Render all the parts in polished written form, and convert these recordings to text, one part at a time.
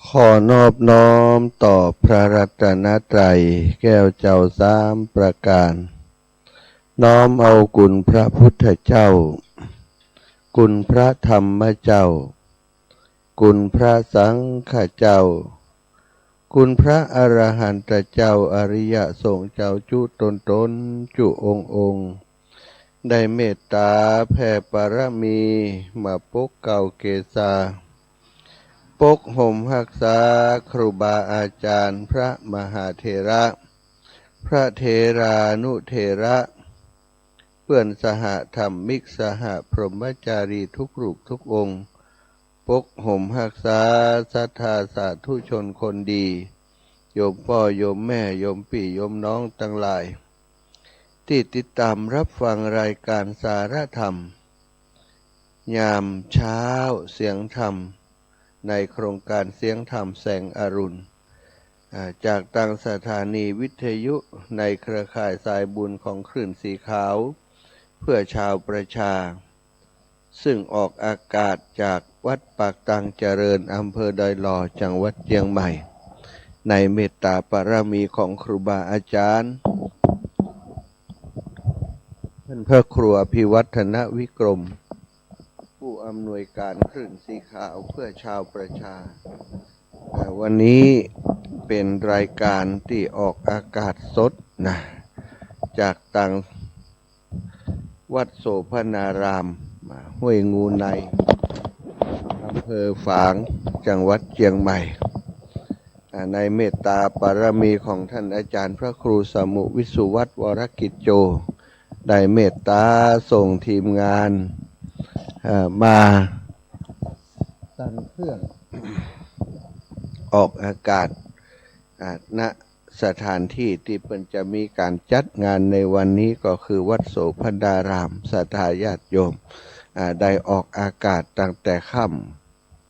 ขอนอบน้อมต่อพระรัตนตรัยแก้วเจ้าสามประการน้อมเอาคุณพระพุทธเจ้าคุณพระธรรมเจ้าคุณพระสังฆเจ้าคุณพระอรหันตเจ้าอริยสงฆ์เจ้าจุตนจุองค์ได้เมตตาแผ่ปรมีมาปกเก่าเกศาปกห่มรักษาครูบาอาจารย์พระมหาเถระพระเถรานุเถระเพื่อนสหธรรมิกสหพรหมจารีทุกรูปทุกองค์ปกห่มรักษาศรัทธาสาธุชนคนดีโยมพ่อโยมแม่โยมพี่โยมน้องทั้งหลายที่ติดตามรับฟังรายการสารธรรมยามเช้าเสียงธรรมในโครงการเสียงธรรมแสงอรุณจากต่างสถานีวิทยุในเครือข่ายสายบุญของคลื่นสีขาวเพื่อชาวประชาซึ่งออกอากาศจากวัดปากตังเจริญอำเภอดอยหล่อจังหวัดเชียงใหม่ในเมตตาปรามีของครูบาอาจารย์ท่านพระครูอภิวัฒนวิกรมผู้อำนวยการคลื่นสีขาวเพื่อชาวประชาวันนี้เป็นรายการที่ออกอากาศสดนะจากต่างวัดโสภณารามห้วยงูในอำเภอฝางจังหวัดเชียงใหม่ในเมตตาปารมีของท่านอาจารย์พระครูสมุวิสุวัฒน์วรกิจโจได้เมตตาส่งทีมงานมาตั้งเครื่องออกอากาศณสถานที่ที่เป็นจะมีการจัดงานในวันนี้ก็คือวัดโสภณารามศรัทธาญาติโยมได้ออกอากาศตั้งแต่ค่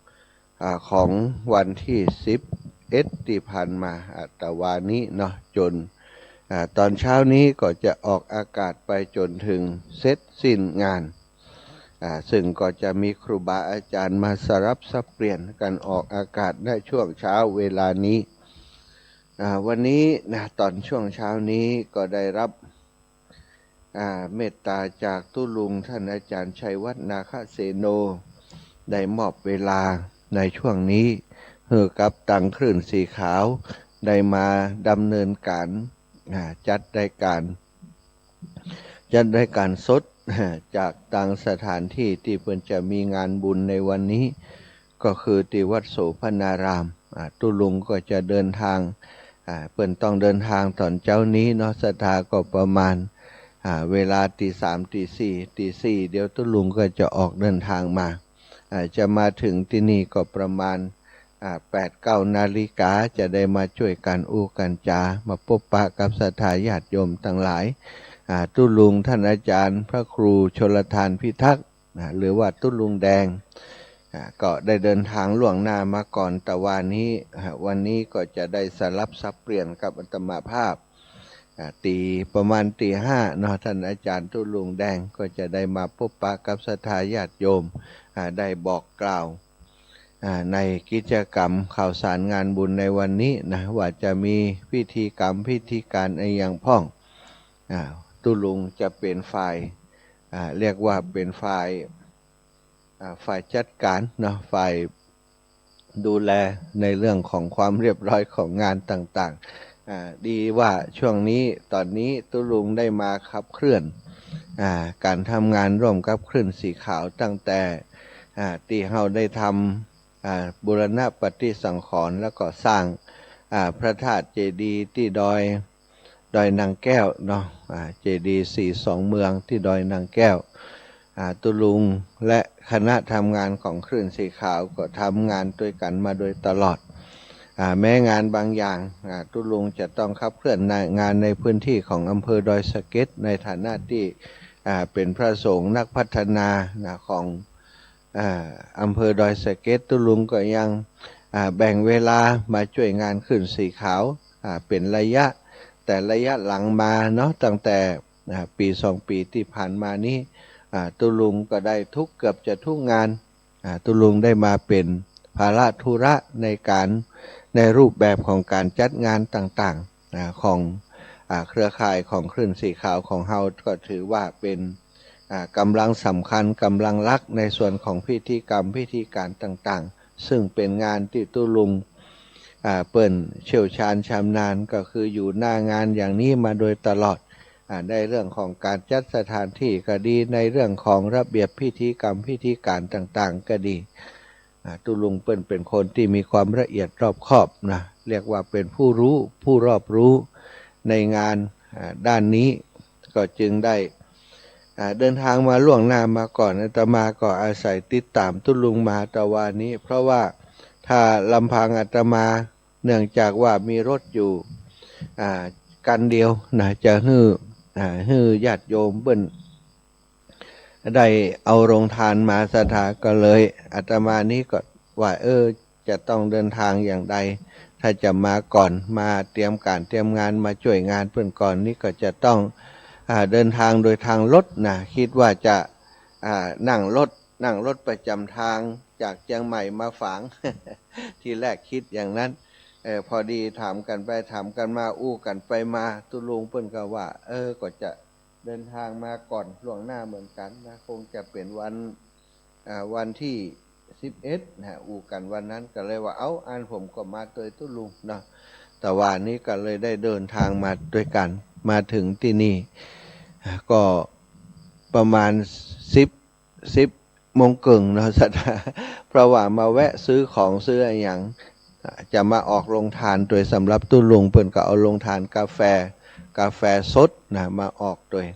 ำของวันที่11ที่ผ่านมาแต่วันนี้เนาะจนตอนเช้านี้ก็จะออกอากาศไปจนถึงเสร็จสิ้นงานซึ่งก็จะมีครูบาอาจารย์มาสลับสับเปลี่ยนกันออกอากาศในช่วงเช้าเวลานี้วันนี้นะตอนช่วงเช้านี้ก็ได้รับเมตตาจากตุลุงท่านอาจารย์ชัยวัฒน์นาคเสโนได้มอบเวลาในช่วงนี้ให้กับตังคลื่นสีขาวได้มาดำเนินการจัดรายการสดจากต่างสถานที่ที่เพิ่นจะมีงานบุญในวันนี้ก็คือที่วัดโสภณารามตุลุงก็จะเดินทางเพิ่นต้องเดินทางตอนเจ้านี้เนาะศรัทธาก็ประมาณเวลาตีสามตีสี่เดี๋ยวตุลุงก็จะออกเดินทางมาจะมาถึงที่นี่ก็ประมาณ8-9 นาฬิกาจะได้มาช่วยกันอู้กันจามาพบปะกับศรัทธาญาติโยมทั้งหลายตุลุงท่านอาจารย์พระครูชลทานพิทักษ์หรือว่าตุลุงแดงก็ได้เดินทางล่วงหน้ามาก่อนแต่วันนี้ก็จะได้สลับสับเปลี่ยนกับอาตมาภาพประมาณตี 5เนาะท่านอาจารย์ตุลุงแดงก็จะได้มาพบปะกับศรัทธาญาติโยมได้บอกกล่าวในกิจกรรมข่าวสารงานบุญในวันนี้นะว่าจะมีพิธีกรรมพิธีการอะไรอย่างพ้องตุลุงจะเป็นฝ่ายเรียกว่าเป็นฝ่ายจัดการเนาะฝ่ายดูแลในเรื่องของความเรียบร้อยของงานต่างๆดีว่าช่วงนี้ตอนนี้ตุลุงได้มาขับเคลื่อนการทำงานร่วมกับคลื่นสีขาวตั้งแต่ที่เราได้ทำบูรณะปฏิสังขรณ์แล้วก็สร้างพระธาตุเจดีย์ที่ดอยนางแก้วเนาะเจดีย์42เมืองที่ดอยนางแก้วตุลุงและคณะทำงานของคลื่นสีขาวก็ทำงานด้วยกันมาโดยตลอดแม้งานบางอย่างตุลุงจะต้องขับเคลื่อนงานในพื้นที่ของอำเภอดอยสะเก็ดในฐานะที่เป็นพระสงฆ์นักพัฒนาของอำเภอดอยสะเก็ดตุลุงก็ยังแบ่งเวลามาช่วยงานคลื่นสีขาวเป็นระยะแต่ระยะหลังมาเนาะตั้งแต่ปี2 ปีที่ผ่านมานี้ตุลุงก็ได้เกือบจะทุกงานตุลุงได้มาเป็น ภาระธุระในรูปแบบของการจัดงานต่างๆของเครือข่ายของคลื่นสีขาวของเฮาก็ถือว่าเป็นกำลังสำคัญกำลังหลักในส่วนของพิธีกรรมพิธีการต่างๆซึ่งเป็นงานที่ตุลุงเปิ้นเชี่ยวชาญชำนาญก็คืออยู่หน้างานอย่างนี้มาโดยตลอดในเรื่องของการจัดสถานที่ก็ดีในเรื่องของระเบียบพิธีกรรมพิธีการต่างๆก็ดีตุลุงเปิ้นเป็นคนที่มีความละเอียดรอบคอบนะเรียกว่าเป็นผู้รู้ผู้รอบรู้ในงานด้านนี้ก็จึงได้เดินทางมาล่วงหน้ามาก่อนอาตมาก็อาศัยติดตามตุลุงมาตะวันนี้เพราะว่าถ้าลำพังอาตมาเนื่องจากว่ามีรถอยู่กันเดียวนะจะฮื้อญาติโยมเบิ้นได้เอาโรงทานมาสถาก็เลยอาตมานี้ก็ว่าจะต้องเดินทางอย่างใดถ้าจะมาก่อนมาเตรียมการเตรียมงานมาช่วยงานเพื่อนก่อนนี่ก็จะต้องเดินทางโดยทางรถนะคิดว่าจะนั่งรถประจำทางจากเชียงใหม่มาฝาง ทีแรกคิดอย่างนั้นพอดีถามกันไปถามกันมาอู้กันไปมาตุลุงเพิ่นก็ว่าก็จะเดินทางมาก่อนล่วงหน้าเหมือนกันนะคงจะเป็นวันที่11นะอู้กันวันนั้นก็เลยว่าอันผมก็มาตัวตุลุงนะแต่วันนี้ก็เลยได้เดินทางมาด้วยกันมาถึงที่นี่ก็ประมาณ10 โมงครึ่งเนาะสัตว์เพราะว่ามาแวะซื้อของซื้ออะไรอย่างจะมาออกโรงทานโดยสำหรับตุลุงเพิ่นก็เอาโรงทานกาแฟสดนะมาออกโดย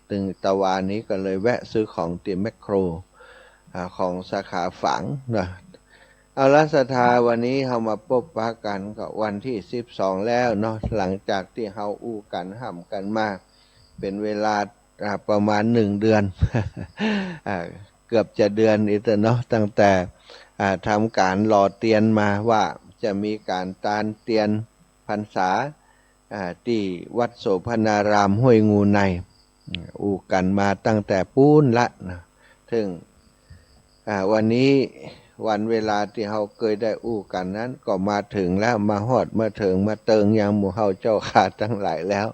ตึงตะวันนี้ก็เลยแวะซื้อของที่แมคโครของสาขาฝางนะเอาละศรัทธาวันนี้เฮามาพบปะกันก็วันที่12แล้วเนาะหลังจากที่เฮาอู้กันห่ำกันมาเป็นเวลาประมาณ1 เดือน เกือบจะเดือนอีกเนาะตั้งแต่ทำการหล่อเตียนมาว่าจะมีการตานเตียนพรรษาที่วัดโสภณารามห้วยงูในอู้กันมาตั้งแต่ปูนละนะถึงวันนี้วันเวลาที่เฮาเคยได้อู้กันนั้นก็มาถึงแล้วมาฮอดมาถึงมาเติงยังหมู่เฮาเจ้าขาดทั้งหลายแล้ว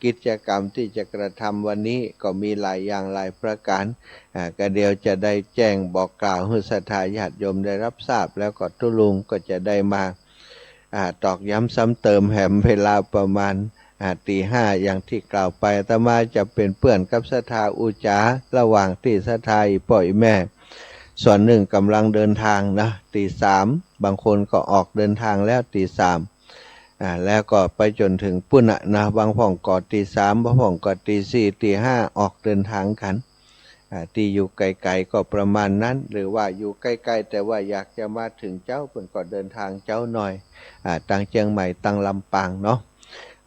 กิจกรรมที่จะกระทำวันนี้ก็มีหลายอย่างหลายประการก็เดี๋ยวจะได้แจ้งบอกกล่าวให้ศรัทธาญาติโยมได้รับทราบแล้วก็ตุลุงก็จะได้มาตอกย้ำซ้ำเติมแหมเวลาประมาณตี 5อย่างที่กล่าวไปอาตมาจะเป็นเพื่อนกับศรัทธาอุจาระหว่างที่ศรัทธาอีป่อยแม่ส่วนหนึ่งกำลังเดินทางนะตี 3บางคนก็ออกเดินทางแล้วตี 3แล้วก็ไปจนถึงปุ่นนะบางพ่องก็ตี 3บางพ่องก็ตี 4ตี 5ออกเดินทางกันที่อยู่ไกลๆก็ประมาณนั้นหรือว่าอยู่ใกล้ๆแต่ว่าอยากจะมาถึงเจ้าเพิ่นก็เดินทางเจ้าหน่อยตั้งเชียงใหม่ตั้งลำปางเนาะ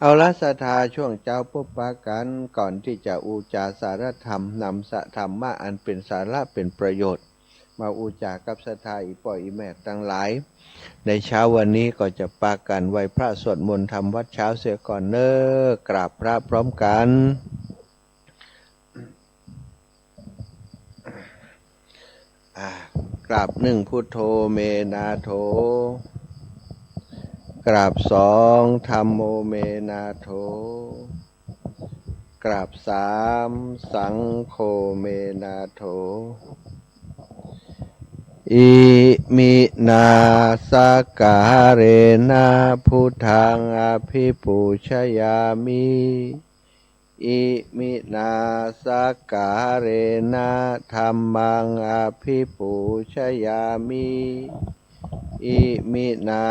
เอาละศรัทธาช่วงเจ้าพบปะกันก่อนที่จะอูจาสารธรรมนำสธรรมะอันเป็นสาระเป็นประโยชน์มาอูจากับศรัทธาอีป่อยอีแม่ทั้งหลายในเช้าวันนี้ก็จะปากันไหว้พระสวดมนต์ทำวัดเช้าเสียก่อนเนกราบพระพร้อมกันกราบ1พุทโธเมนาโถกราบ2ธัมโมเมนาโถกราบ3สังโฆเมนาโถอิมินาสการเรนะพุทธังอภิปูชยามิอิมินาสการเรนะธัมมังอภิปูชยามิอิมินา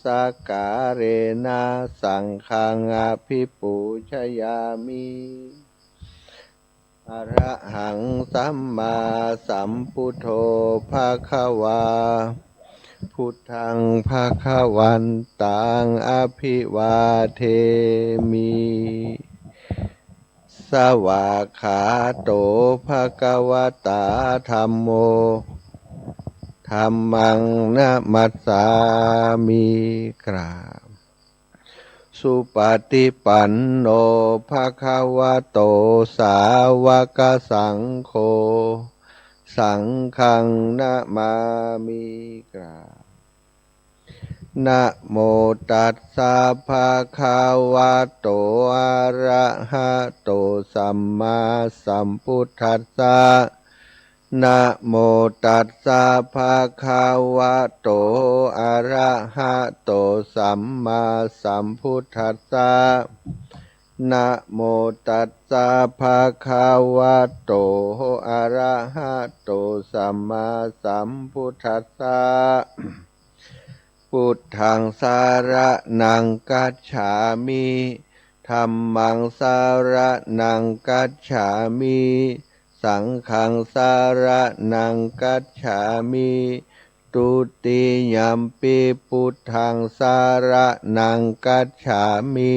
สการเรนะสังฆังอภิปูชยามิอะระหังสัมมาสัมพุทโธภะคะวาพุทธังภะคะวันตังอภิวาเทมิสวากขาโตภะคะวะตาธัมโมธัมมังนะมัสสามิกราบสุปฏิปันโนภะคะวะโตสาวกสังโฆ สังฆังนะมามิกราบนะโมตัสสะภะคะวะโตอะระหะโตสัมมาสัมพุทธัสสะนะโมตัสสะภะคะวะโตอะระหะโตสัมมาสัมพุทธัสสะนะโมตัสสะภะคะวะโตอะระหะโตสัมมาสัมพุทธัสสะพุทธังสารนังกัจฉามิธัมมังสารนังกัจฉามิสังฆังสารนังกัจฉามิตุติยัมปิพุทธังสารนังกัจฉามิ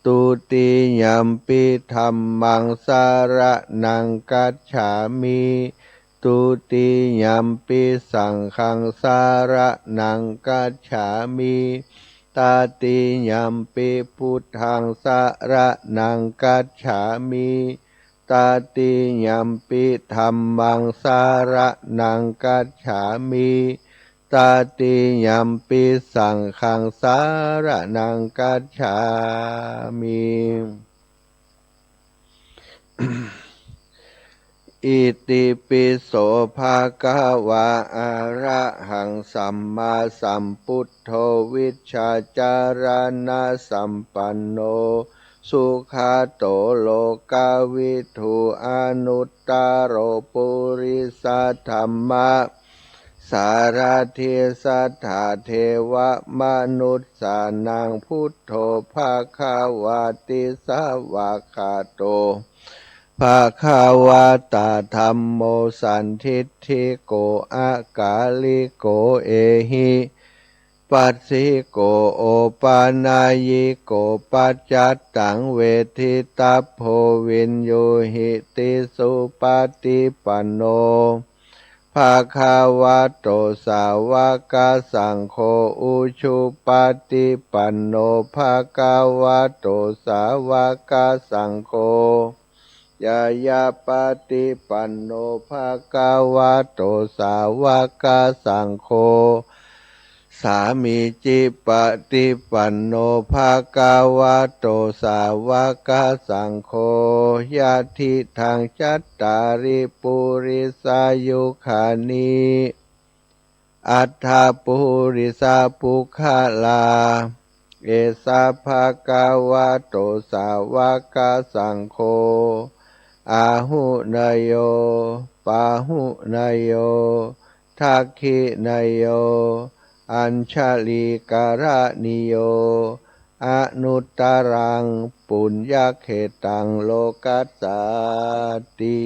ตุติยัมปิธัมมังสารนังกัจฉามิตุติยัมปิสังฆังสารนังกัจฉามิตาติยัมปิพุทธังสารนังกัจฉามิตาติยัมปิธัมมังสารนังกัจฉามิตาติยัมปิสังฆังสารนังกัจฉามิอิติปิโสภะคะวะอะระหังสัมมาสัมพุทโธวิชชาจารณะสัมปันโนสุขาโตโลกาวิทูอนุตตโรปุริสัทธัมมะสารถิสัทธาเทวมนุสสานังพุทโธภะคะวะติสาวะคาโตภะคะวะตาธัมโมสันทิฏฐิโกอากาลิโกเอหิปัสสิโกโอปานายิโกปัจจัตตังเวทิตัพโพวินโยหิติสุปฏิปันโนภะคะวะโตสาวกสังโฆอุชุปฏิปันโนภะคะวะโตสาวกสังโฆยายาปฏิปันโนภะคะวะโตสาวกสังโฆสามีจิปฏิปันโนภะคะวะโตสาวกสังโฆญาติทางจัตตาริปุริสายุขานิอัฏฐปุริสาปุคลาเอสะภะคะวะโตสาวกสังโฆอาหุนยโยปาหุนยโยทักขินยโยอัญชลีการนิโยอนุตตรังปุญญเขตังโลกัสสาติ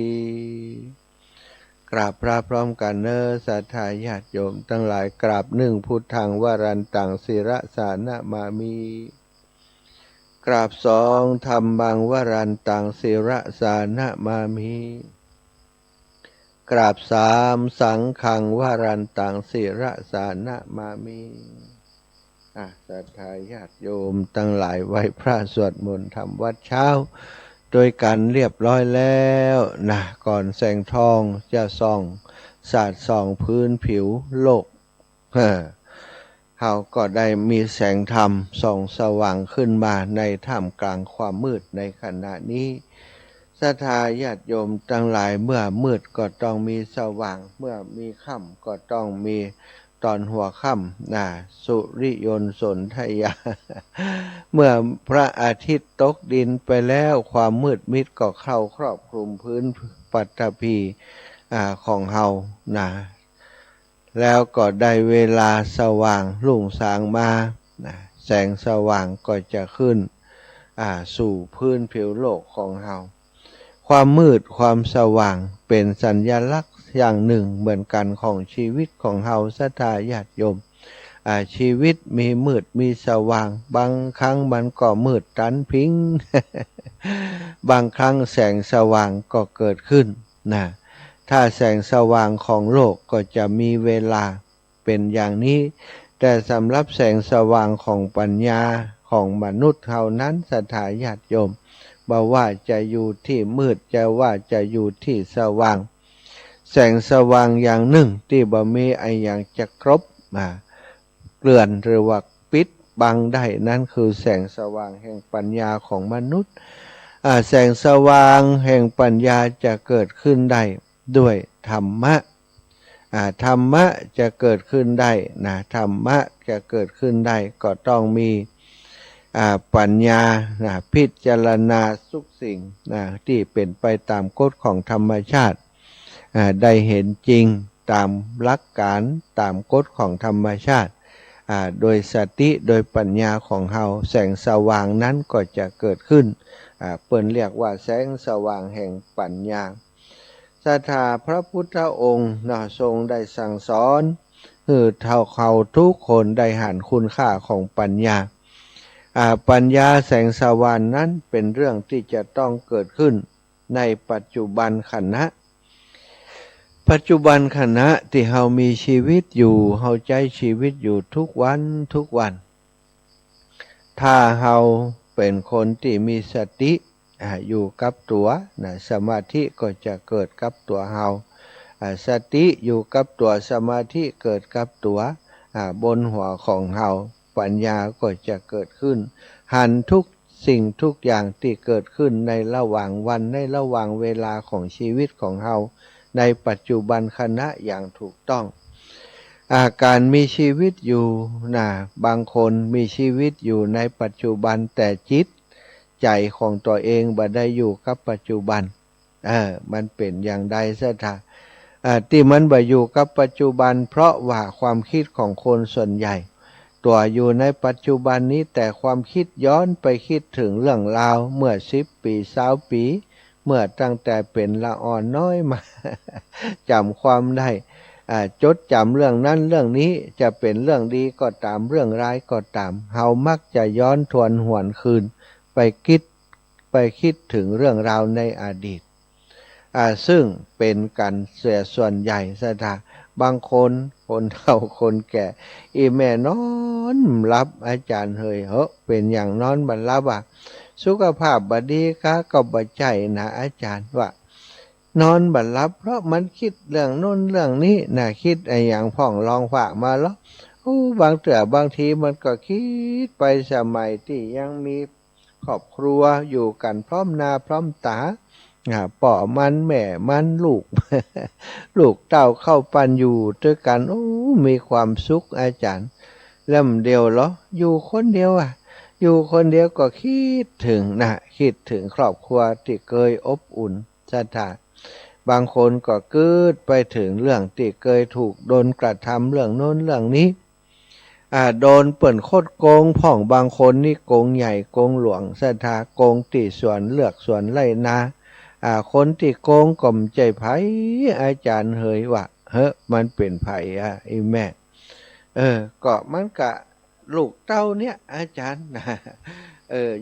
กราบพระพร้อมกันเนอสัทธาญาติโยมทั้งหลายกราบหนึ่งพุทธังวรันตังศิระสานะมามิกราบสองธัมมังวรันตังศิระสานะมามิกราบสามสังฆังวรันตังศิระสานะมามิศรัทธาญาติโยมทั้งหลายไหว้พระสวดมนต์ทำวัดเช้าโดยการเรียบร้อยแล้วนะก่อนแสงทองจะส่องสาดส่องพื้นผิวโลกเขาก็ได้มีแสงธรรมส่องสว่างขึ้นมาในท่ามกลางความมืดในขณะนี้ศรัทธาญาติโยมทั้งหลายเมื่อมืดก็ต้องมีสว่างเมื่อมีค่ำก็ต้องมีตอนหัวค่ำสุริยนต์สนธยา เมื่อพระอาทิตย์ตกดินไปแล้วความมืดมิดก็เข้าครอบคลุมพื้นปฐพีของเฮาแล้วก็ได้เวลาสว่างรุ่งสางมาแสงสว่างก็จะขึ้นสู่พื้นผิวโลกของเฮาความมืดความสว่างเป็นสัญลักษณ์อย่างหนึ่งเหมือนกันของชีวิตของเฮาศรัทธาญาติโยมชีวิตมีมืดมีสว่างบางครั้งมันก็มืดตันพิง บางครั้งแสงสว่างก็เกิดขึ้นถ้าแสงสว่างของโลกก็จะมีเวลาเป็นอย่างนี้แต่สำหรับแสงสว่างของปัญญาของมนุษย์เท่านั้นศรัทธาญาติโยมบ่ว่าจะอยู่ที่มืดจะว่าจะอยู่ที่สว่าง แสงสว่างอย่างหนึ่งที่บ่มีไออย่างจะครบเกลื่อนหรือว่าปิดบังได้นั่นคือแสงสว่างแห่งปัญญาของมนุษย์แสงสว่างแห่งปัญญาจะเกิดขึ้นได้ด้วยธรรมะธรรมะจะเกิดขึ้นได้นะธรรมะจะเกิดขึ้นได้ก็ต้องมีปัญญาพิจารณาทุกสิ่งที่เป็นไปตามกฎของธรรมชาติได้เห็นจริงตามหลักการตามกฎของธรรมชาติโดยสติโดยปัญญาของเราแสงสว่างนั้นก็จะเกิดขึ้นเปิ้นเรียกว่าแสงสว่างแห่งปัญญาศรัทธาพระพุทธองค์ทรงได้สั่งสอนคือเขาทุกคนได้เห็นคุณค่าของปัญญาปัญญาแสงสว่างนั้นเป็นเรื่องที่จะต้องเกิดขึ้นในปัจจุบันขณะปัจจุบันขณะที่เรามีชีวิตอยู่เราใช้ชีวิตอยู่ทุกวันทุกวันถ้าเราเป็นคนที่มีสติอยู่กับตัวสมาธิก็จะเกิดกับตัวเราสติอยู่กับตัวสมาธิเกิดกับตัวบนหัวของเราปัญญาก็จะเกิดขึ้นหันทุกสิ่งทุกอย่างที่เกิดขึ้นในระหว่างวันในระหว่างเวลาของชีวิตของเราในปัจจุบันขณะอย่างถูกต้องการมีชีวิตอยู่บางคนมีชีวิตอยู่ในปัจจุบันแต่จิตใจของตัวเองบ่ได้อยู่กับปัจจุบันมันเป็นอย่างใดซะท่าที่มันบ่อยู่กับปัจจุบันเพราะว่าความคิดของคนส่วนใหญ่ตัวอยู่ในปัจจุบันนี้แต่ความคิดย้อนไปคิดถึงเรื่องราวเมื่อ10 ปี20 ปีเมื่อตั้งแต่เป็นละอ่อนน้อยมาจำความได้จดจำเรื่องนั้นเรื่องนี้จะเป็นเรื่องดีก็ตามเรื่องร้ายก็ตามเฮามักจะย้อนทวนหวนคืนไปคิดถึงเรื่องราวในอดีตซึ่งเป็นกันเสียส่วนใหญ่ซะท่าบางคนเฒ่าคนแก่อีแม่นอนรับอาจารย์เฮยเป็นอย่างนอนบัดรับสุขภาพบ่ดีคะก็บ่ใจนะอาจารย์ว่านอนบัดรับเพราะมันคิดเรื่องโน้นเรื่องนี้คิดไอ้อย่างพ่องลองฝากมาแล้วบางทีมันก็คิดไปสมัยที่ยังมีครอบครัวอยู่กันพร้อมหน้าพร้อมตาป่อมันแม่มันลูก ลูกเต้าเข้าปันอยู่ด้วยกันมีความสุขอาจารย์แล้วเดียวเหรออยู่คนเดียวอยู่คนเดียวก็คิดถึงคิดถึงครอบครัวที่เคยอบอุ่นศรัทธาบางคนก็เกิดไปถึงเรื่องที่เคยถูกโดนกระทำเรื่องโน้นเรื่องนี้โดนเปิ่นโคตรโกงพ่องบางคนนี่โกงใหญ่โกงหลวงศรัทธาโกงที่สวนเลือกสวนไร่นาคนที่โกงก่อมใจไผอาจารย์เฮยว่ามันเป็นไผไอ้แม่ก็มันกะลูกเต้าเนี่ยอาจารย์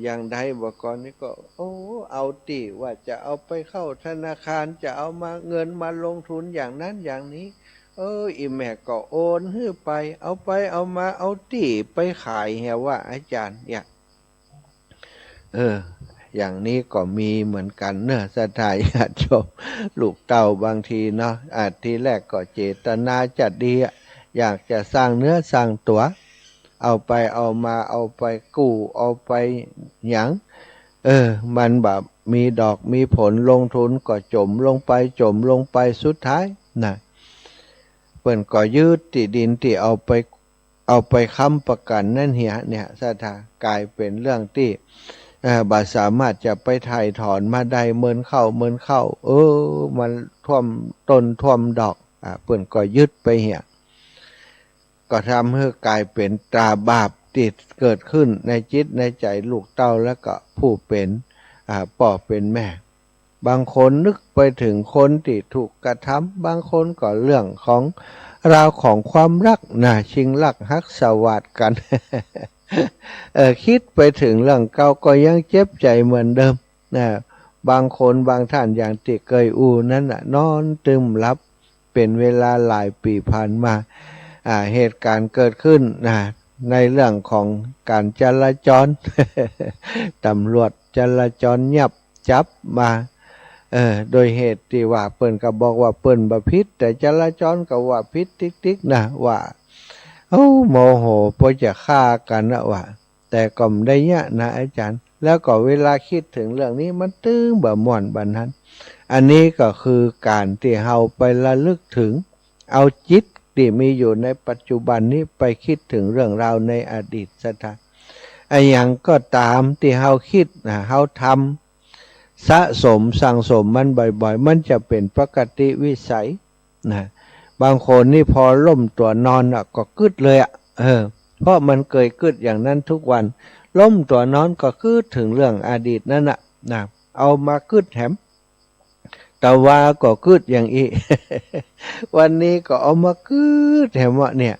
อย่างใดบอกก่อนนี่ก็เอาติว่าจะเอาไปเข้าธนาคารจะเอามาเงินมาลงทุนอย่างนั้นอย่างนี้อีแม่ก็โอนให้ไปเอาไปเอามาเอาติไปขายเหี่ยว่าอาจารย์เนี่ยอย่างนี้ก็มีเหมือนกันเนอะศรัทธาญาติโยมลูกเต้าบางทีเนาะทีแรกก็เจตนาจะดีอยากจะสร้างเนื้อสร้างตัวเอาไปเอามาเอาไปกู้เอาไปหยังมันแบบมีดอกมีผลลงทุนก็จมลงไปสุดท้ายเปิ้นก็ยืดที่ดินที่เอาไปค้ำประกันนั่นเหียเนี่ยศรัทธากลายเป็นเรื่องที่บาสามารถจะไปถ่ายถอนมาได้เมินเข้ามันท่วมต้นท่วมดอกเปิ้นก็ยึดไปเหี่ยก็ทำให้กลายเป็นตราบาปติดเกิดขึ้นในจิตในใจลูกเต้าแล้วก็ผู้เป็นพ่อเป็นแม่บางคนนึกไปถึงคนที่ถูกกระทำบางคนก็เรื่องของราวของความรักชิงรักฮักสวัสดกัน คิดไปถึงเรื่องเก่าก็ยังเจ็บใจเหมือนเดิมบางคนบางท่านอย่างที่เคยนั้นนอนตึมหลับเป็นเวลาหลายปีผ่านมาเหตุการณ์เกิดขึ้นในเรื่องของการจราจร ตำรวจจราจรยับจับมา โดยเหตุที่ว่าเปิ้นก็บอกว่าเปิ้นบ่ผิดแต่จราจรก็ว่าผิดติ๊กๆนะว่าโมโหพอจะฆ่ากันนะว่าแต่ก็ไม่ได้เนี่ยนะอาจารย์แล้วก็เวลาคิดถึงเรื่องนี้มันตึงบ่ม่วนบัดนั้นอันนี้ก็คือการที่เฮาไประลึกถึงเอาจิตที่มีอยู่ในปัจจุบันนี้ไปคิดถึงเรื่องราวในอดีตซะท่าไอ้หยังก็ตามที่เฮาคิดนะเฮาทำสะสมสั่งสมมันบ่อยๆมันจะเป็นปกติวิสัยนะบางคนนี่พอล้มตัวนอนก็กึดเลยเพราะมันเคยกึดอย่างนั้นทุกวันล้มตัวนอนก็กึดถึงเรื่องอดีตนั่นนะเอามากึดแถมแต่ว่าก็กึดอย่างอี วันนี้ก็เอามากึดแถมว่าเนี่ย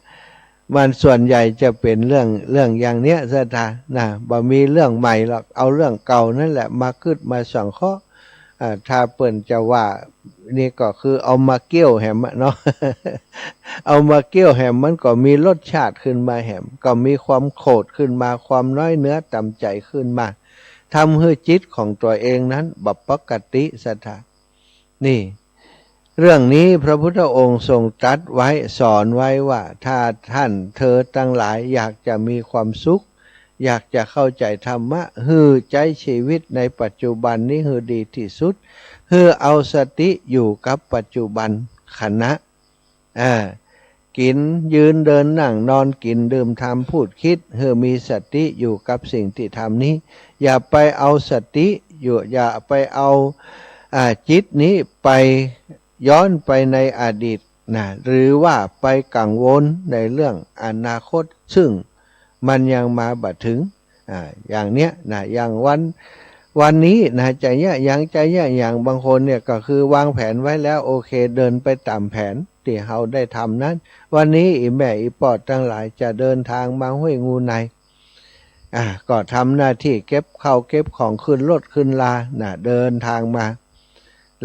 มันส่วนใหญ่จะเป็นเรื่องอย่างเนี้ยซะท่านะบ่มีเรื่องใหม่หรอกเอาเรื่องเก่านั่นแหละมากึดมาสังเคราะห์ถ้าเปิ้นจะว่านี่ก็คือเอามาเกี่ยวแหมเนาะ เอามาเกี่ยวแหมมันก็มีรสชาติขึ้นมาแหมก็มีความโกรธขึ้นมาความน้อยเนื้อต่ำใจขึ้นมาทำให้จิตของตัวเองนั้นบ่ปกติซะท่านี่เรื่องนี้พระพุทธองค์ทรงตรัสไว้สอนไว้ว่าถ้าท่านเธอทั้งหลายอยากจะมีความสุขอยากจะเข้าใจธรรมะฮือใจชีวิตในปัจจุบันนี้ฮือดีที่สุดฮือเอาสติอยู่กับปัจจุบันขณะกินยืนเดินนั่งนอนกินดื่มทำพูดคิดฮือมีสติอยู่กับสิ่งที่ทำนี้อย่าไปเอาสติอยู่อย่าไปเอาจิตนี้ไปย้อนไปในอดีตนะหรือว่าไปกังวลในเรื่องอนาคตซึ่งมันยังมาบัดถึงอย่างเนี้ยนะอย่างวันนี้นะใจเนี้ยอย่างบางคนเนี่ยก็คือวางแผนไว้แล้วโอเคเดินไปตามแผนที่เราได้ทำนั้นวันนี้อีแม่อีปอดทั้งหลายจะเดินทางมาห้วยงูในก็ทำหน้าที่เก็บข้าวเก็บของขึ้นรถขึ้นลานะเดินทางมา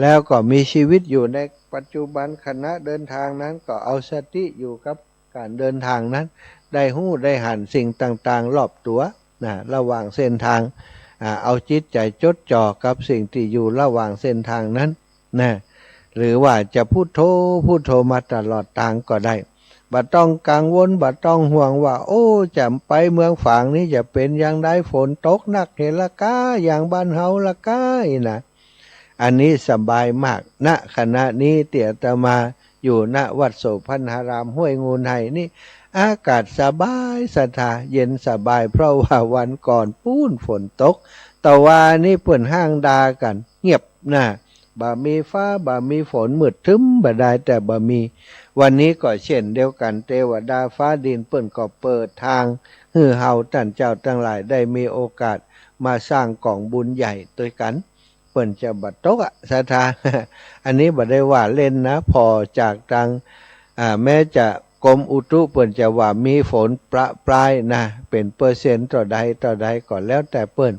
แล้วก็มีชีวิตอยู่ในปัจจุบันขณะเดินทางนั้นก็เอาสติอยู่กับการเดินทางนั้นได้หู้ได้หันสิ่งต่างๆรอบตัวนะระหว่างเส้นทางเอาจิตใจจดจ่อกับสิ่งที่อยู่ระหว่างเส้นทางนั้นนะหรือว่าจะพุทโธมาตลอดทางก็ได้บ่ต้องกังวลบ่ต้องห่วงว่าโอ้จะไปเมืองฝางนี้จะเป็นอย่างไรฝนตกหนักเห็นละกาอย่างบ้านเฮาละกานะอันนี้สบายมากณขณะนี้เตี่ยตมาอยู่ณวัดโสภณารามห้วยงูไนนี่อากาศสบายสถาเย็นสบายเพราะว่าวันก่อนปู้นฝนตกแต่ว่านี่เปิ่นห้างดากันเงียบนะบ่มีฟ้าบ่มีฝนมืดทึ้มบ่ได้แต่บ่มีวันนี้ก็เช่นเดียวกันเทวดาฟ้าดินเปิ่นก็เปิดทางให้เฮาท่านเจ้าทั้งหลายได้มีโอกาสมาสร้างกองบุญใหญ่ด้วยกันเปิ่นจะบัดตกสถา อันนี้บ่ได้ว่าเล่นนะพอจากทางแม้จะกรมอุตุเปิ่นจะว่ามีฝนประปรายนะเป็นเปอร์เซ็นต์ต่อใดก่อนแล้วแต่เปิ่น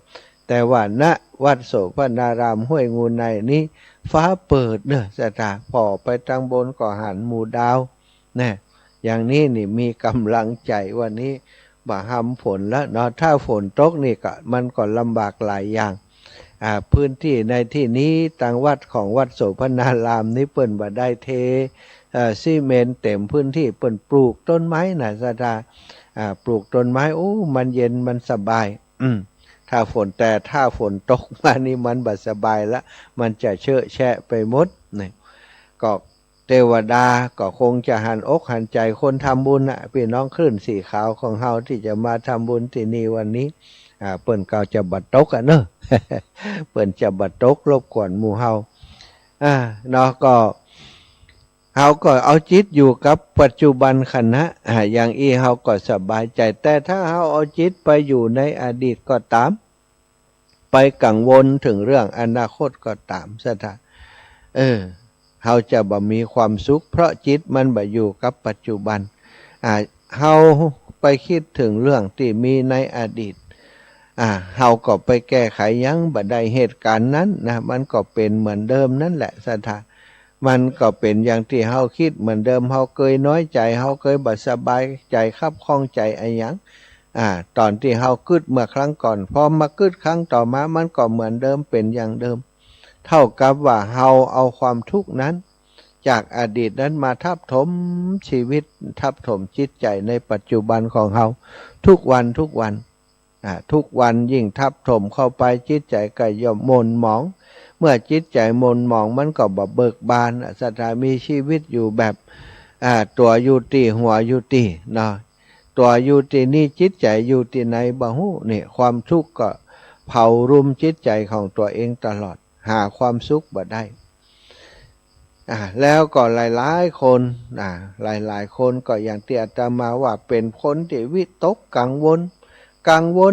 แต่ว่าณวัดโสภณารามห้วยงูในนี้ฟ้าเปิดเนอะสถาพอไปทางบนก็หันหมู่ดาวนะอย่างนี้นี่มีกำลังใจวันนี้บ่ห้ำฝนแล้วเนาะถ้าฝนตกนี่ก็มันก็ลำบากหลายอย่างพื้นที่ในที่นี้ต่างวัดของวัดโสภณารามนี้เปิ่นบ่ได้เทซีเมนต์เต็มพื้นที่เปิ่นปลูกต้นไม้นะสถาปลูกต้นไม้โอ้มันเย็นมันสบายถ้าฝนตกมานี่มันบ่สบายละมันจะเชอะแฉะไปหมดนี่ก็เทวดาก็คงจะหันอกหันใจคนทำบุญพี่น้องคลื่นสีขาวของเฮาที่จะมาทำบุญที่นี่วันนี้เปิ้นก็จะบัดตกเนอะ เปิ้นจะบัดตกรบกวนหมู่เฮาเนาะก็เฮาก็เอาจิตอยู่กับปัจจุบันขณะอย่างอีเฮาก็สบายใจแต่ถ้าเฮาเอาจิตไปอยู่ในอดีตก็ตามไปกังวลถึงเรื่องอนาคตก็ตามซะท่าเฮาจะบ่มีความสุขเพราะจิตมันบ่อยู่กับปัจจุบันเฮาไปคิดถึงเรื่องที่มีในอดีตเฮาก็ไปแก้ไขยังบ่ได้เหตุการณ์นั้นนะมันก็เป็นเหมือนเดิมนั่นแหละซะท่ามันก็เป็นอย่างที่เฮาคิดเหมือนเดิมเฮาเคยน้อยใจเฮาเคยบ่สบายใจคับข้องใจอะไรหยังตอนที่เฮากึดเมื่อครั้งก่อนพอมากึดครั้งต่อมามันก็เหมือนเดิมเป็นอย่างเดิม เท่ากับว่าเฮาเอาความทุกข์นั้นจากอดีตนั้นมาทับถมชีวิตทับถมจิตใจในปัจจุบันของเฮาทุกวันทุกวันยิ่งทับถมเข้าไปจิตใจก็ย่อมหม่นหมองเมื่อจิตใจหม่นหมองมันก็บ่เบิกบานสถามีชีวิตอยู่แบบตัวอยู่ตีหัวอยู่ตีเนาะตัวอยู่ตีนี่จิตใจอยู่ตีไหนบ่ฮู้นี่ความทุกข์ก็เผารุมจิตใจของตัวเองตลอดหาความสุขบ่ได้แล้วก็หลายๆคนหลายๆคนก็อย่างที่อาตมาว่าเป็นคนที่วิตกกังว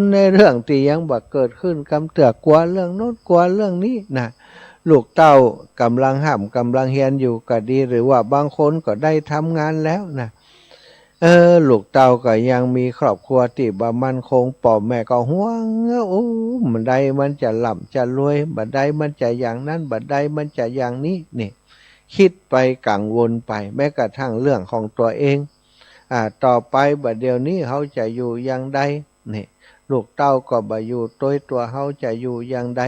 ลในเรื่องที่ยังบ่เกิดขึ้นกำเตือกกลัวเรื่องโน้นกลัวเรื่องนี้นะลูกเต้ากำลังห้ามกำลังเฮียนอยู่ก็ดีหรือว่าบางคนก็ได้ทำงานแล้วนะลูกเต้าก็ยังมีครอบครัวที่บ่มั่นคงพ่อแม่ก็ห่วงบัดใดมันจะร่ำจะรวยบัดใดมันจะอย่างนั้นบัดใดมันจะอย่างนี้นี่คิดไปกังวลไปแม้กระทั่งเรื่องของตัวเองต่อไปบัดเดี๋ยวนี้เขาจะอยู่อย่างใดนี่ลูกเต้าก็บ่อยู่ตัวเขาจะอยู่อย่างใด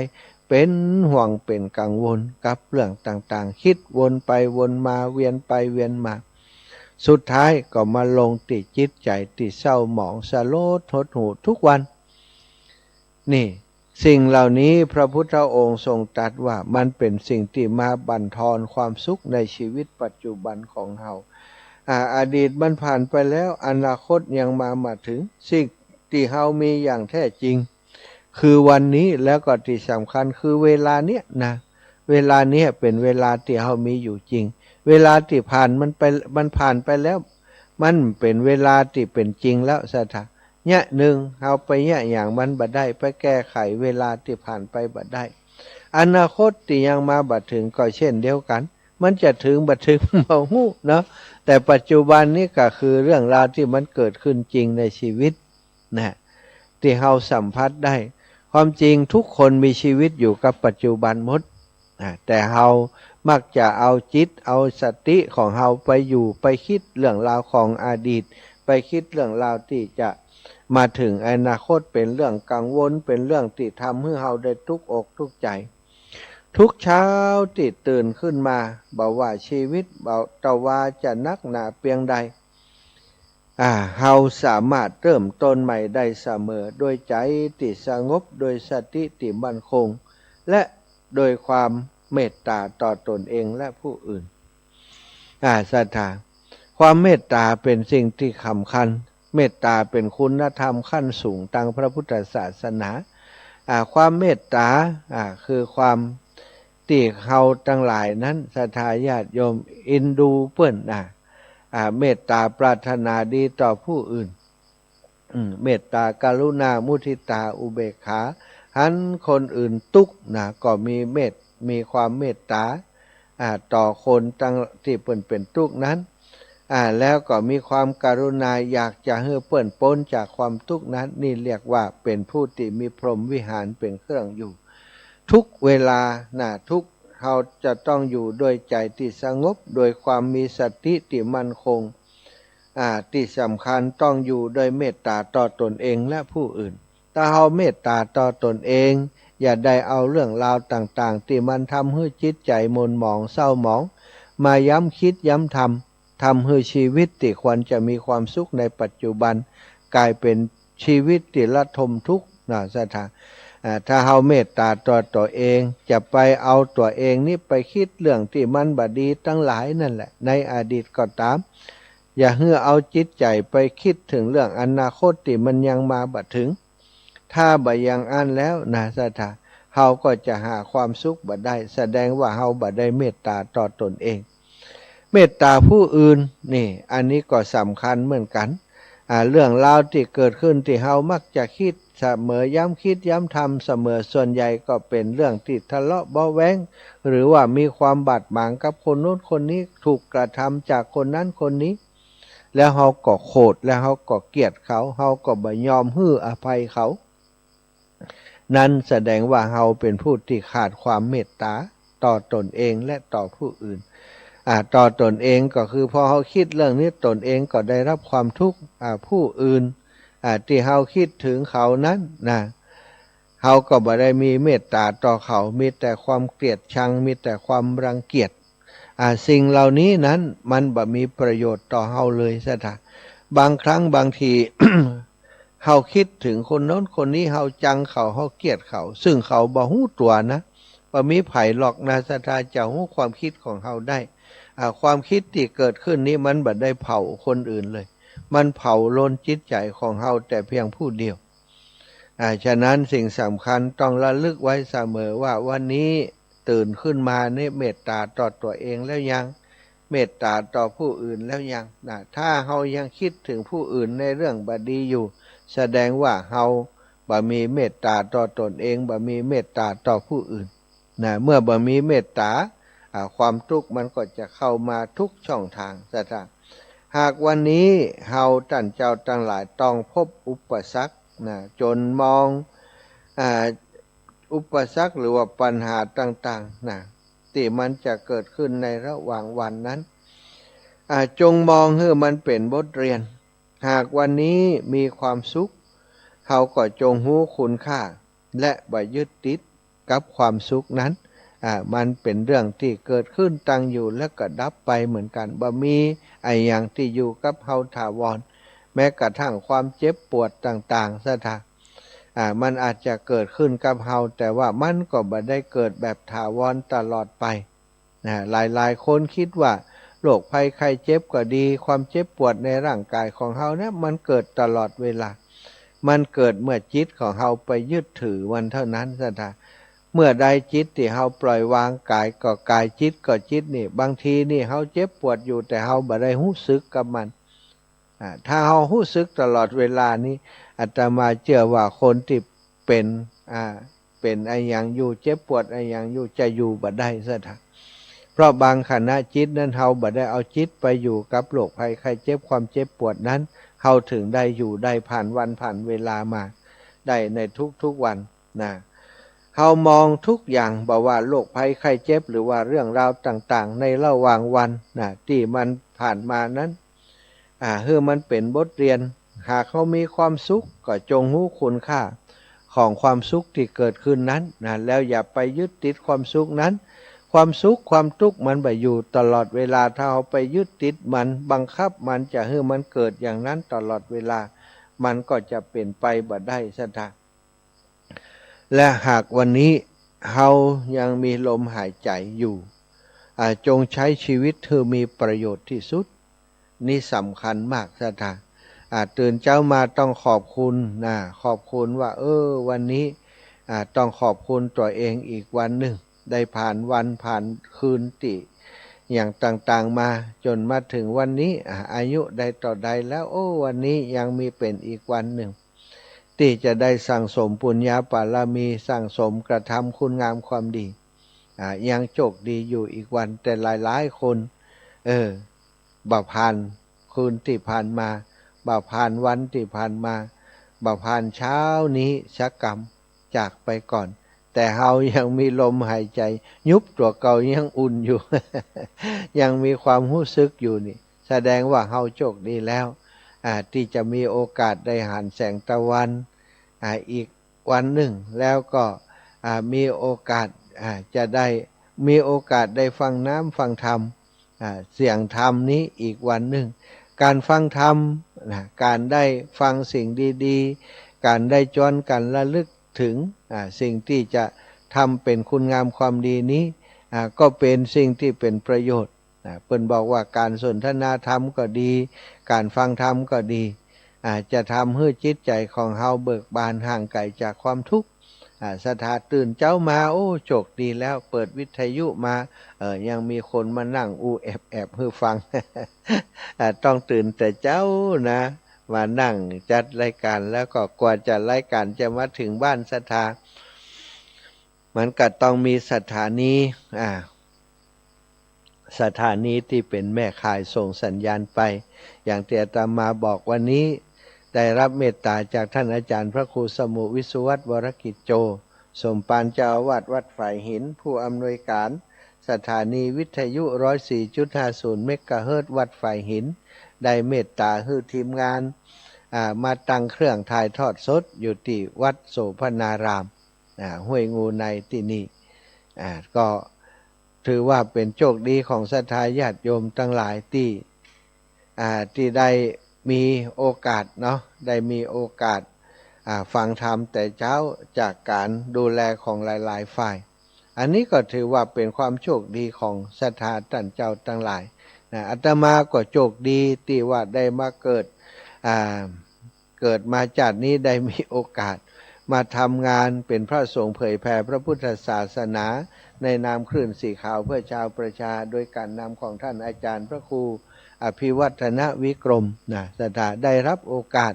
เป็นห่วงเป็นกังวลกับเรื่องต่างๆคิดวนไปวนมาเวียนไปเวียนมาสุดท้ายก็มาลงติดจิตใจติดเศร้าหมองสลดหดหู่ทุกวันนี่สิ่งเหล่านี้พระพุทธองค์ทรงตรัสว่ามันเป็นสิ่งที่มาบั่นทอนความสุขในชีวิตปัจจุบันของเราอดีตมันผ่านไปแล้วอนาคตยังมาถึงสิ่งที่เรามีอย่างแท้จริงคือวันนี้แล้วก็ที่สำคัญคือเวลาเนี้ยนะเวลาเนี้ยเป็นเวลาที่เรามีอยู่จริงเวลาที่ผ่านมันผ่านไปแล้วมันเป็นเวลาที่เป็นจริงแล้วสถาเนี่ยหนึ่งเอาไปเนี่ยอย่างมันบัดได้ไปแก้ไขเวลาที่ผ่านไปบัดได้อนาคตที่ยังมาบัดถึงก็เช่นเดียวกันมันจะถึงบัดถึงบ่ฮู้เนาะแต่ปัจจุบันนี้ก็คือเรื่องราวที่มันเกิดขึ้นจริงในชีวิตนะที่เราสัมผัสได้ความจริงทุกคนมีชีวิตอยู่กับปัจจุบันหมดแต่เรามักจะเอาจิตเอาสติของเราไปอยู่ไปคิดเรื่องราวของอดีตไปคิดเรื่องราวที่จะมาถึงอนาคตเป็นเรื่องกังวลเป็นเรื่องที่ทำให้เราได้ทุกข์อกทุกข์ใจทุกเช้าที่ตื่นขึ้นมาบอกว่าชีวิตตะว่าจะนักหนาเพียงใดเราสามารถเริ่มต้นใหม่ได้เสมอโดยใจที่สงบโดยสติที่มั่นคงและโดยความเมตตาต่อตนเองและผู้อื่นศรัทธาความเมตตาเป็นสิ่งที่สำคัญเมตตาเป็นคุณธรรมขั้นสูงทางพระพุทธศาสนาความเมตตาคือความที่เขาทั้งหลายนั้นศรัทธาญาติโยมอินดูเปิ้นเมตตาปรารถนาดีต่อผู้อื่นเมตตากรุณามุทิตาอุเบกขาหันคนอื่นทุกข์ก็มีความเมตตาต่อคนตั้งที่เปิ้นเป็นทุกข์นั้นแล้วก็มีความกรุณาอยากจะให้เปิ้นพ้นจากความทุกข์นั้นนี่เรียกว่าเป็นผู้ที่มีพรหมวิหารเป็นเครื่องอยู่ทุกเวลาทุกเราจะต้องอยู่โดยใจที่สงบโดยความมีสติที่มั่นคงที่สำคัญต้องอยู่โดยเมตตาต่อตนเองและผู้อื่นถ้าเราเมตตาต่อตนเองอย่าได้เอาเรื่องราวต่างๆที่มันทำให้จิตใจหม่นหมองเศร้าหมองมาย้ำคิดย้ำทำให้ชีวิตที่ควรจะมีความสุขในปัจจุบันกลายเป็นชีวิตที่ระทมทุกข์สถาถ้าเราเมตตาต่อตัวเองจะไปเอาตัวเองนี่ไปคิดเรื่องที่มันบดีทั้งหลายนั่นแหละในอดีตก็ตามอย่าเหือเอาจิตใจไปคิดถึงเรื่องอนาคตที่มันยังมาบัดถึงถ้าบ่ยังอันแล้วสถาเราก็จะหาความสุขบ่ได้แสดงว่าเราบ่ได้เมตตาต่อตนเองเมตตาผู้อื่นนี่อันนี้ก็สำคัญเหมือนกันเรื่องราวที่เกิดขึ้นที่เรามักจะคิดเสมอย้ำคิดย้ำทำเสมอส่วนใหญ่ก็เป็นเรื่องที่ทะเลาะเบาแว้งหรือว่ามีความบาดหมางกับคนโน้นคนนี้ถูกกระทำจากคนนั้นคนนี้แล้วเราก็โกรธแล้วเราก็เกลียดเขาเราก็บ่ยอมให้อภัยเขานั้นแสดงว่าเราเป็นผู้ที่ขาดความเมตตาต่อตนเองและต่อผู้อื่นต่อตนเองก็คือพอเขาคิดเรื่องนี้ตนเองก็ได้รับความทุกข์ผู้อื่นที่เขาคิดถึงเขานั้น เฮาก็บ่ได้มีเมตตาต่อเขามีแต่ความเกลียดชังมีแต่ความรังเกียจสิ่งเหล่านี้นั้นมันบ่มีประโยชน์ต่อเฮาเลยซะท่าบางครั้งบางที เฮาคิดถึงคนโน้นคนนี้เฮาจังเขาเฮาเกลียดเขาซึ่งเขาบ่ฮู้ตัวนะบ่มีไผหรอกนะซะท่าจะฮู้ความคิดของเฮาได้ความคิดที่เกิดขึ้นนี้มันบ่ได้เผาคนอื่นเลยมันเผาลนจิตใจของเฮาแต่เพียงผู้เดียวฉะนั้นสิ่งสำคัญต้องระลึกไว้เสมอว่าวันนี้ตื่นขึ้นมาเนี่ยเมตตาต่อตัวเองแล้วยังเมตตาต่อผู้อื่นแล้วยังถ้าเฮายังคิดถึงผู้อื่นในเรื่องบดีอยู่แสดงว่าเฮาบ่มีเมตตาต่อตนเองบ่มีเมตตาต่อผู้อื่นเมื่อบ่มีเมตตาความทุกข์มันก็จะเข้ามาทุกช่องทางซะท่าหากวันนี้เฮาท่านเจ้าทั้งหลายต้องพบอุปสรรคจนมองอุปสรรคหรือว่าปัญหาต่างๆที่มันจะเกิดขึ้นในระหว่างวันนั้นจงมองให้มันเป็นบทเรียนหากวันนี้มีความสุขเขาก็จงรู้คุณค่าและบ่ยึดติดกับความสุขนั้นมันเป็นเรื่องที่เกิดขึ้นตั้งอยู่แล้วก็ดับไปเหมือนกันบ่มีไอ้อย่างที่อยู่กับเฮาถาวรแม้กระทั่งความเจ็บปวดต่างๆซะท่ามันอาจจะเกิดขึ้นกับเฮาแต่ว่ามันก็บ่ได้เกิดแบบถาวรตลอดไปหลายๆคนคิดว่าโรคภัยไข้เจ็บก็ดีความเจ็บปวดในร่างกายของเฮาเนี่ยมันเกิดตลอดเวลามันเกิดเมื่อจิตของเฮาไปยึดถือมันเท่านั้นซะท่าเมื่อใดจิตที่เฮาปล่อยวางกายก็กายจิตก็จิตนี่บางทีนี่เฮาเจ็บปวดอยู่แต่เฮาบ่ได้รู้สึกกับมันถ้าเฮารู้สึกตลอดเวลานี้อาตมาเชื่อว่าคนที่เป็นไอ้อย่างอยู่เจ็บปวดไอ้อย่างอยู่จะอยู่บ่ได้ซะท่าเพราะบางขณะจิตนั้นเฮาบ่ได้เอาจิตไปอยู่กับโรคภัยไข้เจ็บความเจ็บปวดนั้นเฮาถึงได้อยู่ได้ผ่านวันผ่านเวลามาได้ในทุกๆวันเฮามองทุกอย่างบอกว่าโรคภัยไข้เจ็บหรือว่าเรื่องราวต่างๆในระหว่างวันที่มันผ่านมานั้นมันเป็นบทเรียนหากเขามีความสุขก็จงรู้คุณค่าของความสุขที่เกิดขึ้นนั้นแล้วอย่าไปยึดติดความสุขนั้นความสุขความทุกข์มันบ่อยู่ตลอดเวลาถ้าเอาไปยึดติดมันบังคับมันจะให้มันเกิดอย่างนั้นตลอดเวลามันก็จะเป็นไปบ่ได้ซะท่าและหากวันนี้เฮายังมีลมหายใจอยู่จงใช้ชีวิตเธอมีประโยชน์ที่สุดนี่สำคัญมากซะท่าตื่นเช้ามาต้องขอบคุณขอบคุณว่าวันนี้ต้องขอบคุณตัวเองอีกวันหนึ่งได้ผ่านวันผ่านคืนติอย่างต่างๆมาจนมาถึงวันนี้อายุใดต่อใดแล้ววันนี้ยังมีเป็นอีกวันหนึ่งที่จะได้สั่งสมปุญญาบารมีสั่งสมกระทำคุณงามความดียังโชคดีอยู่อีกวันแต่หลายๆคนบ่ผ่านคืนที่ผ่านมาบ่ผ่านวันที่ผ่านมาบ่ผ่านเช้านี้ชักกรรมจากไปก่อนแต่เฮายังมีลมหายใจยุบตัวเก่ายังอุ่นอยู่ ยังมีความรู้สึกอยู่นี่แสดงว่าเฮาโชคดีแล้วที่จะมีโอกาสได้หันแสงตะวันอีกวันหนึ่งแล้วก็มีโอกาสจะได้มีโอกาสได้ฟังน้ำฟังธรรมเสียงธรรมนี้อีกวันหนึ่งการฟังธรรมการได้ฟังสิ่งดีๆการได้ย้อนกันระลึกถึงสิ่งที่จะทำเป็นคุณงามความดีนี้ก็เป็นสิ่งที่เป็นประโยชน์เพิ่นบอกว่าการสนทนาธรรมก็ดีการฟังธรรมก็ดีจะทำให้จิตใจของเฮาเบิกบานห่างไกลจากความทุกข์สถาตื่นเจ้ามาโชคดีแล้วเปิดวิทยุมายังมีคนมานั่งแอบให้ฟัง ต้องตื่นแต่เจ้านะมานั่งจัดรายการแล้วก็กว่าจะรายการจะมาถึงบ้านสถามันก็ต้องมีสถานีที่เป็นแม่ข่ายส่งสัญญาณไปอย่างที่อาตมาบอกวันนี้ได้รับเมตตาจากท่านอาจารย์พระครูสมุวิสุวัตรวรกิจโจสมปานเจ้าอาวาสวัดฝ่ายหินผู้อำนวยการสถานีวิทยุ 104.50 เมกะเฮิรตซ์วัดฝ่ายหินได้เมตตาให้ทีมงานมาตั้งเครื่องถ่ายทอดสดอยู่ที่วัดโสพนาราม ห้วยงูในที่นี่ก็ถือว่าเป็นโชคดีของศรัทธาญาติโยมทั้งหลายที่ได้มีโอกาสเนาะได้มีโอกาสฟังธรรมแต่เช้าจากการดูแลของหลายๆฝ่ายอันนี้ก็ถือว่าเป็นความโชคดีของศรัทธาท่านเจ้าทั้งหลายอาตมาก็โชคดีที่ว่าได้มาเกิดมาจากนี้ได้มีโอกาสมาทำงานเป็นพระสงฆ์เผยแผ่พระพุทธศาสนาในนามคลื่นสีขาวเพื่อชาวประชาโดยการนำของท่านอาจารย์พระครูอภิวัฒนวิกรมศรัทธาได้รับโอกาส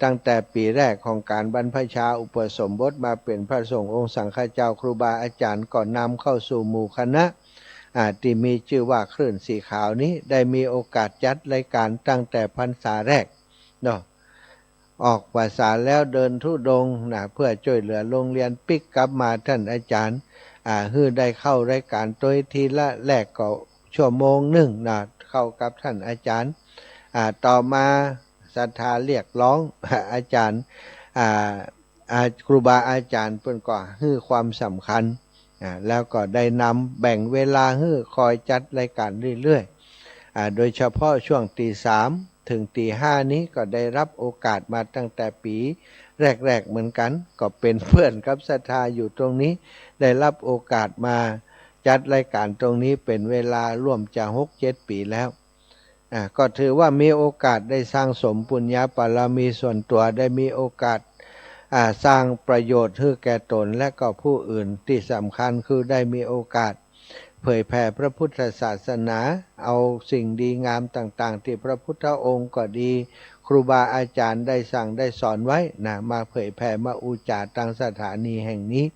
ตั้งแต่ปีแรกของการบรรพชาอุปสมบทมาเป็นพระสงฆ์องค์สังฆเจ้าครูบาอาจารย์ก่อนนำเข้าสู่หมู่คณะที่มีชื่อว่าคลื่นสีขาวนี้ได้มีโอกาสจัดรายการตั้งแต่พรรษาแรกเนาะออกพรรษาแล้วเดินธุดงค์เพื่อช่วยเหลือโรงเรียนปิกกลับมาท่านอาจารย์ฮือได้เข้ารายการโดยทีละแรกก็ชั่วโมงหนึ่งเข้ากับท่านอาจารย์ต่อมาศรัทธาเรียกร้องอาจารย์ครูบาอาจารย์เพิ่นก็ให้ความสำคัญแล้วก็ได้นำแบ่งเวลาให้คอยจัดรายการเรื่อยๆโดยเฉพาะช่วงตีสามถึงตีห้านี้ก็ได้รับโอกาสมาตั้งแต่ปีแรกๆเหมือนกันก็เป็นเพื่อนกับศรัทธาอยู่ตรงนี้ได้รับโอกาสมาจัดรายการตรงนี้เป็นเวลาร่วมจะ 6-7 ปีแล้วก็ถือว่ามีโอกาสได้สร้างสมปุญญาบารมีส่วนตัวได้มีโอกาสสร้างประโยชน์ให้แก่ตนและก็ผู้อื่นที่สำคัญคือได้มีโอกาสเผยแผ่พระพุทธศาสนาเอาสิ่งดีงามต่างๆที่พระพุทธองค์ก็ดีครูบาอาจารย์ได้สั่งได้สอนไว้มาเผยแผ่มาอุจจาร์ตั้งสถานีแห่งนี้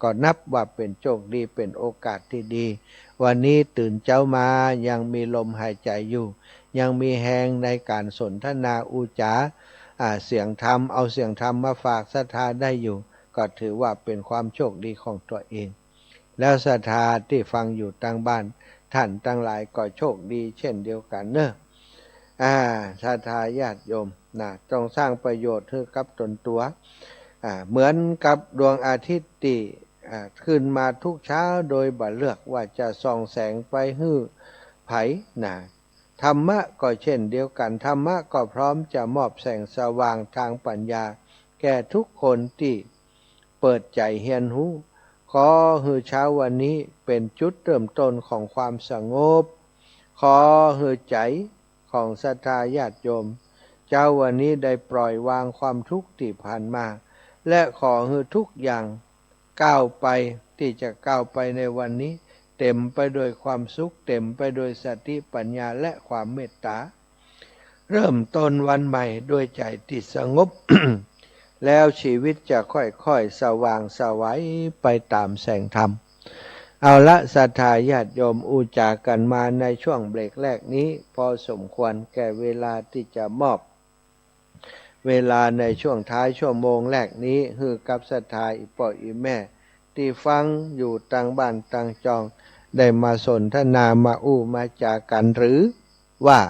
ก็นับว่าเป็นโชคดีเป็นโอกาสที่ดีวันนี้ตื่นเช้ามายังมีลมหายใจอยู่ยังมีแหงในการสนทนาอุจจาเสียงธรรมเอาเสียงธรรมมาฝากศรัทธาได้อยู่ก็ถือว่าเป็นความโชคดีของตัวเองแล้วศรัทธาที่ฟังอยู่ตั้งบ้านท่านตั้งหลายก็โชคดีเช่นเดียวกันเนอะศรัทธาญาติโยมต้องสร้างประโยชน์ให้กับตนตัวเหมือนกับดวงอาทิตย์ที่ขึ้นมาทุกเช้าโดยบ่เลือกว่าจะส่องแสงไปให้ไผธรรมะก็เช่นเดียวกันธรรมะก็พร้อมจะมอบแสงสว่างทางปัญญาแก่ทุกคนที่เปิดใจเฮียนหูขอให้เช้าวันนี้เป็นจุดเริ่มต้นของความสงบขอให้ใจของศรัทธาญาติโยมเจ้าวันนี้ได้ปล่อยวางความทุกข์ที่ผ่านมาและขอให้ทุกอย่างก้าวไปที่จะก้าวไปในวันนี้เต็มไปด้วยความสุขเต็มไปด้วยสติปัญญาและความเมตตาเริ่มต้นวันใหม่ด้วยใจที่สงบ แล้วชีวิตจะค่อยๆสว่างสวัยไปตามแสงธรรมเอาละศรัทธาญาติโยมอุจจากันมาในช่วงเบรกแรกนี้พอสมควรแก่เวลาที่จะมอบเวลาในช่วงท้ายชั่วโมงแรกนี้ฮือกับศรัทธาอีพ่ออีแม่ที่ฟังอยู่ต่างบ้านต่างจองได้มาสนทนามามาจากันหรือว่า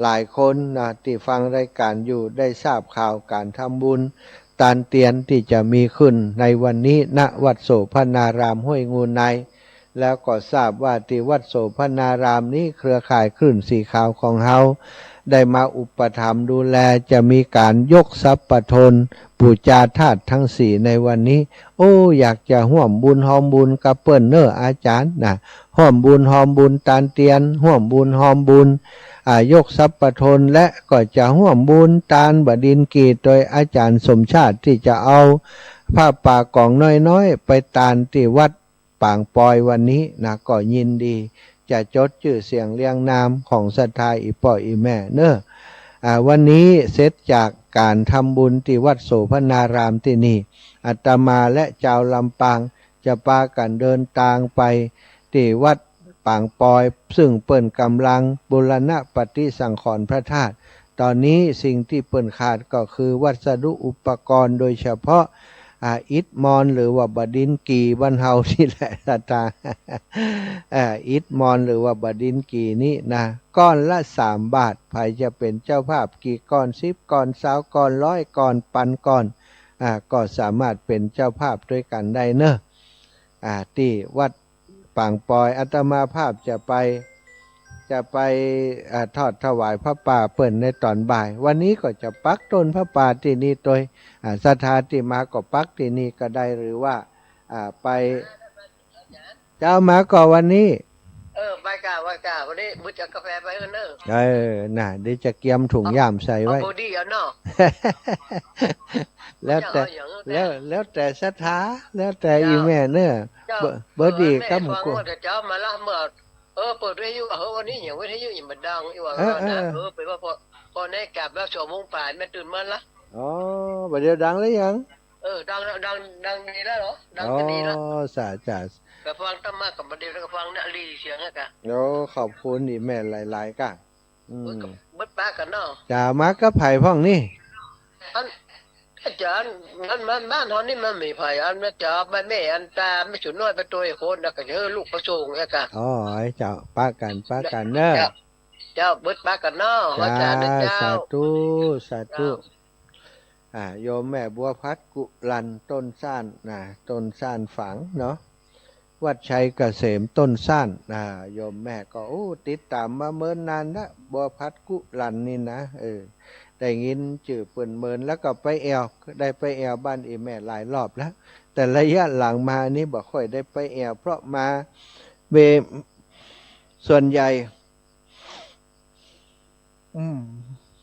หลายคนที่ฟังรายการอยู่ได้ทราบข่าวการทำบุญตานเตียนที่จะมีขึ้นในวันนี้ณวัดโสภณารามห้วยงูในแล้วก็ทราบว่าที่วัดโสภณารามนี้เครือข่ายคลื่นสีขาวของเฮาได้มาอุปถัมภ์ดูแลจะมีการยกทรัพย์ประทนบูชาธาตุทั้งสี่ในวันนี้อยากจะร่วมบุญหอมบุญกับเปิ้นเนออาจารย์ร่วมบุญหอมบุญตานเตียนร่วมบุญหอมบุญยกทรัพย์ประทนและก็จะร่วมบุญตานบดินกีโดยอาจารย์สมชาติที่จะเอาผ้าป่ากองน้อยๆไปตานที่วัดปางปอยวันนี้ก็ยินดีจะจดชื่อเสียงเรียงนามของศรัทธาอีพ่ออีแม่เนอะวันนี้เสร็จจากการทำบุญที่วัดโสภณารามที่นี่อาตมาและชาวลำปางจะพากันเดินทางไปที่วัดปางปอยซึ่งเปิ้นกำลังบูรณะปฏิสังขรณ์พระธาตุตอนนี้สิ่งที่เปิ้นขาดก็คือวัสดุอุปกรณ์โดยเฉพาะอิฐมอนหรือว่าบดินกีบ้านเฮาที่แหละศรัทธาอิฐมอนหรือว่าบดินกีนี่ก้อนละ3 บาทใครจะเป็นเจ้าภาพกี่ก้อน10 ก้อน20 ก้อน100 ก้อน1,000 ก้อน ก็สามารถเป็นเจ้าภาพด้วยกันได้เนอะที่วัดปางปอยอาตมาภาพจะไปทอดถวายพระป่าเปิ่นในตอนบ่ายวันนี้ก็จะปักต้นพระป่าที่นี่โดยศรัทธาที่มาก็ปักที่นี่ก็ได้หรือว่าไปเจ้ามาก่อนวันนี้ไปกะวันนี้บุญจากกาแฟไปเนอะน่ะเดี๋ยวจะเกียมถุงย่ามใส่ไว้บอดี้เนาะแล้วแต่ศรัทธาแล้วแต่อีแม่เนอะเบอร์ดีก็มึงกูเจ้ามาละเมื่อเปิดวิทยุวันนี้อย่างวิทยุอย่างมันดังอยู่ว่าไปว่าพอในกลับแล้ว2 โมงป่ายแม่ตื่นมาละบัดเดี๋ยวดังแล้วยังดังดีแล้วเหรอดังจะดีแล้วสาจ่าก็ฟังธรรมะกับบัดเดี๋ยวก็ฟังน่ะรีเสียงอ่ะกะขอบคุณอีแม่หลายๆกะบึดปากันเนาะจ่ามาก็ไผ่พ่องนี่อาจารย์มันบ้านเฮานี่มันมีไผอันแม่จ๋าแม่อันตาไม่สุน้อยไปตัวอีกคนแล้วก็ลูกประสงค์อ่ะกะเจ้าป้ากันเด้อเจ้าบึดปากันเนาะอาจารย์เจ้าสาธุโยมแม่บัวพัดกุลันต้นซ่านต้นซ่านฝังเนาะวัดชัยเกษมต้นซ่านโยมแม่ก็ติดตามมาเมินนานนะบัวพัดกุลันนี่นะได้ยินชื่อเปิ่นเมินแล้วก็ไปได้ไปแอวบ้านอีแม่หลายรอบแล้วแต่ระยะหลังมานี้บ่ค่อยได้ไปแอวเพราะมาส่วนใหญ่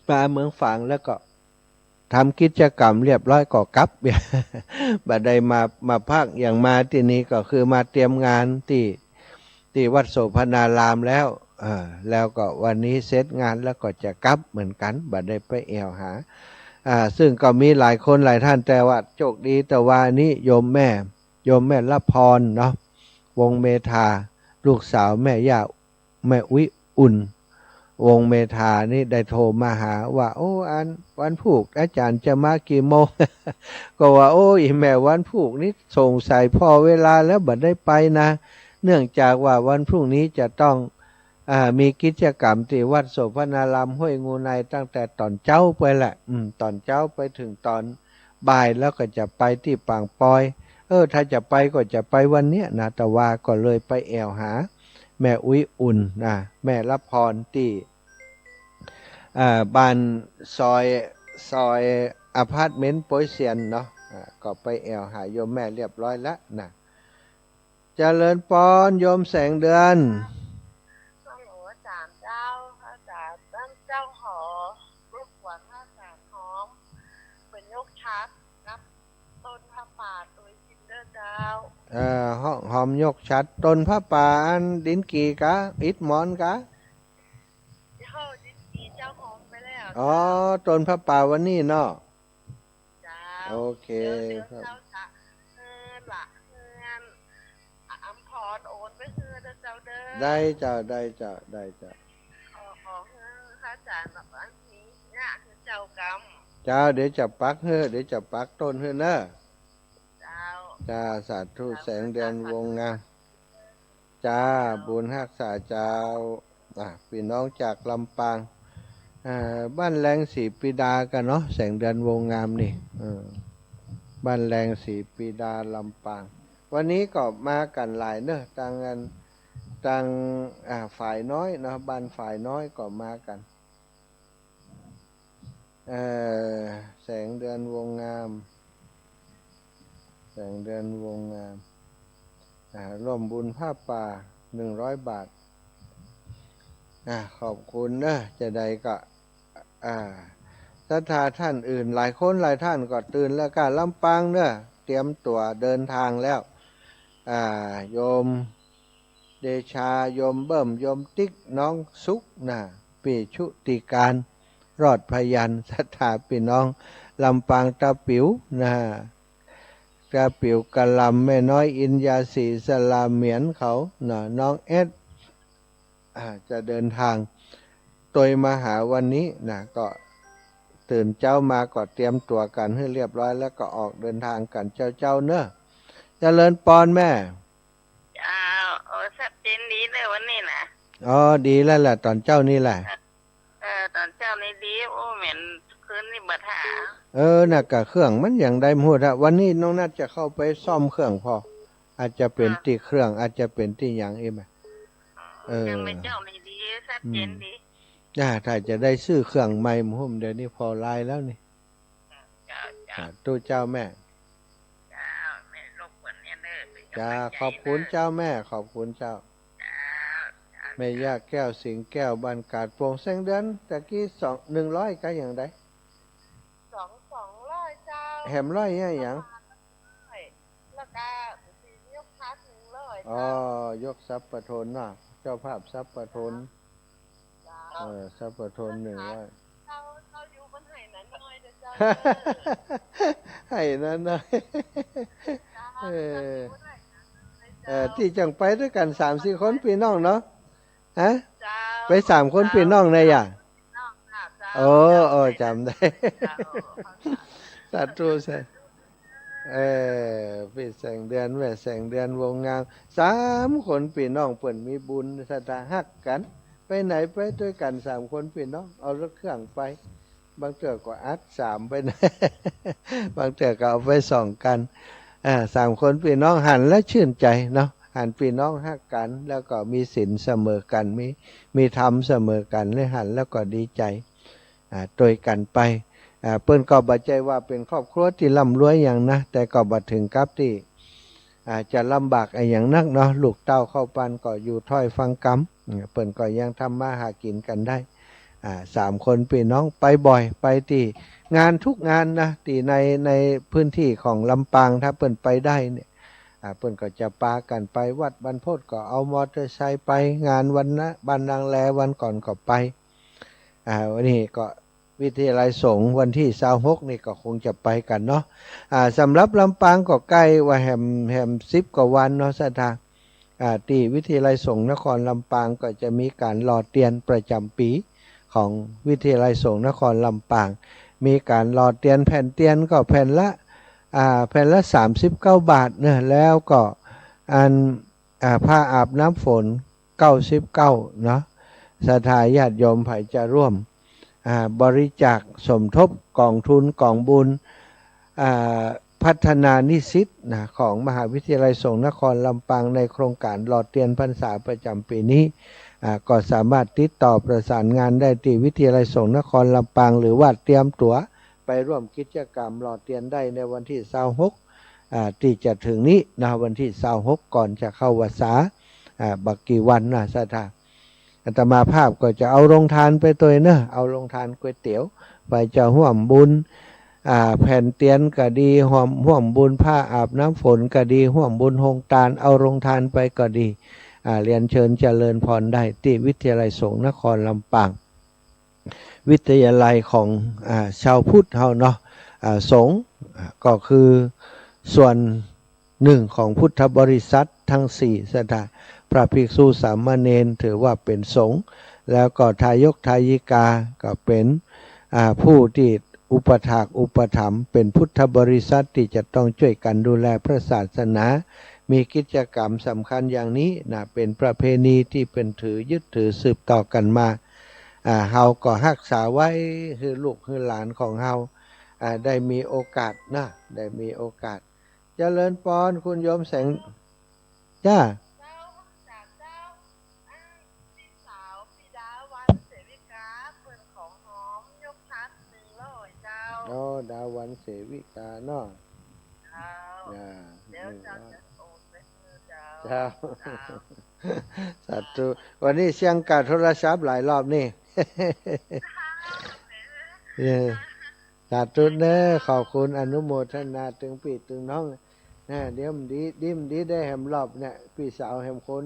มาเมืองฝางแล้วก็ทำกิจกรรมเรียบร้อยก็กลับบัดใดมาพักอย่างมาที่นี้ก็คือมาเตรียมงานที่วัดโสภณารามแล้วก็วันนี้เสร็จงานแล้วก็จะกลับเหมือนกันบัดได้ไปแอวหาซึ่งก็มีหลายคนหลายท่านแต่ว่าโชคดีแต่ว่านี้โยมแม่ละพรเนาะวงเมธาลูกสาวแม่ย่าแม่วิอุ่นวงเมธานี่ได้โทรมาหาว่าวันพุธอาจารย์จะมากี่โมง ก็ว่าอีแม่วันพุธนี้สงสัยพอเวลาแล้วบัดได้ไปนะเนื่องจากว่าวันพรุ่งนี้จะต้องมีกิจกรรมที่วัดโสภณารามห้วยงูในตั้งแต่ตอนเช้าไปแหละตอนเช้าไปถึงตอนบ่ายแล้วก็จะไปที่ปางปอยถ้าจะไปก็จะไปวันเนี้ยนะแต่ว่าก็เลยไปแอวหาแม่อุ้ยอุ่นแม่รับพรที่บ้านซอยอพาร์ตเมนต์โปยเซียนเนาะก็ไปแอวหาโยมแม่เรียบร้อยแล้วนะเจริญปอนโยมแสงเดือนเจ้าหอรูปหวานผ้าสารหอมเป็นยกชัดรับต้นผ้าป่าตัวจินเดอร์ดาวหอมยกชัดต้นผ้าป่าอันดินกีกะอิฐมอนกะดินกีเจ้าหอมไปแล้วต้นผ้าป่าวันนี้เนาะโอเคครับละอัมพรโอนไปเฮือเจ้าเด้อได้เจ้าอาจารย์แบบอันนี้เนี่ยคือเจ้ากรรมเจ้าเดี๋ยวจะปักต้นเฮือเนอะจ้าสาธุแสงเดือนวงงามจ้าบุญฮักษาเจ้าพี่น้องจากลำปางบ้านแรงศรีปีดากันเนาะแสงเดือนวงงามนี่บ้านแรงศรีปีดาลำปางวันนี้ก็มากันหลายเนอะต่างฝ่ายน้อยเนาะบ้านฝ่ายน้อยก็มากันแสงเดือนวงงามร่วมบุญผ้าป่า100 บาทขอบคุณนะจะใดก็ศรัทธาท่านอื่นหลายคนหลายท่านก็ตื่นแล้วก็ลำปางเนอะเตรียมตัวเดินทางแล้วโยมเดชาโยมเบิ่มโยมติ๊กน้องสุกปีชุติการรอดพยัญศรัทธาพี่น้องลำปางตะปิ๋วตะปิ๋วกะลำแม่น้อยอินยาสีสลาเหมียนเขาน้องเอสจะเดินทางโดยมาหาวันนี้ก็ตื่นเจ้ามาก็เตรียมตัวกันให้เรียบร้อยแล้วก็ออกเดินทางกันเจ้าเนอะเจริญปอนแม่สับเจนดีเลยวันนี้นะดีแล้วแหละตอนเจ้านี่แหละตอนเจ้านี่ดีเหม็นคืน นนี่บัดหา น่ะกะเครื่องมันอย่างใดหมดอะวันนี้น้องนัดจะเข้าไปซ่อมเครื่องพออาจจะเป็นที่เครื่องอาจจะเป็นที่อย่างเองไหมยังไม่เจ้าไม่ดีชัดเจนดี ถ้าจะได้ซื้อเครื่องใหม่ผมเดี๋ยวนี้พอลายแล้วนี่ เจ้าเจ้า ตู้เจ้าแม่ เจ้าไม่รบกวนเนี่ยเด้อเป็นกำ จ้า ลังใจ ขอบคุณเจ้าแม่ขอบคุณเจ้า เจ้าเจ้า แม่ย่าแก้วสิงแก้วบานกาดโปร่งแสงเดือนตะกี้100ก็อย่างใด 200เจ้า แหมร้อยเนี่ยอย่าง แล้วก็สียกทัด100 อ๋อ เจ้าย กทรัพย์ประทนเนาะเจ้าภาพทรัพย์ประทน เจ้า ทรัพย์ประทน100 เขาอยู่บนไหนั้นน้อยเด้อเจ้า ให้นั่นนะ เออ ที่จังไปด้วยกัน3-4 คนพี่น้องเนาะฮะ เจ้า ไป3 คนพี่น้องเลยอ่ะ น้องค่ะเจ้า โอ้จำได้ เจ้า สาธุใช่พี่แสงเดือนแม่แสงเดือนวงงาม3 คนพี่น้องเปิ่นมีบุญศรัทธาฮักกัน ไปไหนไปด้วยกัน3 คนพี่น้องเอารถเครื่องไปบางเทื่อก็อัด3ไปนะ บางเทื่อก็เอาไป2กัน3 คนพี่น้องหันและชื่นใจเนาะหันพี่น้องฮักกัน แล้วก็มีศีลเสมอกันมีธรรมเสมอกันเลยหันแล้วก็ดีใจโดยกันไปเปิ้นก็บ่ใจว่าเป็นครอบครัวที่ร่ำรวยอย่างนะแต่ก็บ่ถึงกับที่จะลำบากอย่างนักเนาะลูกเต้าเข้าปันก็อยู่ถ้อยฟังกรรมเปิ้นก็ยังทำมาหากินกันได้3 คนพี่น้องไปบ่อยไปที่งานทุกงานนะที่ในพื้นที่ของลำปางถ้าเปิ้นไปได้เนี่ยเปิ้นก็จะปากันไปวัดบรรพตก็เอามอเตอร์ไซค์ไปงานวันนะบ้านนางแลวันก่อนก็ไปวันนี้ก็วิทยาลัยสงฆ์วันที่26นี่ก็คงจะไปกันเนาะสำหรับลำปางก็ใกล้ว่าแฮม10 กว่าวันเนาะสถานที่วิทยาลัยสงฆ์นครลำปางก็จะมีการหล่อเทียนประจำปีของวิทยาลัยสงฆ์นครลำปางมีการหล่อเทียนแผ่นเทียนก็แผ่นละ39 บาทเนี่ยแล้วก็ผ้าอาบน้ำฝน99เนาะศรัทธาญาติโยมไผจะร่วมบริจาคสมทบกองทุนกองบุญพัฒนานิสิตของมหาวิทยาลัยสงฆ์นครลำปางในโครงการหล่อเทียนพรรษาประจำปีนี้ก็สามารถติดต่อประสานงานได้ที่วิทยาลัยสงฆ์นครลำปางหรือว่าเตรียมตั๋วไปร่วมกิจกรรมหล่อเทียนได้ในวันที่26ที่จะถึงนี้นะวันที่26ก่อนจะเข้าพรรษาบักกี่วันนะสถาอาตมาภาพก็จะเอาโรงทานไปตัวเนอะเอาโรงทานก๋วยเตี๋ยวไปจะร่วมบุญแผ่นเตียนก็ดีร่วมบุญผ้าอาบน้ำฝนก็ดีร่วมบุญหงตาลเอาโรงทานไปก็ดีเรียนเชิญเจริญพรได้ที่วิทยาลัยสงฆ์นครลำปางวิทยาลัยของชาวพุทธเฮาเนาะสงฆ์ก็คือส่วนหนึ่งของพุทธบริษัททั้ง4สถานพระภิกษุสามเณรถือว่าเป็นสงฆ์แล้วก็ทายกทายิกาก็เป็นผู้ที่อุปถากอุปถัมภ์เป็นพุทธบริษัทที่จะต้องช่วยกันดูแลพระศาสนามีกิจกรรมสำคัญอย่างนี้นะเป็นประเพณีที่เป็นยึดถือสืบต่อกันมาเฮาก็รักษาไว้คือลูกคือหลานของเฮาได้มีโอกาสนะได้มีโอกาสเจริญพรคุณโยมแสงจ้าจากเจ้าพี่สาวพี่ดาวันเสวิกาเปิดของหอมยกทัด100เจ้าดาวันเสวิกาเนาะเดี๋ยวเจ้าจะโอนไปเจ้าสาธุวันนี้เสียงการโทรศัพท์หลายรอบนี่ สาธุเด้อขอบคุณอนุโมทนาถึงพี่ถึงน้องเดี๋ยวดีได้แหมรอบเนี่ยพี่สาวแหมคน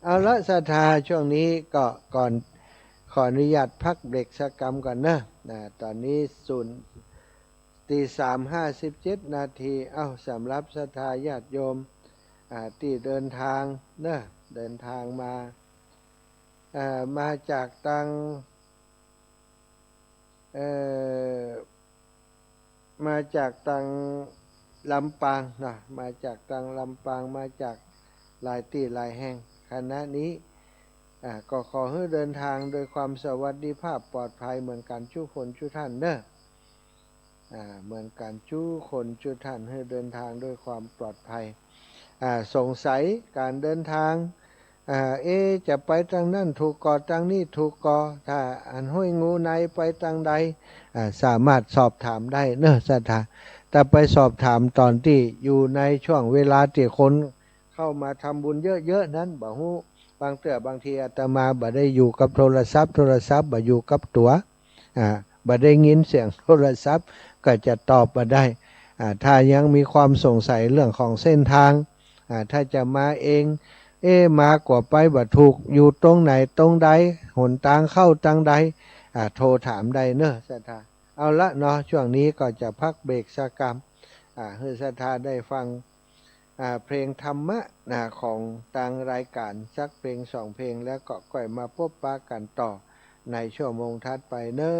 เอาละศรัทธาช่วงนี้ก็ก่อนขออนุญาตพักเบรกสักกรรมก่อนนะตอนนี้03:57 นาทีสำหรับศรัทธาญาติโยมที่เดินทางเดินทางมาจากตังลำปางนะมาจากตังลำปางมาจากหลายที่หลายแห่งคณะนี้ก็ขอให้เดินทางโดยความสวัสดิภาพปลอดภัยเหมือนกันทุกคนทุกท่าน เหมือนการจู้คนจู้ท่านให้เดินทางด้วยความปลอดภัยสงสัยการเดินทางจะไปทางนั้นถูกกอทางนี้ถูกกอถ้าอันห้วยงูในไปทางใดสามารถสอบถามได้เนอะศรัทธาแต่ไปสอบถามตอนที่อยู่ในช่วงเวลาที่คนเข้ามาทำบุญเยอะๆนั้นบ่ฮู้บางเตื้อบางทีอาตมาบ่ได้อยู่กับโทรศัพท์บ่อยู่กับตัวบ่ได้ยินเสียงโทรศัพท์ก็จะตอบบ่ได้ถ้ายังมีความสงสัยเรื่องของเส้นทางถ้าจะมาเองมากว่าไปบ่ถูกอยู่ตรงไหนตรงใดหนทางเข้าทางใดโทรถามได้เนอะศรัทธาเอาละเนาะช่วงนี้ก็จะพักเบรกสักกรรมให้ศรัทธาได้ฟังเพลงธรรมะของทางรายการสักเพลง2เพลงแล้วก็ก่อยมาพบปะกันต่อในชั่วโมงถัดไปเนอ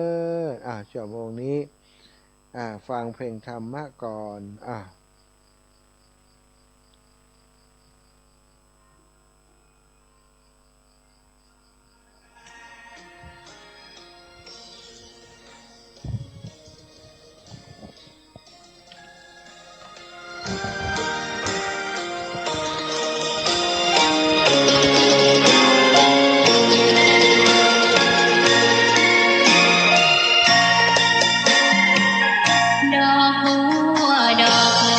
ะชั่วโมงนี้ฟังเพลงธรรมะก่อนดอกบัวดอก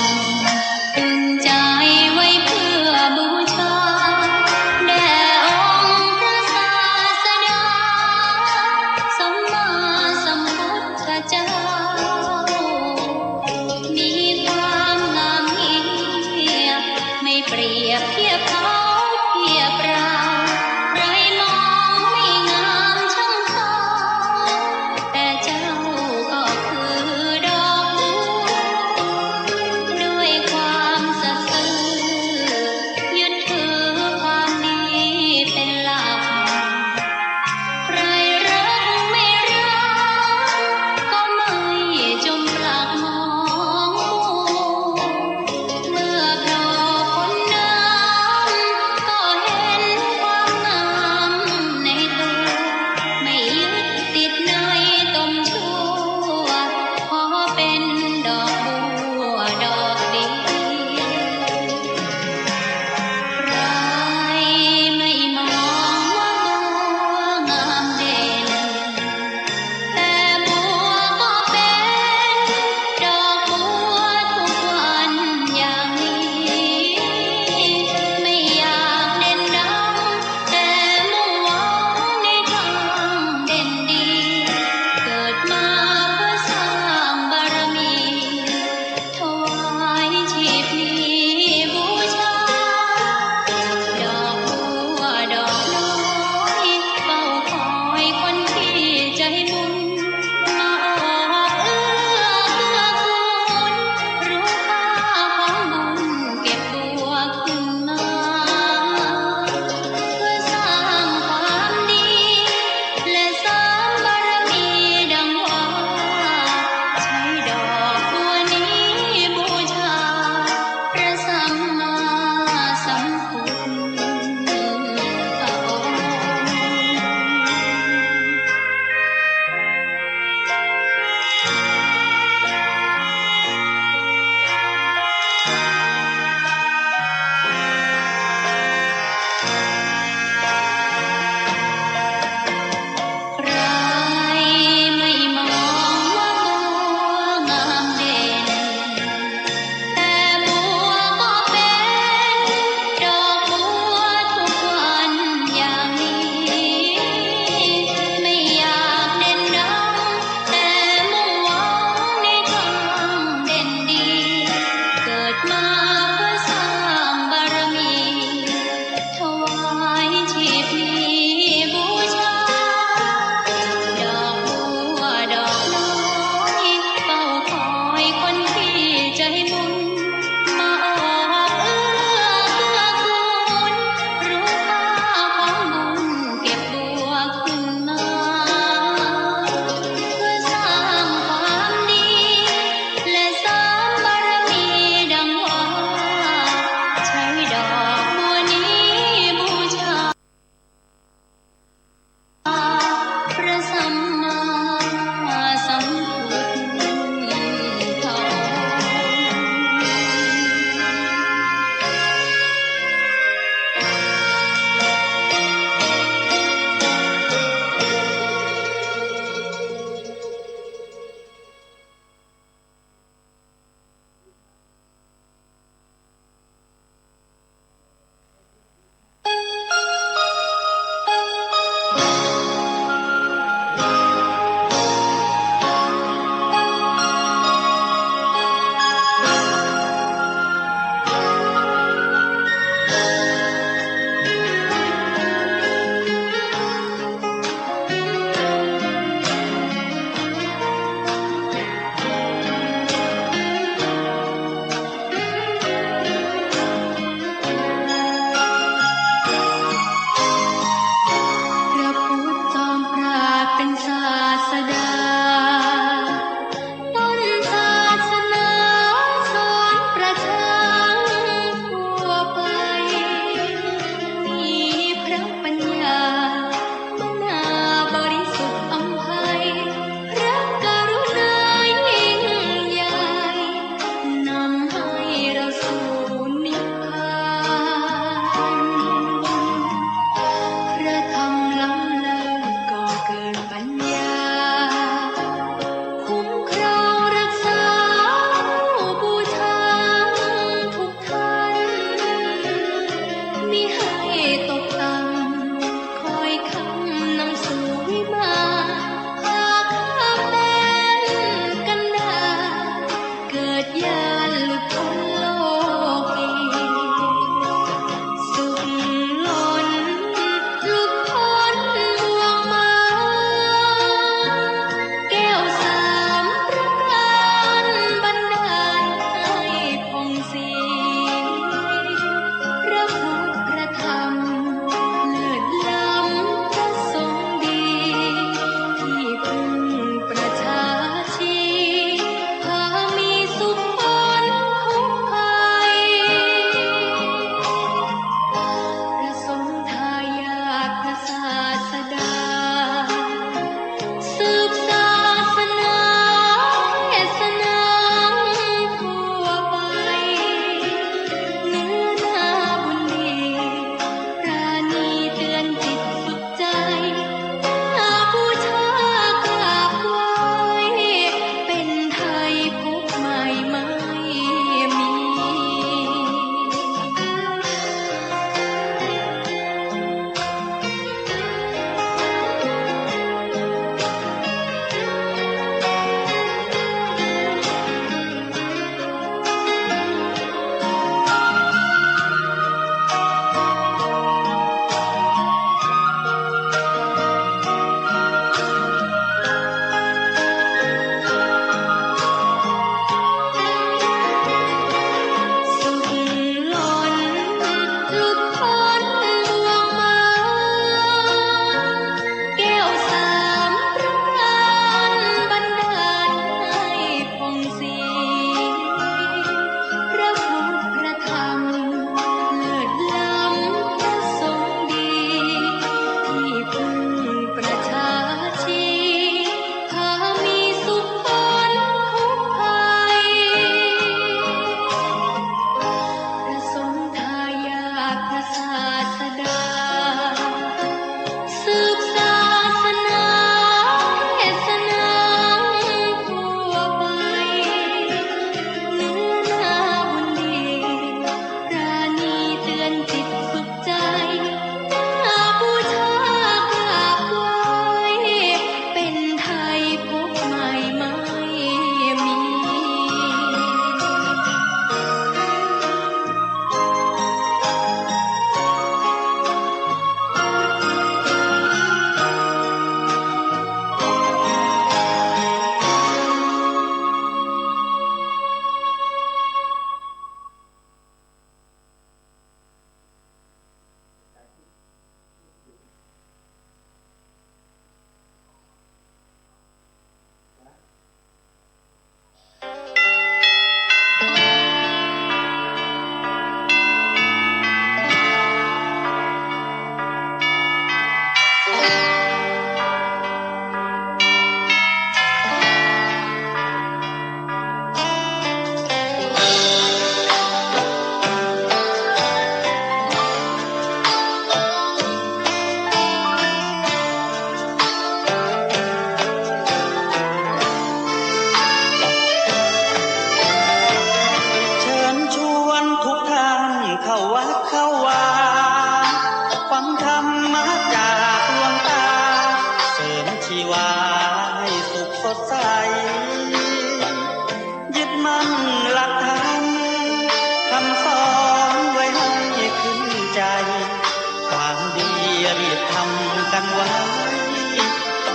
กันไว้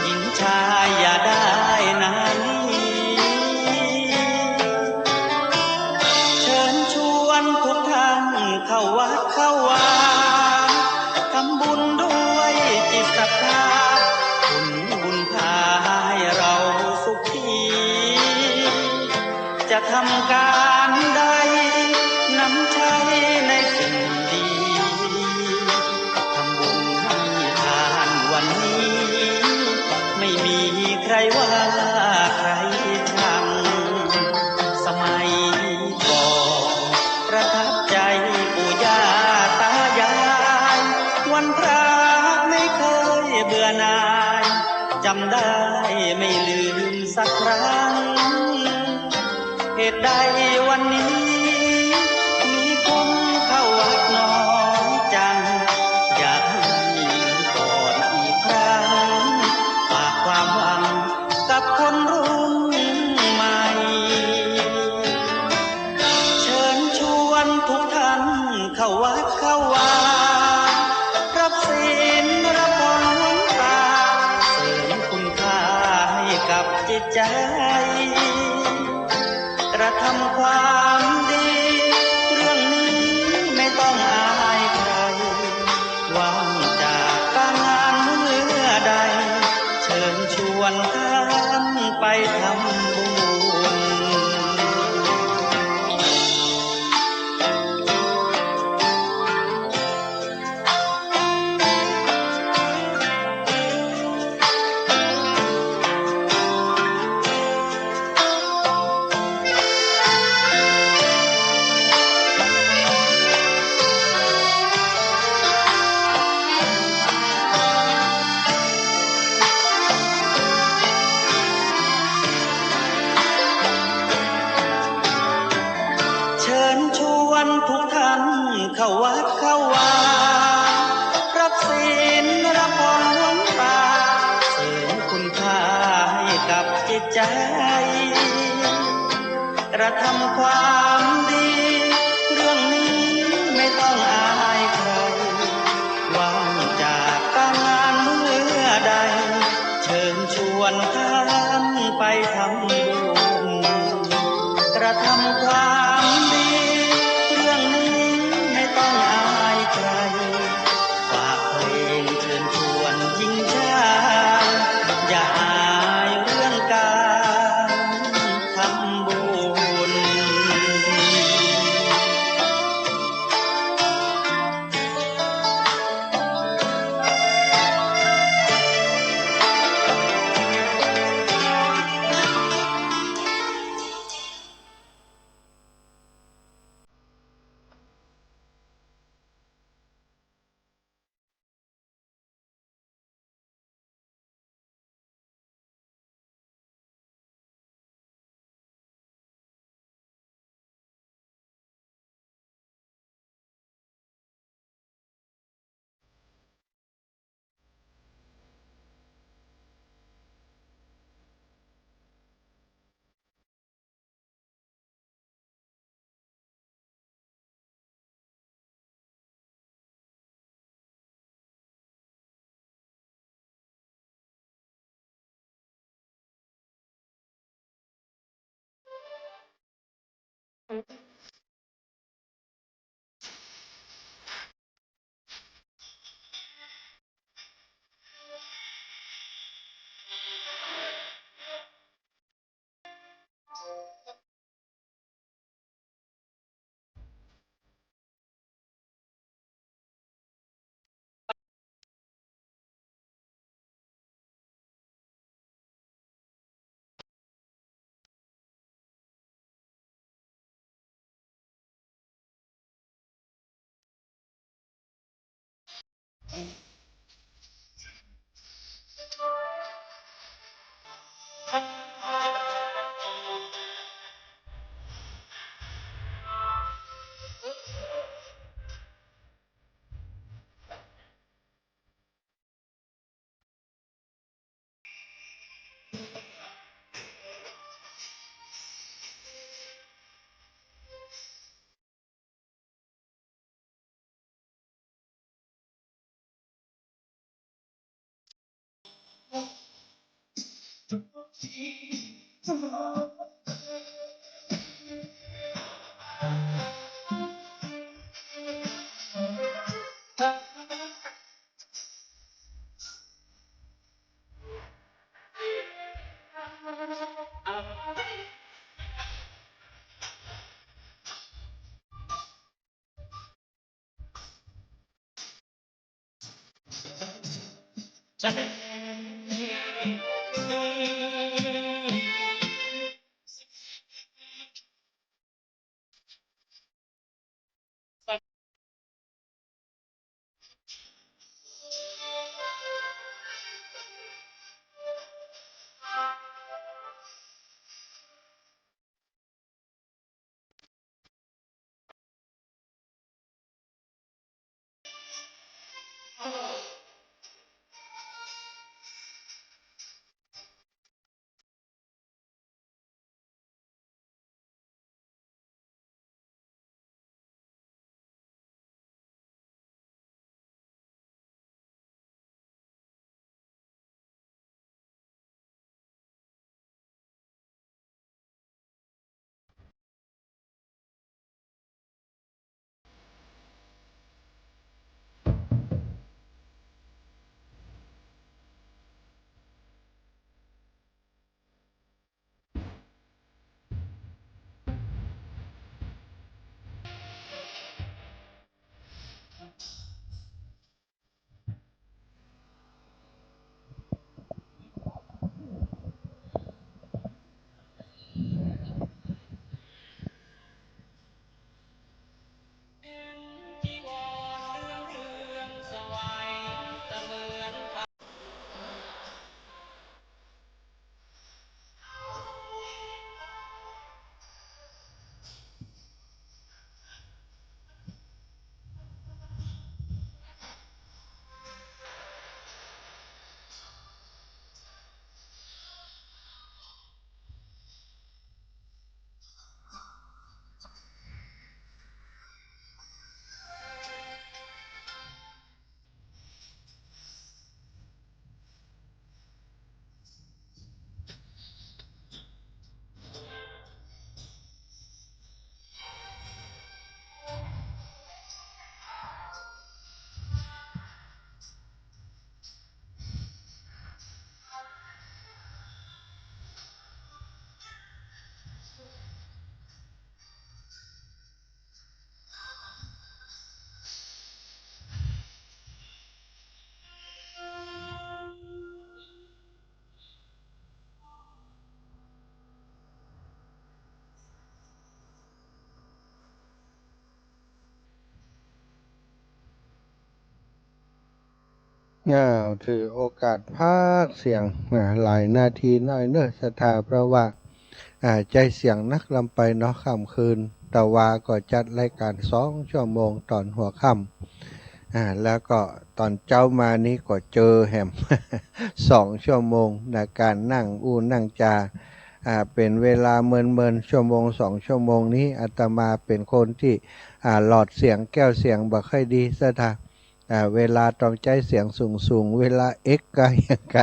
หญิงชายอย่าได้นั้นเชิญชวนทุกท่านเข้าวัดเข้าวาทำบุญด้วยจิตศรัทธาบุญพาให้เราสุขีจะทำการใดนำใช้ในสิ่งดีทำบุญให้ทานวันนี้ไม่มีใครว่าใครชังสมัยก่อนประทับใจปู่ย่าตายายวันพระไม่เคยเบื่อหน่ายจำได้ไม่ลืมสักครั้งเหตุใดวันนี้มีคนเข้าวัดน้อยจังอยากให้ก่อนอีกครั้งฝากความหวังกับคนรุ่นใหม่เชิญชวนทุกท่านเข้าวัดเข้าวารับศีลรับพรหลวงตาเสริมคุณค่าให้กับจิตใจกระทำความดีเรื่องนี้ไม่ต้องอายใครว่างจากการงานเมื่อใดเชิญชวนท่านไปทำบุญเชิญชวนทุกท่านเข้าวัดเข้าวารับศีลรับพรหลวงตาเสริมคุณค่าให้กับจิตใจกระทำความดีเรื่องนี้ไม่ต้องอายใครว่างจากการงานเมื่อใดเชิญชวนท่านไปทำบุญกระทำความดีเรื่องนี้ไม่ต้องอายใครฝากเพลงเชิญชวนหญิงชายอย่าอายเรื่องการทำบุญ ถือโอกาสพากย์เสียงหลายนาทีหน่อยเนอะสถาเพราะว่าใจเสียงนักลำไปเนาะค่ำคืนแต่ว่าก็จัดรายการ2 ชั่วโมงตอนหัวค่ำแล้วก็ตอนเจ้ามานี้ก็เจอแหม 2 ชั่วโมงในการนั่งนั่งจาเป็นเวลาเมินชั่วโมง2 ชั่วโมงนี้อาตมาเป็นคนที่หลอดเสียงแก้วเสียงบ่ค่อยดีซะท่าเวลาต้องใจเสียงสูงเวลาเอ็กไกอย่างไก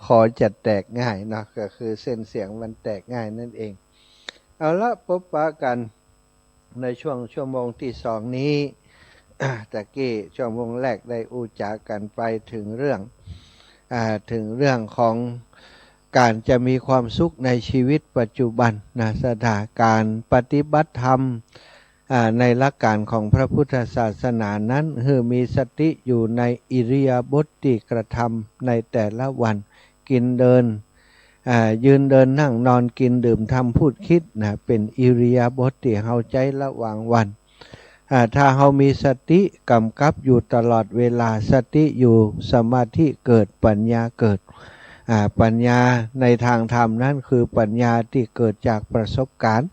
คอจะแตกง่ายเนาะก็คือเส้นเสียงมันแตกง่ายนั่นเองเอาละพบปะกันในช่วงชั่วโมงที่2นี้ ตะกี้ชั่วโมงแรกได้อูจากันไปถึงเรื่องของการจะมีความสุขในชีวิตปัจจุบันนะสถานการปฏิบัติธรรมในหลักการของพระพุทธศาสนานั้นคือมีสติอยู่ในอิริยาบถที่กระทำในแต่ละวันกินเดินยืนเดินนั่งนอนกินดื่มทำพูดคิดนะเป็นอิริยาบถที่เฮาใจระหว่างวันถ้าเฮามีสติกำกับอยู่ตลอดเวลาสติอยู่สมาธิเกิดปัญญาเกิดปัญญาในทางธรรมนั้นคือปัญญาที่เกิดจากประสบการณ์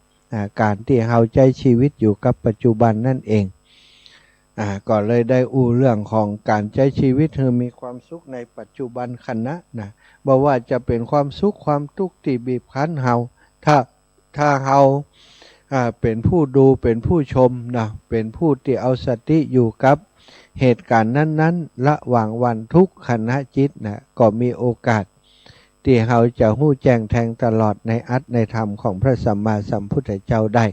การที่เฮาใจชีวิตอยู่กับปัจจุบันนั่นเองก็เลยได้เรื่องของการใช้ชีวิตให้มีความสุขในปัจจุบันขณะนะบ่ว่าจะเป็นความสุขความทุกข์ที่บีบคั้นเฮาถ้าเฮาเป็นผู้ดูเป็นผู้ชมนะเป็นผู้ที่เอาสติอยู่กับเหตุการณ์นั้นๆระหว่างวันทุกขณะจิตนะก็มีโอกาส ที่เราจะหู้แจ้งแทงตลอดในอัตในธรรมของพระสัมมาสัมพุทธเจ้าได้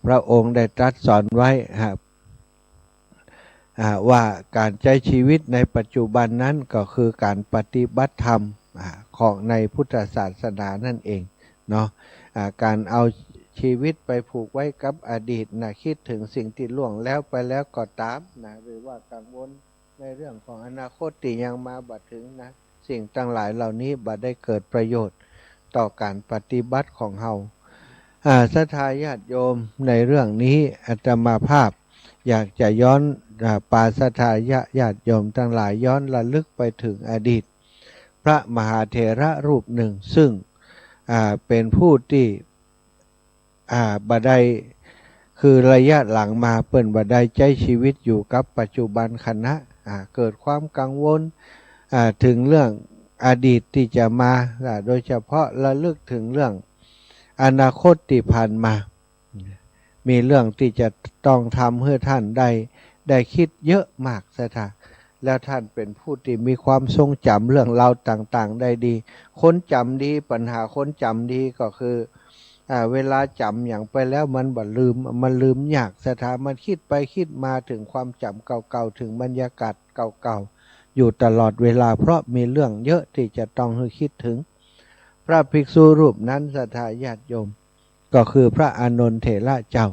พระองค์ได้ตรัสสอนไว้ว่าการใช้ชีวิตในปัจจุบันนั้นก็คือการปฏิบัติธรรมของในพุทธศาสนานั่นเองเนาะการเอาชีวิตไปผูกไว้กับอดีตนะคิดถึงสิ่งที่ล่วงแล้วไปแล้วก็ตามนะหรือว่ากังวลในเรื่องของอนาคตที่ยังมาบัดถึงนะสิ่งต่างหลายเหล่านี้บัดได้เกิดประโยชน์ต่อการปฏิบัติของเฮาศรัทธาญาติโยมในเรื่องนี้อาตมาภาพอยากจะย้อนปาศรัทธาญาติโยมทั้งหลายย้อนระลึกไปถึงอดีตพระมหาเถระรูปหนึ่งซึ่งเป็นผู้ที่บัดได้คือระยะหลังมาเปิ่นบัดได้ใช้ชีวิตอยู่กับปัจจุบันขณะเกิดความกังวลถึงเรื่องอดีตที่จะมาโดยเฉพาะระลึกถึงเรื่องอนาคตที่ผ่านมามีเรื่องที่จะต้องทำให้ท่านได้คิดเยอะมากซะท่าแล้วท่านเป็นผู้ที่มีความทรงจำเรื่องราวต่างๆได้ดีคนจำดีปัญหาคนจำดีก็คือเวลาจำอย่างไปแล้วมันมันลืมยากสถามันคิดไปคิดมาถึงความจำเก่าๆถึงบรรยากาศเก่าๆอยู่ตลอดเวลาเพราะมีเรื่องเยอะที่จะต้องให้คิดถึงพระภิกษุรูปนั้นศรัทธาญาติโยมก็คือพระอานนท์เถระเจ้า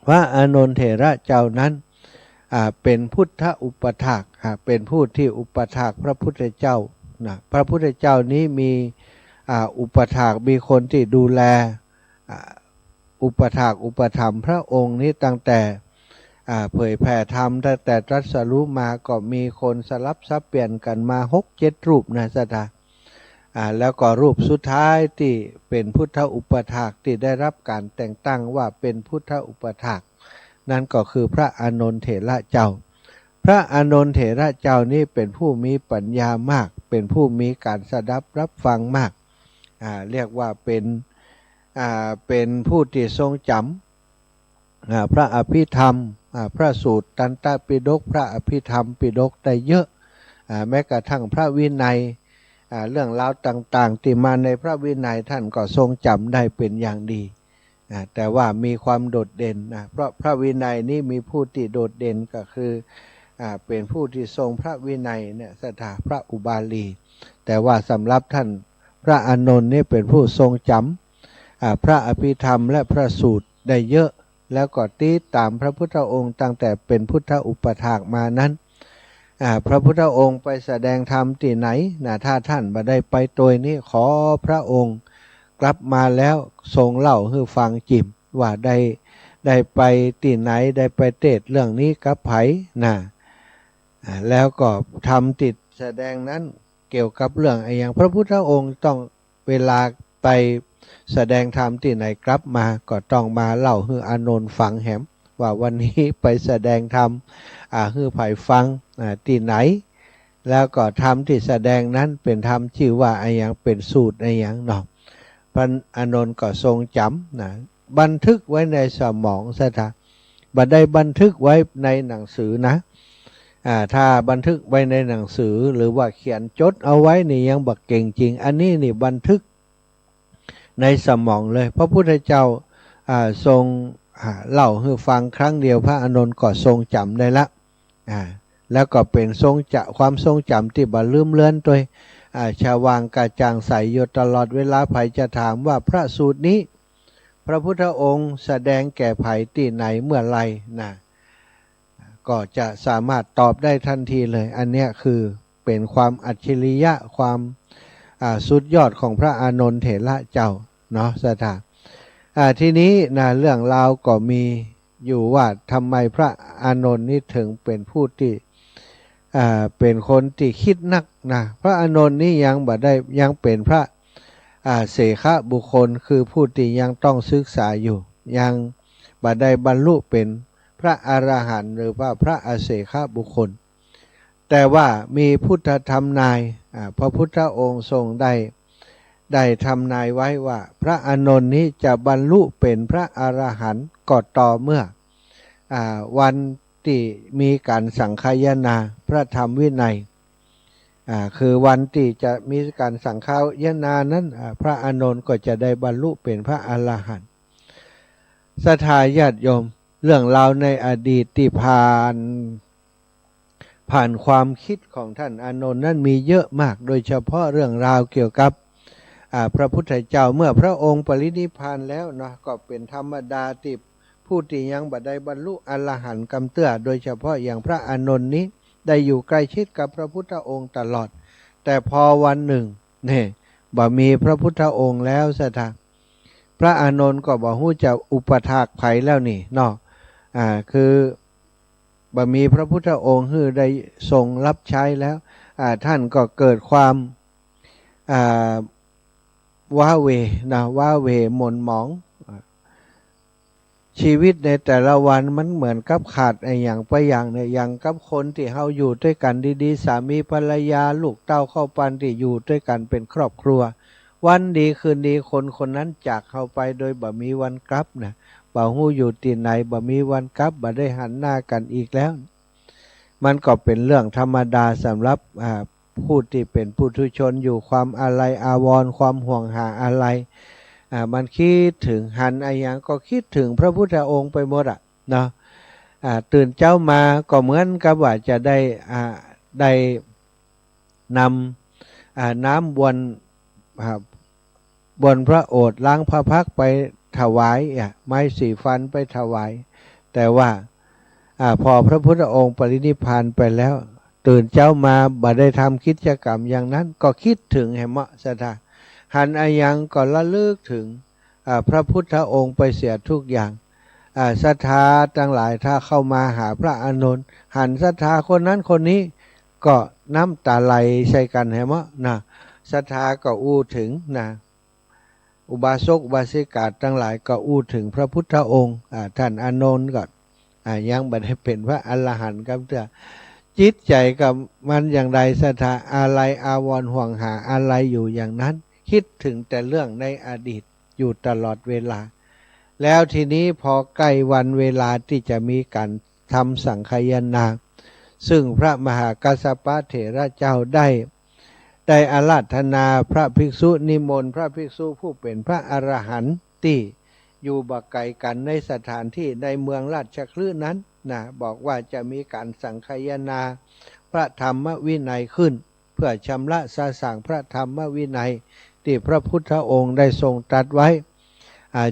พระอานนท์เถระเจ้านั้นเป็นพุทธอุปถากเป็นผู้ที่อุปถากพระพุทธเจ้าพระพุทธเจ้านี้มีอุปถากมีคนที่ดูแลอุปถากอุปถัมภ์พระองค์นี้ตั้งแต่เผยแผ่ธรรมตั้งแต่ตรัสรู้มาก็มีคนสลับซับเปลี่ยนกันมา 6-7 รูปนะสัตแล้วก็รูปสุดท้ายที่เป็นพุทธอุปถากที่ได้รับการแต่งตั้งว่าเป็นพุทธอุปถากนั่นก็คือพระอานนท์เถระเจ้าพระอานนท์เถระเจ้านี้เป็นผู้มีปัญญามากเป็นผู้มีการสดับรับฟังมากเรียกว่าเป็นผู้ที่ทรงจำพระอภิธรรมพระสูตรตันตปิฎกพระอภิธรรมปิฎกได้เยอะแม้กระทั่งพระวินัยเรื่องราวต่างๆที่มาในพระวินัยท่านก็ทรงจำได้เป็นอย่างดีแต่ว่ามีความโดดเด่นเพราะพระวินัยนี้มีผู้ที่โดดเด่นก็คือเป็นผู้ที่ทรงพระวินัยเนี่ยศรัทธาพระอุบาลีแต่ว่าสำหรับท่านพระอานนท์นี่เป็นผู้ทรงจำพระอภิธรรมและพระสูตรได้เยอะแล้วก็ติดตามพระพุทธองค์ตั้งแต่เป็นพุทธอุปถากมานั้นพระพุทธองค์ไปแสดงธรรมที่ไหนถ้าท่านบ่ได้ไปตัวนี้ขอพระองค์กลับมาแล้วทรงเล่าให้ฟังจิมว่าได้ไปที่ไหนได้ไปเทศน์เรื่องนี้กับไผแล้วก็ทำติดแสดงนั้นเกี่ยวกับเรื่องอย่างพระพุทธองค์ต้องเวลาไปแสดงธรรมที่ไหนกลับมาก็ต้องมาเล่าให้อานนท์ฟังแหมว่าวันนี้ไปแสดงธรรมให้ไผฟังที่ไหนแล้วก็ธรรมที่แสดงนั้นเป็นธรรมชื่อว่าอย่างเป็นสูตรอย่างเนาะพระอานนท์ก็ทรงจำบันทึกไว้ในสมองซะท่าบัดได้บันทึกไว้ในหนังสือนะถ้าบันทึกไว้ในหนังสือหรือว่าเขียนจดเอาไว้นี่ยังบักเก่งจริงอันนี้นี่บันทึกในสมองเลยพระพุทธเจ้าทรงเล่าให้ฟังครั้งเดียวพระอานนท์ก็ทรงจำได้ละแล้วก็เป็นความทรงจำที่บ่ลืมเลือนตัวชาวางกระจ่างใสอยู่ตลอดเวลาไผจะถามว่าพระสูตรนี้พระพุทธองค์แสดงแก่ไผที่ไหนเมื่อไรก็จะสามารถตอบได้ทันทีเลยอันเนี้ยคือเป็นความอัจฉริยะความสุดยอดของพระอานนท์เถระเจ้าเนาะสถาทีนี้เรื่องราวก็มีอยู่ว่าทำไมพระอานนท์นี่ถึงเป็นผู้ที่เป็นคนที่คิดนักพระอานนท์นี่ยังเป็นพระเสขบุคคลคือผู้ที่ยังต้องศึกษาอยู่ยังบ่ได้บรรลุเป็นพระอรหันต์หรือว่าพระอเสขบุคคลแต่ว่ามีพุทธธรรมนายพระพุทธองค์ทรงได้ทำนายไว้ว่าพระอานนท์นี้จะบรรลุเป็นพระอรหันต์ก็ต่อเมื่อวันที่มีการสังคายนาพระธรรมวินัย คือวันที่จะมีการสังฆายนานั้นพระอานนท์ก็จะได้บรรลุเป็นพระอรหันต์ศรัทธาญาติโยมเรื่องราวในอดีตที่ผ่านความคิดของท่านอานนท์นั้นมีเยอะมากโดยเฉพาะเรื่องราวเกี่ยวกับพระพุทธเจ้าเมื่อพระองค์ปรินิพพานแล้วเนาะก็เป็นธรรมดาที่ผู้ที่ยังบ่ได้บรรลุอรหันต์กำเตื้อโดยเฉพาะอย่างพระอานนท์นี้ได้อยู่ใกล้ชิดกับพระพุทธองค์ตลอดแต่พอวันหนึ่งเนี่ยบ่มีพระพุทธองค์แล้วสถาพระอานนท์ก็บ่ฮู้จะอุปถากไผแล้วนี่เนาะคือบ่มีพระพุทธองค์คือได้ทรงรับใช้แล้วท่านก็เกิดความว้าเหวนะว้าเหวหม่นหมองชีวิตในแต่ละวันมันเหมือนกับขาดไอ้อย่างไปอย่างเนี่ยอย่างกับคนที่เฮาอยู่ด้วยกันดีๆสามีภรรยาลูกเต้าเข้าปันที่อยู่ด้วยกันเป็นครอบครัววันดีคืนดีคนนั้นจากเข้าไปโดยบ่มีวันกลับนะบ่ฮู้อยู่ที่ไหนบ่มีวันกลับบ่ได้หันหน้ากันอีกแล้วมันก็เป็นเรื่องธรรมดาสำหรับผู้ที่เป็นปุถุชนอยู่ความอาลัยอาวรณ์ความห่วงหาอะไรมันคิดถึงหันอะไรอย่างก็คิดถึงพระพุทธองค์ไปหมดเนาะตื่นเจ้ามาก็เหมือนกับว่าจะได้นำน้ำบวนพระโอษฐ์ล้างพระพักตร์ไปถวายไม้สีฟันไปถวายแต่ว่าพอพระพุทธองค์ปรินิพพานไปแล้วตื่นเจ้ามาบ่ได้ทำกิจกรรมอย่างนั้นก็คิดถึงให้เหมาะสถาหันอายังก็ระลึกถึงพระพุทธองค์ไปเสียทุกอย่างศรัทธาทั้งหลายถ้าเข้ามาหาพระอานนท์หันศรัทธาคนนั้นคนนี้ก็น้ำตาไหลใส่กันให้เหมาะนะศรัทธาก็อู้ถึงนะอุบาสกอุบาสิกาทั้งหลายก็อู้ถึงพระพุทธองค์ท่านอานนท์ก็ยังบ่ได้เป็นพระอรหันต์ครับเถอะจิตใจกับมันอย่างไรศรัทธาอะไรอาวรณ์ห่วงหาอะไรอยู่อย่างนั้นคิดถึงแต่เรื่องในอดีตอยู่ตลอดเวลาแล้วทีนี้พอใกล้วันเวลาที่จะมีการทำสังฆายนาซึ่งพระมหากัสสปะเถระเจ้าได้อาราธนาพระภิกษุนิมนต์พระภิกษุผู้เป็นพระอรหันต์ที่อยู่บ่ไกลกันในสถานที่ในเมืองราชคฤห์นั้นนะบอกว่าจะมีการสังฆายนาพระธรรมวินัยขึ้นเพื่อชำระสาสางพระธรรมวินัยที่พระพุทธองค์ได้ทรงตรัสไว้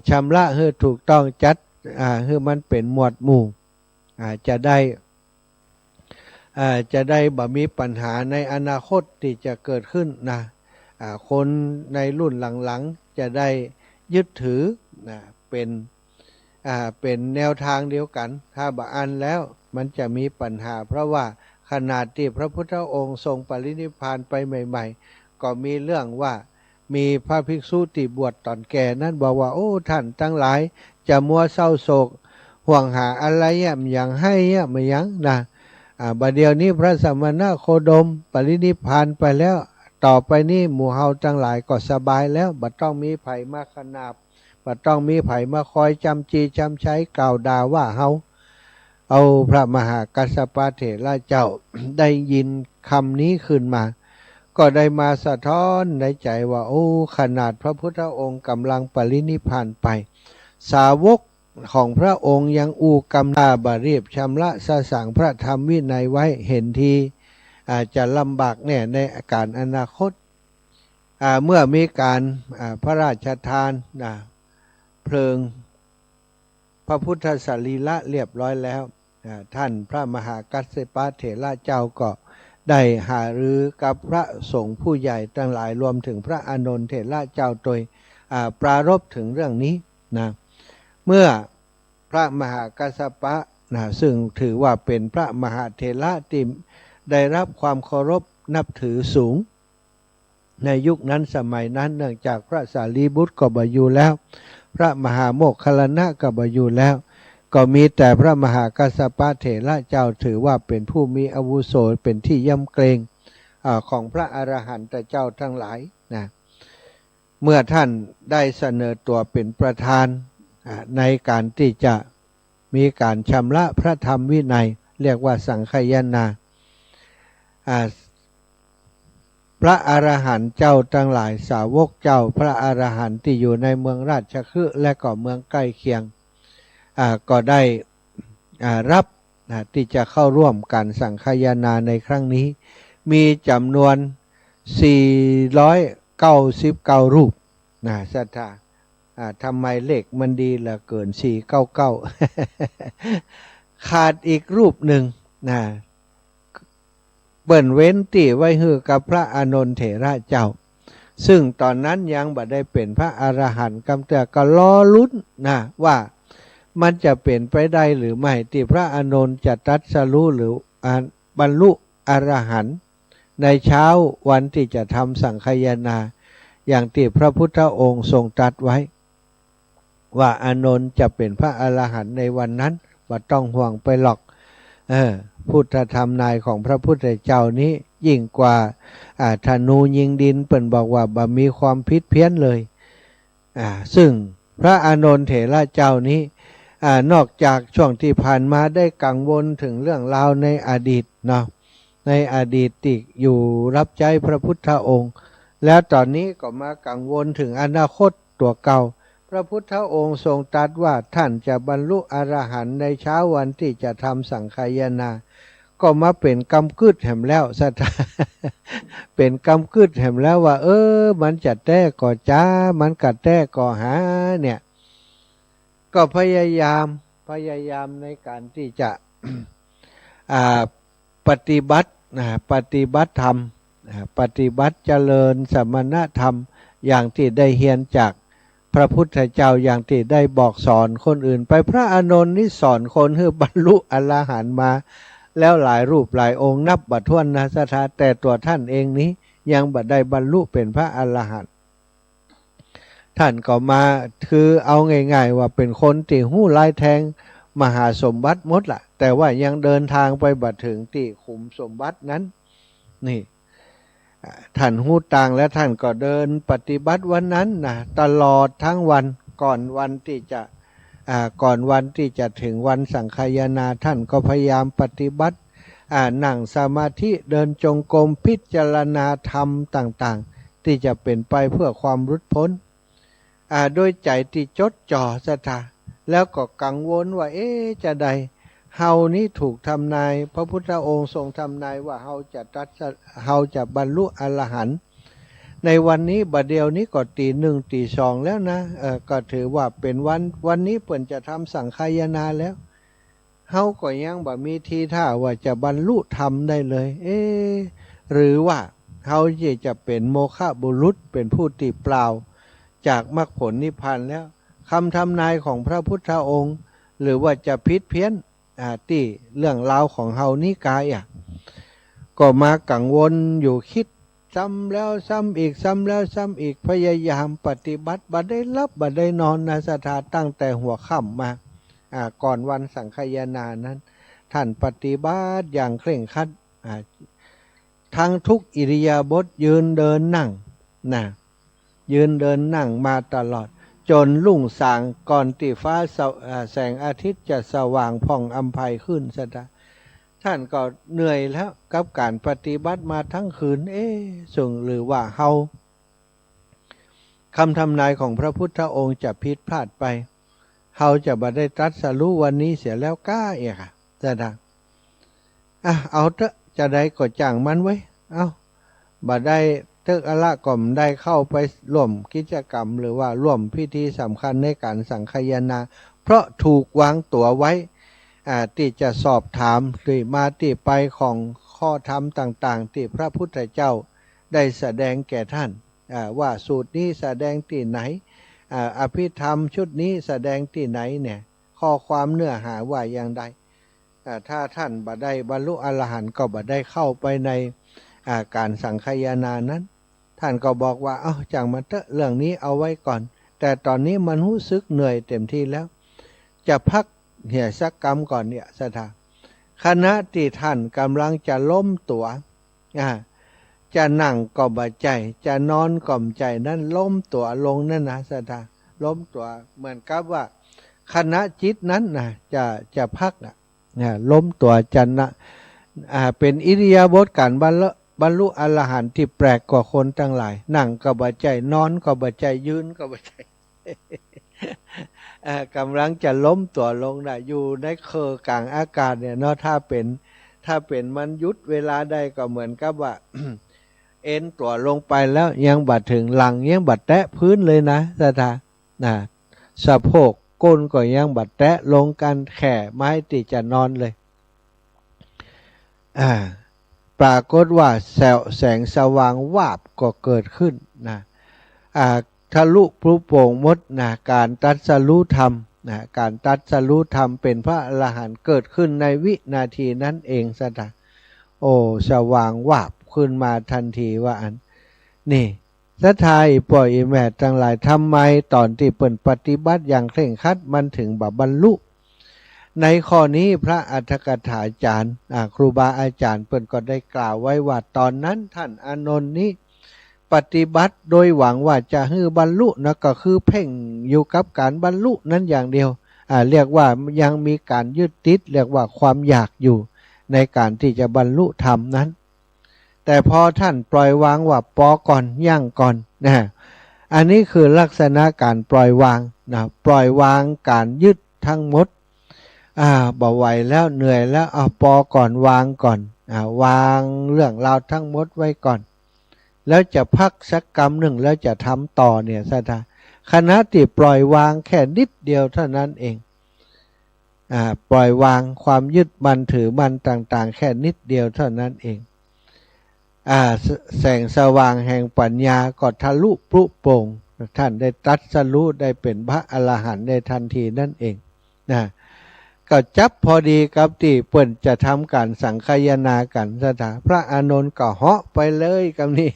ชำระให้ถูกต้องจัดให้มันเป็นหมวดหมู่จะได้บ่มีปัญหาในอนาคตที่จะเกิดขึ้นนะคนในรุ่นหลังๆจะได้ยึดถือเป็นแนวทางเดียวกันถ้าบ่อ่านแล้วมันจะมีปัญหาเพราะว่าขนาดที่พระพุทธองค์ทรงปรินิพพานไปใหม่ๆก็มีเรื่องว่ามีพระภิกษุที่บวชตอนแก่นั้นบอกว่าโอ้ท่านทั้งหลายจะมัวเศร้าโศกห่วงหาอะไรอย่างให้ไม่ยั้งนะบัดเดี๋ยวนี้พระสมณโคดมปรินิพพานไปแล้วต่อไปนี้หมู่เฮาทั้งหลายก็สบายแล้วบ่ต้องมีไผมาขนาบบ่ต้องมีไผมาคอยจำจีจำใช้กล่าวด่าว่าเฮาเอาพระมหากัสสปะเถระเจ้า ได้ยินคำนี้ขึ้นมาก็ได้มาสะท้อนในใจว่าโอ้ขนาดพระพุทธองค์กำลังปรินิพพานไปสาวกของพระองค์ยังอูกำลาบารีบชำระสาสางพระธรรมวินัยไว้เห็นทีอาจจะลำบากแน่ในการอนาคตเมื่อมีการพระราชทานเพลิงพระพุทธสรีระเรียบร้อยแล้วท่านพระมหากัสสปะเถระเจ้าก็ได้หารือกับพระสงฆ์ผู้ใหญ่ทั้งหลายรวมถึงพระอานนท์เถระเจ้าโดยปรารภถึงเรื่องนี้นะเมื่อพระมหากัสสปะซึ่งถือว่าเป็นพระมหาเถระที่ได้รับความเคารพนับถือสูงในยุคนั้นสมัยนั้นเนื่องจากพระสารีบุตรก็บ่อยู่แล้วพระมหาโมคคัลลานะก็บ่อยู่แล้วก็มีแต่พระมหากัสสปะเถระเจ้าถือว่าเป็นผู้มีอาวุโสเป็นที่ยำเกรงของพระอรหันตเจ้าทั้งหลายนะเมื่อท่านได้เสนอตัวเป็นประธานในการที่จะมีการชำระพระธรรมวินัยเรียกว่าสังฆายนา พระอรหันต์เจ้าทั้งหลายสาวกเจ้าพระอรหันต์ที่อยู่ในเมืองราชคฤห์และก็เมืองใกล้เคียงก็ได้รับที่จะเข้าร่วมการสังฆายนาในครั้งนี้มีจำนวน499รูปศรัทธาทำไมเลขมันดีเหลือเกิน499 ขาดอีกรูปหนึ่งเบิ่นเว้นที่ไว้ฮือกับพระอานนท์เถระเจ้าซึ่งตอนนั้นยังบ่ได้เป็นพระอรหันต์กำเตือก็รอลุ้นว่ามันจะเป็นไปได้หรือไม่ที่พระอานนท์จะตรัสรู้หรือบรรลุอรหันต์ในเช้าวันที่จะทำสังฆายนาอย่างที่พระพุทธองค์ทรงตรัสไว้ว่าอานนท์จะเป็นพระอรหันต์ในวันนั้นบ่ต้องห่วงไปหรอกพุทธธรรมนายของพระพุทธเจ้านี้ยิ่งกว่าธนูยิงดินเปิ่นบอกว่าบ่มีความผิดเพี้ยนเลยซึ่งพระอานนท์เถระเจ้านี้นอกจากช่วงที่ผ่านมาได้กังวลถึงเรื่องราวในอดีตเนาะในอดีตที่อยู่รับใช้พระพุทธองค์แล้วตอนนี้ก็มากังวลถึงอนาคตตัวเก่าพระพุทธองค์ทรงตรัสว่าท่านจะบรรลุอรหันต์ในเช้าวันที่จะทำสังฆายนาก็มาเป็นกำกึดแห่มแล้วสัทเป็นกำกึดแห่มแล้วว่ามันจะแต้ก่อจ้ามันกัดแต้ก่อหาเนี่ยก็พยายามในการที่จะปฏิบัติธรรมปฏิบัติเจริญสมณธรรมอย่างที่ได้เรียนจากพระพุทธเจ้าอย่างที่ได้บอกสอนคนอื่นไปพระอานนท์นี่สอนคนให้บรรลุอรหันต์มาแล้วหลายรูปหลายองค์นับบ่ถ้วนนะสัทธาแต่ตัวท่านเองนี้ยังบ่ได้บรรลุเป็นพระอรหันต์ท่านก็มาคือเอาง่ายๆว่าเป็นคนที่หู้ลายแทงมหาสมบัติหมดล่ะแต่ว่ายังเดินทางไปบ่ถึงที่ขุมสมบัตินั้นนี่ท่านหู้ต่างและท่านก็เดินปฏิบัติวันนั้นตลอดทั้งวันก่อนวันที่จะถึงวันสังฆายนาท่านก็พยายามปฏิบัตินั่งสมาธิเดินจงกรมพิจารณาธรรมต่างๆที่จะเป็นไปเพื่อความหลุดพ้นโดยใจที่จดจ่อศรัทธาแล้วก็กังวลว่าจะใดเฮานี้ถูกทำนายพระพุทธองค์ทรงทำนายว่าเฮาจะบรรลุอรหันต์ในวันนี้บัดเดียวนี้ก็ตีหนึ่งตีสองแล้วนะก็ถือว่าเป็นวันนี้เปิ่นจะทำสังฆายนาแล้วเฮาก็ยังบ่มีทีท่าว่าจะบรรลุธรรมได้เลยหรือว่าเฮาจะเป็นโมฆะบุรุษเป็นผู้ที่เปล่าจากมรรคผลนิพพานแล้วคำทำนายของพระพุทธองค์หรือว่าจะผิดเพี้ยนที่เรื่องราวของเฮานี้กายก็มากังวลอยู่คิดซ้ำแล้วซ้ำอีกซ้ำแล้วซ้ำอีกพยายามปฏิบัติบ่ได้รับบ่ได้นอนนะศรัทธาตั้งแต่หัวค่ำมาก่อนวันสังฆายนานั้นท่านปฏิบัติอย่างเคร่งครัดทั้งทุกอิริยาบถยืนเดินนั่งยืนเดินนั่งมาตลอดจนรุ่งสางก่อนที่ฟ้าแสงอาทิตย์จะสว่างผ่องอำไพขึ้นศรัทธาท่านก็เหนื่อยแล้วกับการปฏิบัติมาทั้งคืนส่งหรือว่าเฮาคำทำนายของพระพุทธองค์จะผิดพลาดไปเฮาจะบ่ได้ตรัสรู้วันนี้เสียแล้วก้าศรัทธาเอาเถอะจะได้ก็จ้างมันไว้บ่ได้เทิกอะละก็มได้เข้าไปร่วมกิจกรรมหรือว่าร่วมพิธีสำคัญในการสังฆายนาเพราะถูกวางตัวไว้ที่จะสอบถามที่มาที่ไปของข้อธรรมต่างๆที่พระพุทธเจ้าได้แสดงแก่ท่านว่าสูตรนี้แสดงที่ไหนอภิธรรมชุดนี้แสดงที่ไหนเนี่ยข้อความเนื้อหาว่าอย่างใดถ้าท่านบ่ได้บรรลุอรหันต์ก็บ่ได้เข้าไปในการสังฆายนานั้นท่านก็บอกว่าจังมาเถอะเรื่องนี้เอาไว้ก่อนแต่ตอนนี้มันรู้สึกเหนื่อยเต็มที่แล้วจะพักเหี่ยสักกรรมก่อนเนี่ยศรัทธาคณะที่ท่านกำลังจะล้มตัวจะนั่งก็บ่ใจจะนอนก็บ่ใจนั่นล้มตัวลงนั่นนะศรัทธาล้มตัวเหมือนกับว่าคณะจิตนั้นจะพักล้มตัวจันนะเป็นอิริยาบถการ บรรลุอรหันต์ที่แปลกกว่าคนทั้งหลายนั่งก็บ่ใจนอนก็บ่ใจยืนก็บ่ใจ กำลังจะล้มตัวลงนะอยู่ในเคอกลางอากาศเนี่ยเนาะถ้าเป็นมันยุดเวลาใดก็เหมือนกับว่า เอ็นตัวลงไปแล้วยังบัดถึงหลังยังบัดแตะพื้นเลยนะสถานะสะโพกก้นก็ยังบัดแตะลงกันแข่ไม้ที่จะนอนเลยปรากฏว่าแสงสว่างวาบก็เกิดขึ้นนะทะลุปลุโปร่งมดนะการตรัสรู้ธรรมนะการตรัสรู้ธรรมเป็นพระอรหันต์เกิดขึ้นในวินาทีนั้นเองสถาโอ้สว่างวาบขึ้นมาทันทีว่าอันนี่ศรัทธาอีป่อยอีแม่ทั้งหลายทำไมตอนที่เปิ่นปฏิบัติอย่างเคร่งครัดมันถึงบรรลุในข้อนี้พระอัฏฐกถาจารย์ครูบาอาจารย์เปิ่นก็ได้กล่าวไว้ว่าตอนนั้นท่านอานนท์นี้ปฏิบัติโดยหวังว่าจะให้บรรลุนะก็คือเพ่งอยู่กับการบรรลุนั้นอย่างเดียวเรียกว่ายังมีการยึดติดเรียกว่าความอยากอยู่ในการที่จะบรรลุธรรมนั้นแต่พอท่านปล่อยวางว่าปอก่อนย่างก่อนนะอันนี้คือลักษณะการปล่อยวางนะปล่อยวางการยึดทั้งหมดบ่ไหวแล้วเหนื่อยแล้วปอก่อนวางก่อนวางเรื่องราวทั้งหมดไว้ก่อนแล้วจะพักสักกรรมหนึ่งแล้วจะทำต่อเนี่ยสัทธาขณะที่ปล่อยวางแค่นิดเดียวเท่านั้นเองปล่อยวางความยึดมั่นถือมั่นต่างๆแค่นิดเดียวเท่านั้นเองแสงสว่างแห่งปัญญาก็ทะลุปลุโปร่งท่านได้ตรัสรู้ได้เป็นพระอรหันต์ในทันทีนั่นเองนะก็จับพอดีกับที่เปิ่นจะทำการสังคายนากันสถาพระอานนท์ก็เหาะไปเลยกับนี้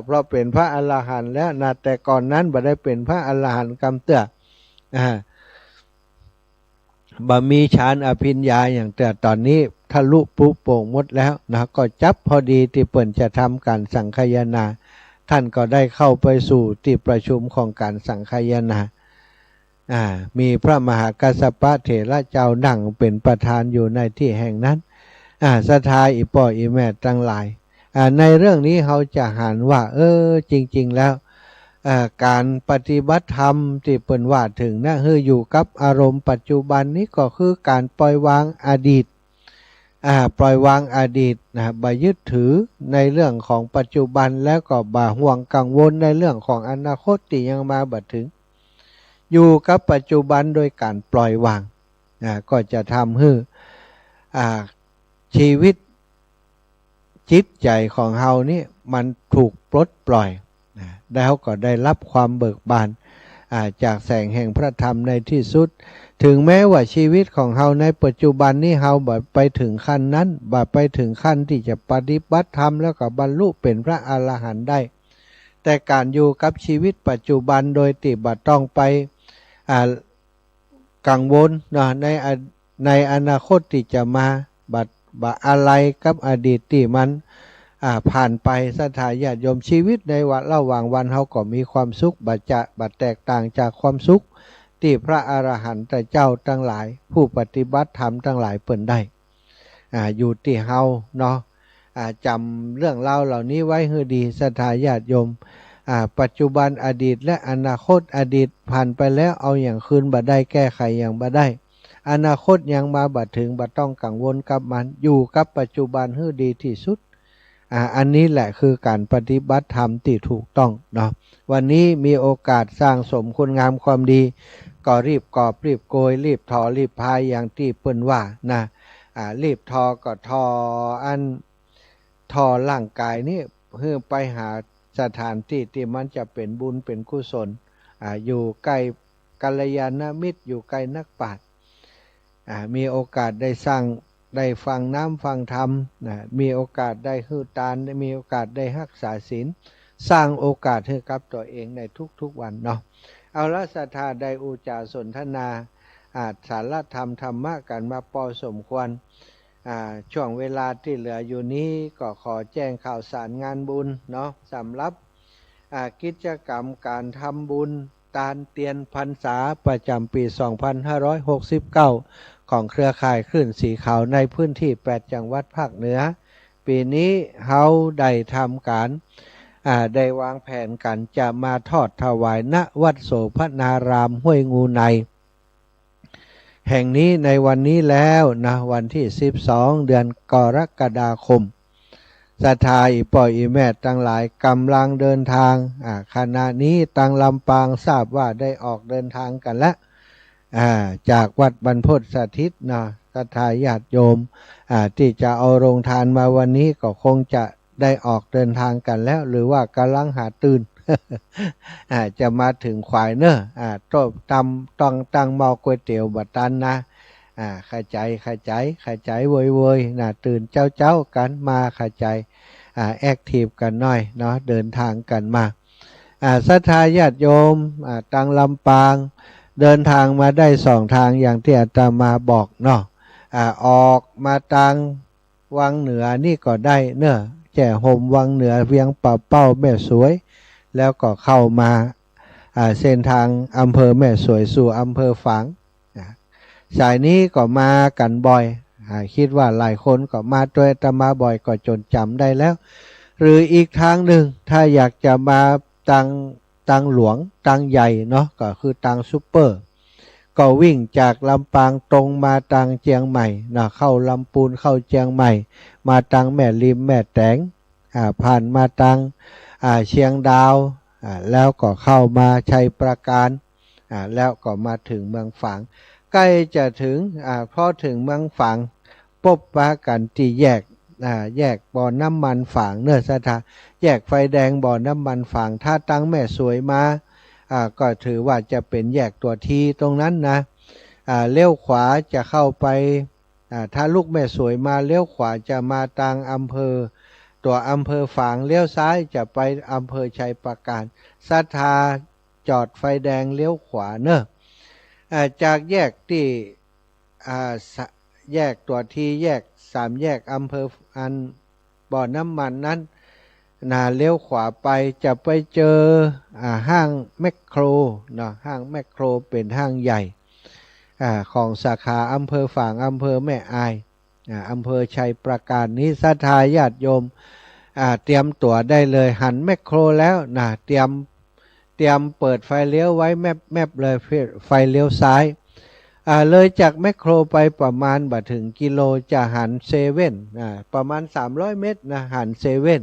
เพราะเป็นพระอรหันต์แล้วนะแต่ก่อนนั้นบ่ได้เป็นพระอรหันต์กำเตื้อบ่มีฌานอภิญญาอย่างแต่ตอนนี้ทะลุปลุโปร่งหมดแล้วนะก็จับพอดีที่เปิ่นจะทำการสังคายนาท่านก็ได้เข้าไปสู่ที่ประชุมของการสังคายนามีพระมหากัสสปะเถระเจ้านั่งเป็นประธานอยู่ในที่แห่งนั้นศรัทธาอีป่ออีแม่ทั้งหลายในเรื่องนี้เขาจะหันว่าจริงๆแล้วการปฏิบัติธรรมที่เปิ่นว่าถึงนะคืออยู่กับอารมณ์ปัจจุบันนี้ก็คือการปล่อยวางอดีตปล่อยวางอดีตบ่ยึดถือในเรื่องของปัจจุบันแล้วก็บ่ห่วงกังวลในเรื่องของอนาคตที่ยังมาบ่ถึงอยู่กับปัจจุบันโดยการปล่อยวางก็จะทำให้ชีวิตจิตใจของเฮานี่มันถูกปลดปล่อยแล้วก็ได้รับความเบิกบานจากแสงแห่งพระธรรมในที่สุดถึงแม้ว่าชีวิตของเฮาในปัจจุบันนี้เฮาบ่ไปถึงขั้นนั้นบ่ไปถึงขั้นที่จะปฏิบัติธรรมแล้วก็บรรลุเป็นพระอรหันต์ได้แต่การอยู่กับชีวิตปัจจุบันโดยที่บ่ต้องไปกังวลในอนาคตที่จะมาบ่อะไรกับอดีตที่มันผ่านไปศรัทธาญาติโยมชีวิตในระหว่างวันเฮาก็มีความสุขบ่แตกต่างจากความสุขที่พระอรหันต์เจ้าทั้งหลายผู้ปฏิบัติธรรมทั้งหลายเปิ่นได้อยู่ที่เฮาเนาะจำเรื่องราวเหล่านี้ไว้ให้ดีศรัทธาญาติโยมปัจจุบันอดีตและอนาคตอดีตผ่านไปแล้วเอาอย่างคืนบ่ได้แก้ไขอย่างบ่ได้อนาคตยังมาบ่ถึงบ่ต้องกังวลกับมันอยู่กับปัจจุบันให้ดีที่สุดอันนี้แหละคือการปฏิบัติธรรมที่ถูกต้องเนาะวันนี้มีโอกาสสร้างสมคุณงามความดีก็รีบกอบรีบโกยรีบถอรีบพายอย่างที่เปิ้นว่านะรีบทอก็ทอทอร่างกายนี่เพื่อไปหาสถานที่ที่มันจะเป็นบุญเป็นกุศลอยู่ใกล้กัลยาณมิตรอยู่ใกล้นักปราชญ์มีโอกาสได้สร้างได้ฟังน้ำฟังธรรมมีโอกาสได้ฮือทานมีโอกาสได้รักษาศีลสร้างโอกาสให้กับตัวเองในทุกๆวันเนาะเอาละศรัทธาได้อุจาสนทนาสารธรรมธรรมะกันมาพอสมควรช่วงเวลาที่เหลืออยู่นี้ก็ขอแจ้งข่าวสารงานบุญเนาะสำหรับกิจกรรมการทำบุญตานเตียนพรรษาประจำปี 2569 ของเครือข่ายคลื่นสีขาวในพื้นที่8จังหวัดภาคเหนือ ปีนี้เฮาได้ทำการได้วางแผนกันจะมาทอดถวายณวัดโสภณารามห้วยงูในแห่งนี้ในวันนี้แล้วนะวันที่12เดือนกรกฎาคมศรัทธาอีป่อยอีแม่ทั้งหลายกำลังเดินทางขณะนี้ตังลำปางทราบว่าได้ออกเดินทางกันแล้วจากวัดบรรพตสถิตนะศรัทธาญาติโยมที่จะเอาโรงทานมาวันนี้ก็คงจะได้ออกเดินทางกันแล้วหรือว่ากำลังหาตื่น จะมาถึงขวายเนอะต้องตั้งเมาก๋วยเตี๋ยวบัดตันนะเข้าใจเวยนะตื่นเจ้ากันมาเข้าใจแอคทีฟกันหน่อยเนาะเดินทางกันมาศรัทธาญาติโยมตังลำปางเดินทางมาได้2ทางอย่างที่อาตมาบอกเนาะออกมาตังวังเหนือนี่ก็ได้เนอะแจ่ห่มวังเหนือเวียงป่าเป้าแม่สวยแล้วก็เข้ามาเส้นทางอำเภอแม่สวยสู่อำเภอฝางสายนี้ก็มากันบ่อยคิดว่าหลายคนก็มาด้วยอาตมาบ่อยก็จนจำได้แล้วหรืออีกทางหนึ่งถ้าอยากจะมาตังหลวงตังใหญ่เนาะก็คือตังซุปเปอร์ก็วิ่งจากลำปางตรงมาตังเจียงใหม่นะเข้าลำปูนเข้าเจียงใหม่มาตังแม่ริมแม่แตงผ่านมาตังเชียงดาวแล้วก็เข้ามาชัยประการแล้วก็มาถึงเมืองฝางใกล้จะถึงพอถึงเมืองฝางพบปะกันที่แยกบ่อน้ำมันฝางเนื้อสถาแยกไฟแดงบ่อน้ำมันฝางถ้าตั้งแม่สวยมาก็ถือว่าจะเป็นแยกตัวทีตรงนั้นนะเลี้ยวขวาจะเข้าไปถ้าลูกแม่สวยมาเลี้ยวขวาจะมาทางอำเภอตัวอำเภอฝางเลี้ยวซ้ายจะไปอำเภอชัยประการศรัทธาจอดไฟแดงเลี้ยวขวาเนอะจากแยกที่แยกตัวทีแยก3แยกอำเภอบ่อน้ำมันนั้นเลี้ยวขวาไปจะไปเจอห้างแมคโครนะห้างแมคโครเป็นห้างใหญ่ของสาขาอำเภอฝางอำเภอแม่อายอำเภอชัยประการนี้ศรัทธาญาติโยมเตรียมตั๋วได้เลยหันแมคโครแล้วนะเตรียมเปิดไฟเลี้ยวไว้แมปเลยไฟเลี้ยวซ้ายเลยจากแมคโครไปประมาณบ่ถึงกิโลจะหันเซเว่นประมาณ300 เมตรนะหันเซเว่น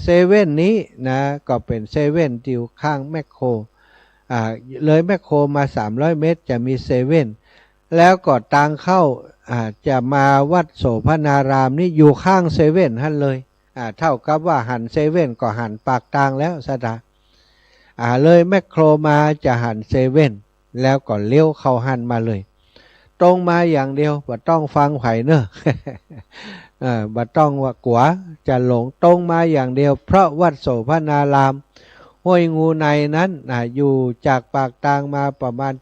เซเว่นนี้นะก็เป็นเซเว่นที่อยู่ข้างแมคโครเลยแมคโครมา300 เมตรจะมีเซเว่นแล้วก็ทางเข้าจะมาวัดโสภณารามนี่อยู่ข้างเซเว่นท่านเลยเท่ากับว่าหันเซเว่นก็หันปากทางแล้วสะดาเลยแมคโครมาจะหันเซเว่นแล้วก็เลี้ยวเข้าหันมาเลยตรงมาอย่างเดียวบ่ต้องฟังไผเนอะ บ่ต้องว่ากัวจะหลงตรงมาอย่างเดียวเพราะวัดโสภณารามห้วยงูในนั้นอยู่จากปากทางมาประมาณ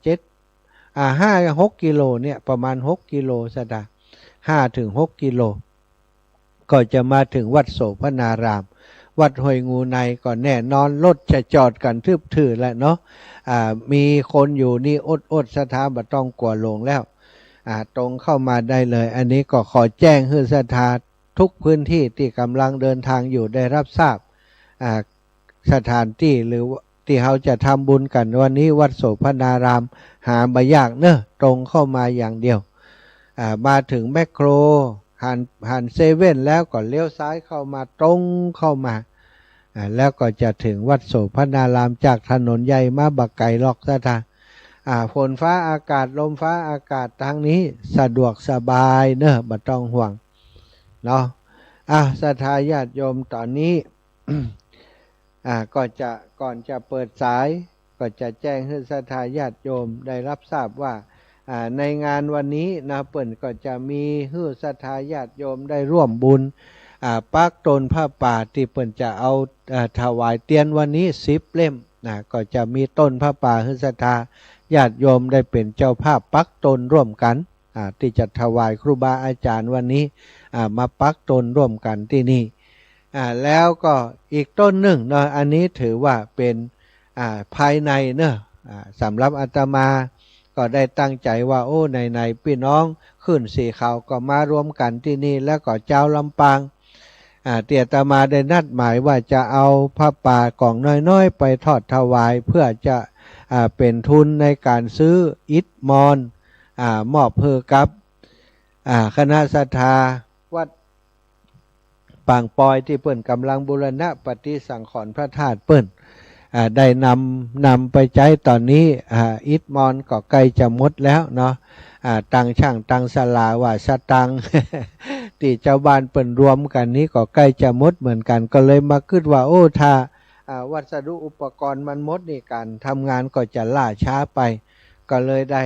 5-6 กิโลเนี่ยประมาณ6 กิโลสะดา5-6 กิโลก็จะมาถึงวัดโสภณารามวัดห้วยงูในก็แน่นอนรถจะจอดกันทึบถือแล้วเนาะมีคนอยู่นี่อดสถาบัต้องกลัวลงแล้วตรงเข้ามาได้เลยอันนี้ก็ขอแจ้งให้ศรัทธาทุกพื้นที่ที่กำลังเดินทางอยู่ได้รับทราบสถานที่หรือที่เขาจะทำบุญกันวันนี้วัดโสภณารามหาไม่ยากเนอะตรงเข้ามาอย่างเดียวมาถึงแมคโครหันเซเว่นแล้วก็เลี้ยวซ้ายเข้ามาตรงเข้ามาแล้วก็จะถึงวัดโสภณารามจากถนนใหญ่มาบักไก่ลอกสถาฝนฟ้าอากาศลมฟ้าอากาศทางนี้สะดวกสบายเนอะบ่ต้องห่วงเนาะศรัทธาญาติโยมตอนนี้ ก่อนจะเปิดสายก็จะแจ้งให้ศรัทธาญาติโยมได้รับทราบว่าในงานวันนี้นะเปิ่นก็จะมีให้ศรัทธาญาติโยมได้ร่วมบุญปักต้นผ้าป่าที่เปิ่นจะเอาถวายเตียนวันนี้10 เล่มก็จะมีต้นผ้าป่าให้ศรัทธาญาติโยมได้เป็นเจ้าภาพปักต้นร่วมกันที่จะถวายครูบาอาจารย์วันนี้มาปักต้นร่วมกันที่นี่แล้วก็อีกต้นหนึ่งเนาะอันนี้ถือว่าเป็นภายในเนอะสำหรับอาตมาก็ได้ตั้งใจว่าโอ้ในพี่น้องขึ้นสีขาวก็มารวมกันที่นี่แล้วก็เจ้าลำปาง เตียอาตมาได้นัดหมายว่าจะเอาผ้าป่ากล่องน้อยๆไปทอดถวายเพื่อจะเป็นทุนในการซื้ออิฐมอนมอบเพื่อกับคณะศรัทธาวัดปางปอยที่เปิ้นกำลังบูรณะปฏิสังขรณ์พระธาตุเปิ้นได้นำไปใช้ตอนนี้อิฐมอนก็ใกล้จะหมดแล้วเนาะตังช่างตังสลาว่าสตัง ที่เจ้าบ้านเปิ้นรวมกันนี้ก็ใกล้จะหมดเหมือนกันก็เลยมาคิดว่าโอ้ถ้าวัสดุอุปกรณ์มันหมดนี่การทำงานก็จะล่าช้าไปก็เลยได้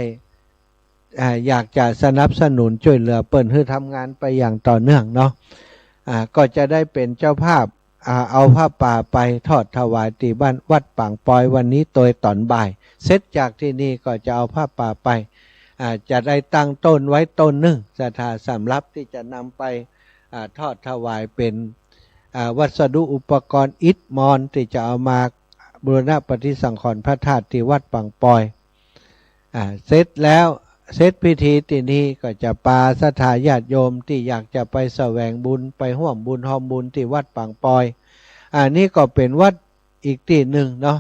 อยากจะสนับสนุนช่วยเหลือเปิ้นให้ทำงานไปอย่างต่อเนื่องเนาะก็จะได้เป็นเจ้าภาพเอาผ้าป่าไปทอดถวายที่บ้านวัดปางปอยวันนี้โดยตอนบ่ายเสร็จจากที่นี่ก็จะเอาผ้าป่าไปจะได้ตั้งต้นไว้ต้นหนึ่งศรัทธาสำรับที่จะนำไปทอดถวายเป็นวัสดุอุปกรณ์อิฐมอนที่จะเอามาบูรณะปฏิสังขรณ์พระธาตุที่วัดปางปอยเสร็จแล้วเสร็จพิธีที่นี้ก็จะปาศรัทธาญาติโยมที่อยากจะไปแสวงบุญไปร่วมบุญหอมบุญที่วัดปางปอยนี่ก็เป็นวัดอีกที่หนึ่งเนาะ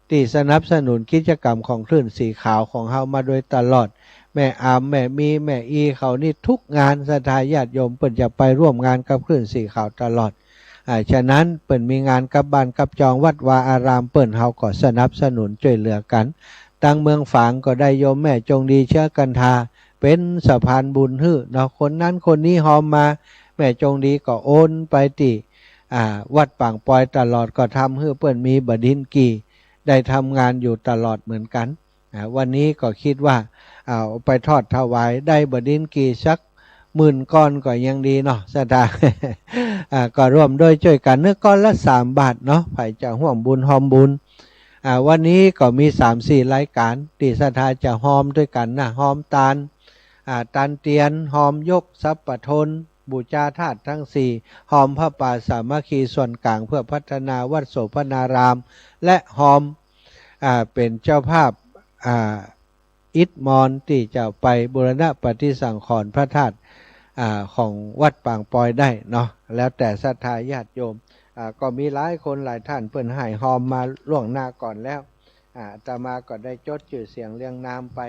ที่สนับสนุนกิจกรรมของคลื่นสีขาวของเฮามาโดยตลอดแม่อามแม่มีแม่อีเขานี่ทุกงานศรัทธาญาติโยมเปิ่นจะไปร่วมงานกับคลื่นสีขาวตลอดฉะนั้นเปิ่นมีงานกับบ้านกับจองวัดวาอารามเปิ่นเฮาก็สนับสนุนช่วยเหลือกันตั้งเมืองฝางก็ได้โยมแม่จงดีเชื้อกันทาเป็นสะพานบุญฮื้อเนาะคนนั้นคนนี้หอมมาแม่จงดีก็โอนไปที่วัดปางปอยตลอดก็ทำให้เปิ่นมีบดินกีได้ทำงานอยู่ตลอดเหมือนกันวันนี้ก็คิดว่าเอาไปทอดถวายได้บดินกีสัก10,000 ก้อนก็ยังดีเนาะศรัทธา ก็ร่วมด้วยช่วยกันเนื้อก้อนละ3 บาทเนาะไผจะห่วมบุญหอมบุญวันนี้ก็มี 3-4 รายการที่ศรัทธาจะหอมด้วยกันนะหอมตาลตาลเตียนหอมยกทรัพย์ปทนบูชาธาตุทั้ง4หอมพระป่าสามัคคีส่วนกลางเพื่อพัฒนาวัดโสภณารามและหอมเป็นเจ้าภาพอิฐมอนที่จะไปบูรณะปฏิสังขรณ์พระธาตุของวัดปางปอยได้เนาะแล้วแต่ศรัทธาญาติโยมก็มีหลายคนหลายท่านเพิ่นให้หอมมาล่วงหน้าก่อนแล้วอาตมาก็ได้จดชื่อเสียงเรียงนามไป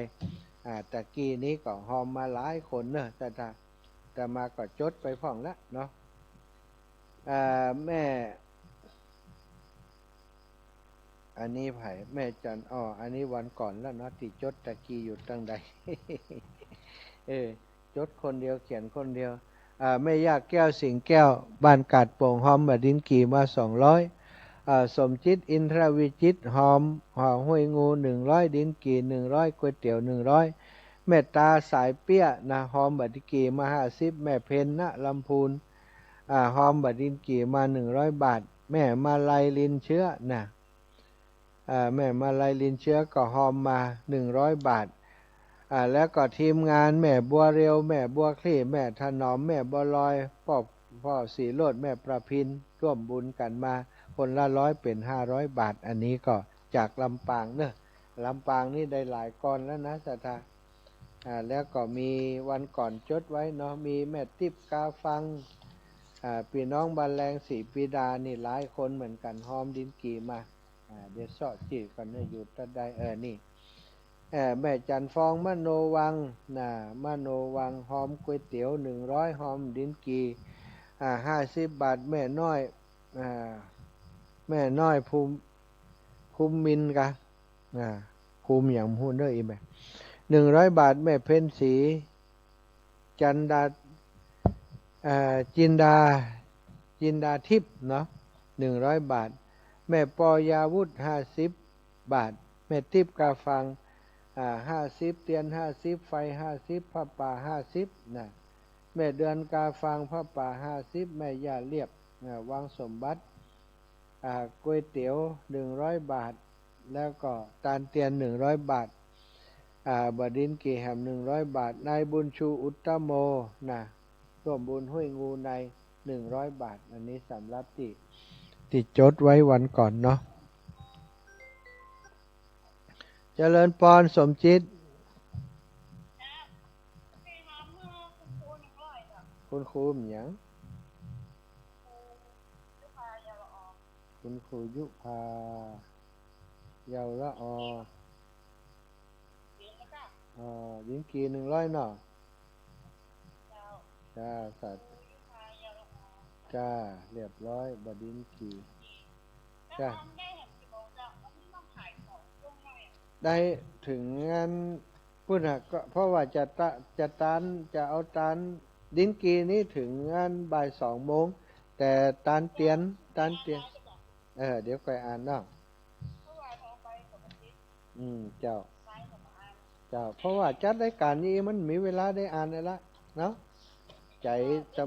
ตะกี้นี้ก็หอมมาหลายคนเนอะศรัทธาอาตมาก็จดไปพ่องแล้วเนาะแม่อันนี้ไผ่แม่จันอันนี้วันก่อนแล้วเนาะที่จดตะกี้อยู่ตั้งใด จดคนเดียวเขียนคนเดียวแม่ยากแก้วสิงแก้วบ้านกาดโป่งหอมบดินกีมา200สมจิตอินทรวิจิตหอมห้วยงู100ดินกี100ก๋วยเตี๋ยว100แม่ตาสายเปี้ยนะหอมบดินกีมา50แม่เพนนะลำพูนหอมบดินกีมา100 บาทแม่มาลัยลินเชื้อนะแม่มาลัยลินเชื้อก็หอมมา100 บาทแล้วก็ทีมงานแม่บัวเร็วแม่บัวคลี่แม่ถนอมแม่บัวลอยพ่อสีโลดแม่ประพินร่วมบุญกันมาคนละ100เป็น500 บาทอันนี้ก็จากลำปางเนอะลำปางนี่ได้หลายก้อนแล้วนะศรัทธาแล้วก็มีวันก่อนจดไว้เนาะมีแม่ติ๊บกาฟังพี่น้องบานแรงศรีปีดานี่หลายคนเหมือนกันหอมดินกีมาเดี๋ยวสอดจีกันเนี่ยอยู่ตัดได้นี่แม่จันฟองมโนวังมโนวังหอมก๋วยเตี๋ยว100หอมดินกี50 บาทแม่น้อยภูมิมินกะภูมิอย่างพูดด้วยอีกแบบ100 บาทแม่เพ็ญศรีจันดาจินดาทิพย์เนาะ100 บาทแม่ปอยาวุธ50 บาทแม่ทิพย์กาฟัง50เตียน50ไฟ50ผ้าป่า50นะแม่เดือนกาฟังผ้าป่า50แม่ย่าเรียบวังสมบัติก๋วยเตี๋ยว100 บาทแล้วก็ตาลเตียน100 บาทบดินกีแหม100 บาทนายบุญชูอุตตโมนะร่วมบุญห้วยงูใน100 บาทอันนี้สำหรับที่จดไว้วันก่อนเนาะเจริญพรสมจิตคุณครูมีหยัง คุณครูยุพาเยาวละอหญิงกี100เนาะจ้าสัตว์จ้าเรียบร้อยบดินกีจ้าได้ถึงงานพุ่นหะก็เพราะว่าจะเอาตานดินกีนี้ถึงงานบ่าย2 โมงแต่ตานเตียนเดี๋ยวไปอ่านเนาะเจ้าเพราะว่าจัดรายการนี้มันมีเวลาได้อ่านเลยละเนาะใจจำ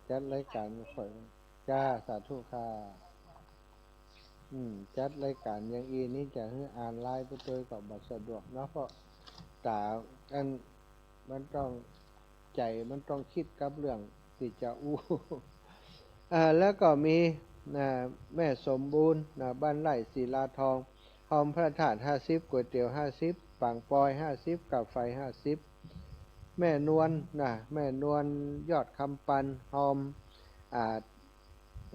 จัดรายการข่อยจ้าสาธุค่ะจัดรายการอย่างอีนี้จะให้อ่านไลน์ไปตัวกับบัตรสะดวกเนาะเพราะตาอันมันต้องใจมันต้องคิดกับเรื่องที่จะแล้วก็มีแม่สมบูรณ์บ้านไร่ศิลาทองหอมพระธาตุ50ก๋วยเตี๋ยว50ปังปอย50กับไฟ50แม่นวลแม่นวลยอดคำปันหอม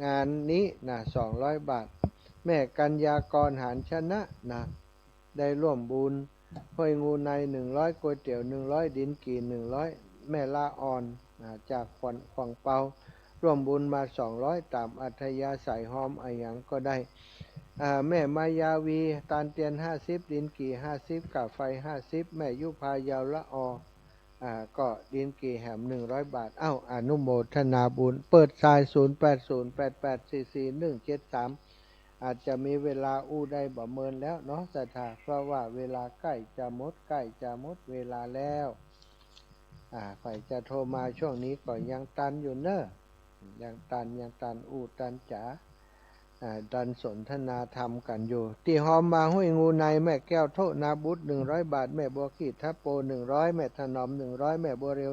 งานนี้200 บาทแม่กัญญากรหารชนะได้ร่วมบุญห้วยงูใน100ก๋วยเตี๋ยว100ดินกี่100แม่ลาอ่อนจากฝั่งเปาร่วมบุญมา200ตามอัธยาศัยหอมอะไรอย่างก็ได้แม่มายาวีตานเตียน50ดินกี่50กาไฟ50แม่ยุพายาวละก็ดินกี่แหม100 บาทอนุโมทนาบุญเปิดสาย0808844173อาจจะมีเวลาได้บ่เมินแล้วเนาะศรัทธาเพราะว่าเวลาใกล้จะหมดเวลาแล้วใครจะโทรมาช่วงนี้ก็ยังตันอยู่เนอะยังตันตันจ๋าดันสนทนาธรรมกันอยู่ที่หอมมาห้วยงูในแม่แก้วโทนาบุตร100 บาทแม่บัวขีดทับโป100แม่ถนอม100แม่บัวเร็ว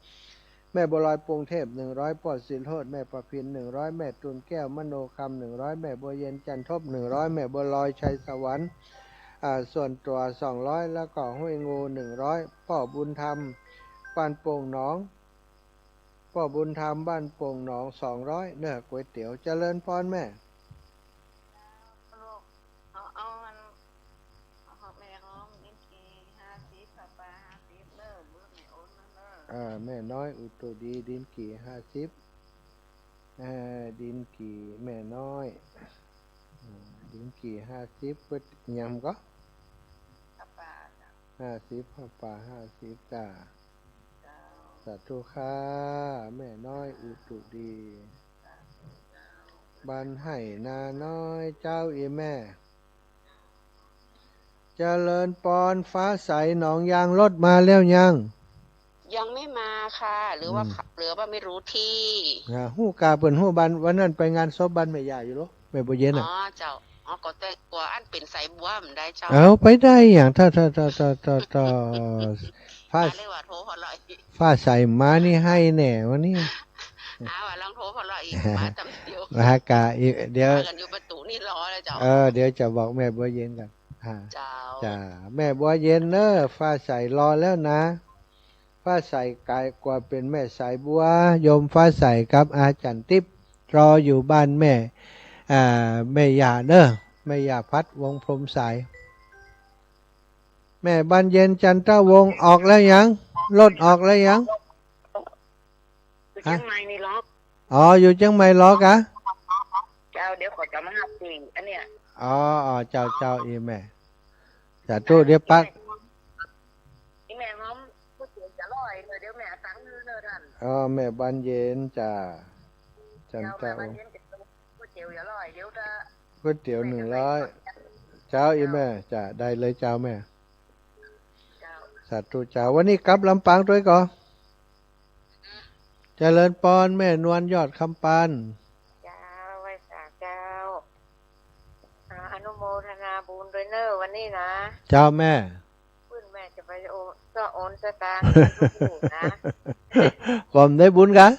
100แม่บัวลอยปรุงเทพ100ปอดสินโทษแม่ประพิน100แม่ตุนแก้วมโนคำ100แม่บัวเย็นจันทบ100แม่บัวลอยชัยสวรรค์ส่วนตัว200แล้วก็ห้วยงู100พ่อบุญธรรมบ้านโป่งหนองพ่อบุญธรรมบ้านโป่งหนอง200เนื้อก๋วยเตี๋ยวเจริญพรแม่แม่น้อยอุตุดีดินกี่50ดินกี่แม่น้อยดินกี่50ก็ยำก็50ผ้าป่า50จ้าสาธุค่ะแม่น้อยอุตุดีบ้านไห่นาน้อยเจ้าอีแม่เจริญปอนฟ้าใสหนองยางรถมาแล้วยังไม่มาค่ะหรือว่าไม่รู้ที่ฮู้กาเปิ้นฮู้บ้านวันนั้นไปงานศพบ้านแม่ย่าอยู่หรอแม่บ่เย็นเจ้าก็แต่กลัวอันเป็นสายบัวมันได้เจ้าเอาไปได้อย่างถ้าฟ้าใสมานี่ให้แน่วันนี้ว่าลองโทรพอรออีกมาจำเดียวมหากาเดี๋ยวกันอยู่ประตูนี่รอแล้วเจ้าเดี๋ยวจะบอกแม่บัวเย็นกันจ้าแม่บัวเย็นฟ้าใสรอแล้วนะฟ้าใสกายกว่าเป็นแม่สายบัวโยมฟ้าใสกับอาจารย์ติ๊บรออยู่บ้านแม่แม่ย่าแม่ย่าพัดวงพรมสายแม่บ้านเย็นจันทวงศ์ออกแล้วยังรถออกแล้วยังอยู่เชียงใหม่นี่ล็อกอยู่เชียงใหม่ล็อกะเจ้าเดี๋ยวขอจะมาหับจริงอันเนี้ยเจ้าอีแม่จะตู้เดี๋ยวปักอีแม่ง้อมก๋วยเตี๋ยวจะลอยเดี๋ยวแม่สั่งเนื้อท่านแม่บ้านเย็นจ้าจันทวงศ์ก๋วยเตี๋ยวอย่าลอยเดี๋ยวจะก๋วยเตี๋ยว100เจ้าอีแม่จ้าได้เลยเจ้าแม่สาธุเจ้าวันนี้กลับลำปางด้วยก่อนเจริญปอนแม่นวลยอดคำปานเจ้าไว้สาเจ้าอนุโมทนาบุญด้วยวันนี้นะเจ้าแม่พื้นแม่จะไปโอนสตางค์นะผมได้บุญกัน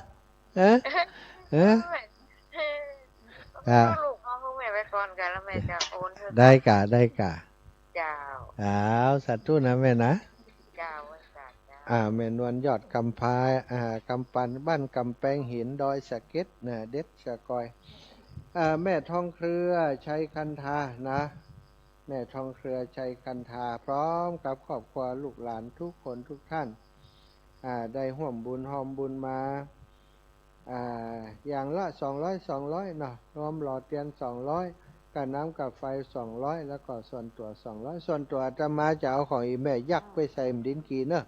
ลูกเขาแม่ไปก่อนกันแล้วแม่จะโอนได้กะเจ้าสาธุนะแม่นะเจ้าไว้สาเจ้า แม่นวลยอดกำพร้ากำปันบ้านกำแพงหินดอยสะเก็ดนะเด็ดสะกอยแม่ทองเครือชัยคันธานะแม่ทองเครือชัยคันธาพร้อมกับครอบครัวลูกหลานทุกคนทุกท่านได้ร่วมบุญหอมบุญมาอย่างละ200เนาะรวมหล่อเทียน200กับน้ำกับไฟ200แล้วก็ส่วนตัว200ส่วนตัวอาตมาจะเอาของอีแม่ยักษ์ไปใส่ดินกีเนอะ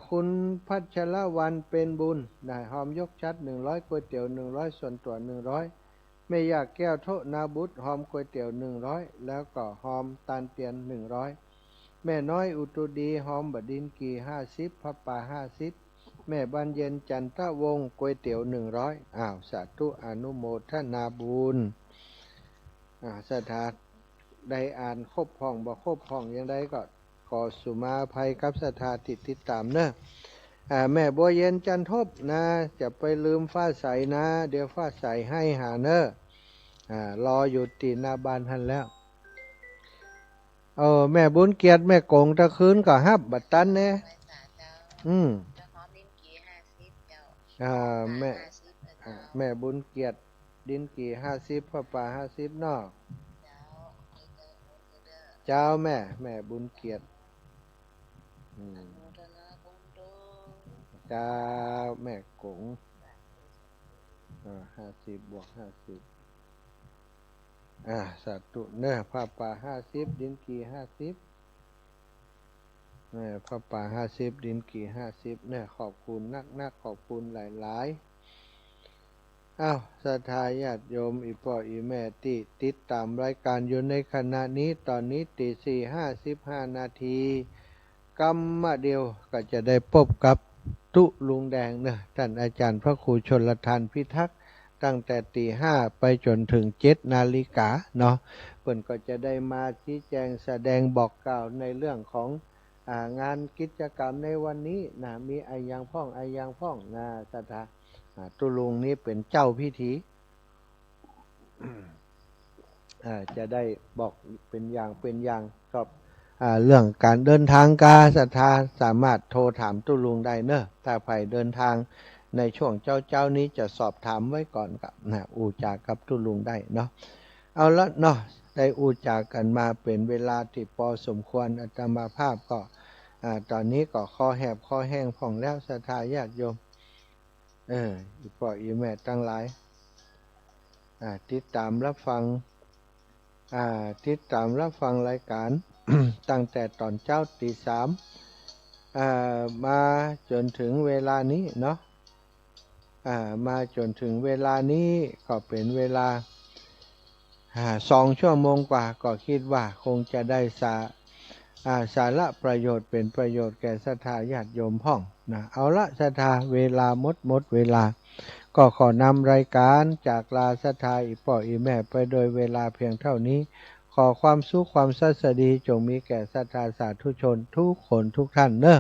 คุณพัชรวรรณเป็นบุญนะหอมยกชัด100ก๋วยเตี๋ยว100ส่วนตัว100ไม่อยากแก้วโทนาบุตรหอมก๋วยเตี๋ยว100แล้วก็หอมตาลเตียน100แม่น้อยอุตุดีหอมบดินกี50พระป่า50แม่บานเย็นจันทวงศ์ก๋วยเตี๋ยว100สาธุอนุโมทนาบุญสถานได้อ่านครบห้องบ่ครบห้องยังไดก็ขอสุมาภัยกับสถานติดตามเนอะแม่บัวเย็นจันทบนะจะไปลืมฟ้าใสนะเดี๋ยวฟ้าใสให้หาเนอะรออยู่ตีหน้าบ้านท่านแล้วแม่บุญเกียรติแม่กงตะคืนก็ฮับบัดตันเนี่ยแม่บุญเกียรติดินกี่50พ่อป่า50เนาะเจ้าแม่บุญเกียรติเจ้าแม่กง50บวก50สาธุเนื้อพ่อป่า50ดินกี่50พ่อป่า50ดินกี่50เนี่ยขอบคุณนักขอบคุณหลายศรัทธาญาติโยมอีพ่ออีแม่ที่ติดตามรายการอยู่ในขณะนี้ตอนนี้ตี 4:55 นาทีกำมาเดียวก็จะได้พบกับตุลุงแดงนะท่านอาจารย์พระครูชลทานพิทักษ์ตั้งแต่ตี 5ไปจนถึง 7 นาฬิกาเนาะเพิ่นก็จะได้มาชี้แจงแสดงบอกกล่าวในเรื่องของงานกิจกรรมในวันนี้นะมีอายังพ่องนะศรัทธาตุลุงนี้เป็นเจ้าพิธีจะได้บอกเป็นอย่างกับเรื่องการเดินทางกาศรัทธาสามารถโทรถามตุลุงได้เนอะถ้าใครเดินทางในช่วงเจ้านี้จะสอบถามไว้ก่อนกับอูจากับตุลุงได้เนาะเอาละเนาะได้อูจากันมาเป็นเวลาที่พอสมควรอาตมาภาพก็ตอนนี้ก็คอแหบคอแห้งผ่องแล้วศรัทธาญาติโยมอีพ่ออีแม่ทั้งหลายติดตามรับฟังรายการ ตั้งแต่ตอนเช้าตี 3มาจนถึงเวลานี้เนาะมาจนถึงเวลานี้ก็เป็นเวลา2 ชั่วโมงกว่าก็คิดว่าคงจะได้สาระประโยชน์เป็นประโยชน์แก่ศรัทธาญาติโยมพ่องนะเอาละศรัทธาเวลาหมดเวลาก็ขอนำรายการจากลาศรัทธาอีพ่ออีแม่ไปโดยเวลาเพียงเท่านี้ขอความสุขความสัสดีจงมีแก่ศรัทธาสาธุชนทุกคนทุกท่านเนอะ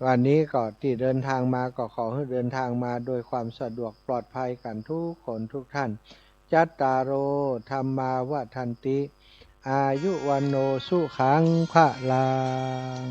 วันนี้ก็ที่เดินทางมาก็ขอให้เดินทางมาโดยความสะดวกปลอดภัยกันทุกคนทุกท่านจัตตารโอธัมมาวทันติอายุวันโนสุขังภะลัง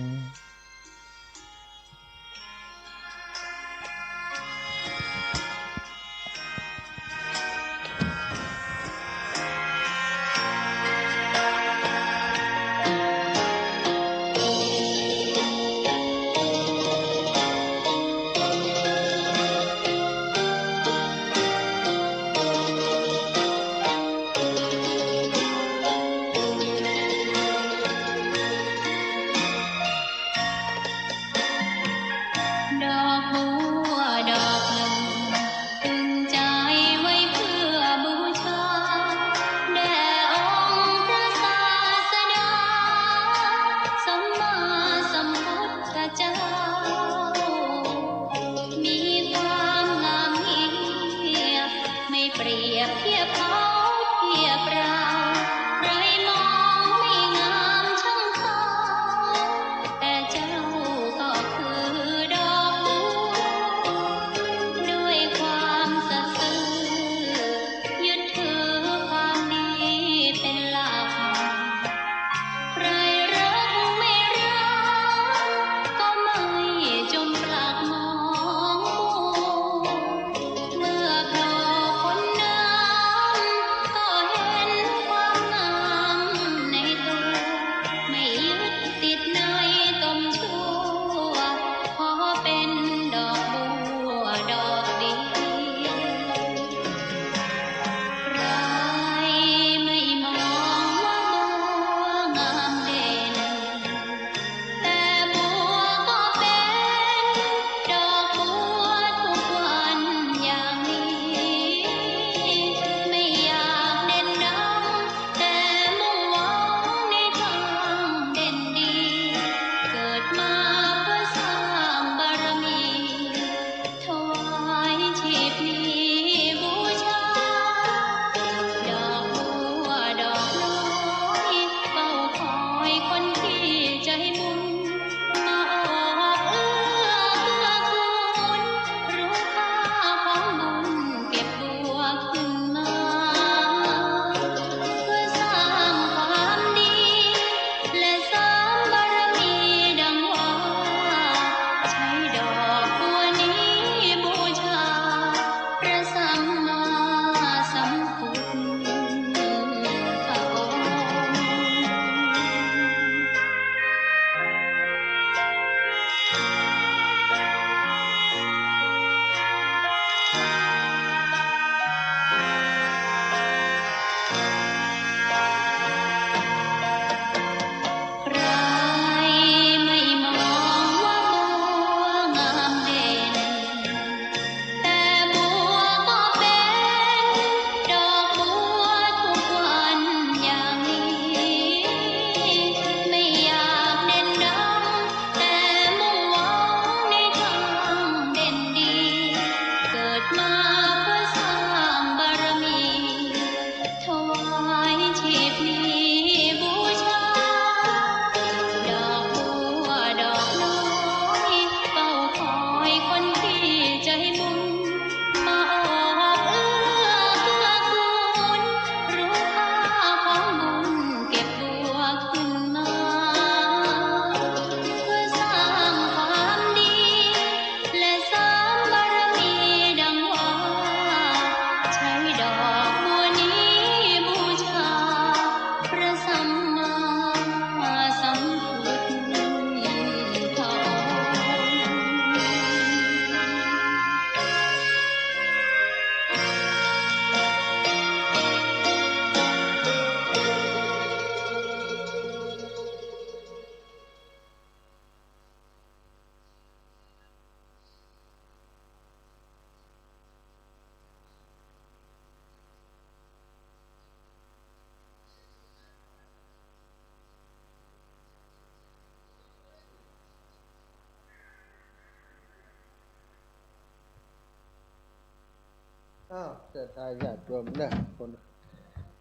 อ้าวเสตาญาติโยมเนี่ยคน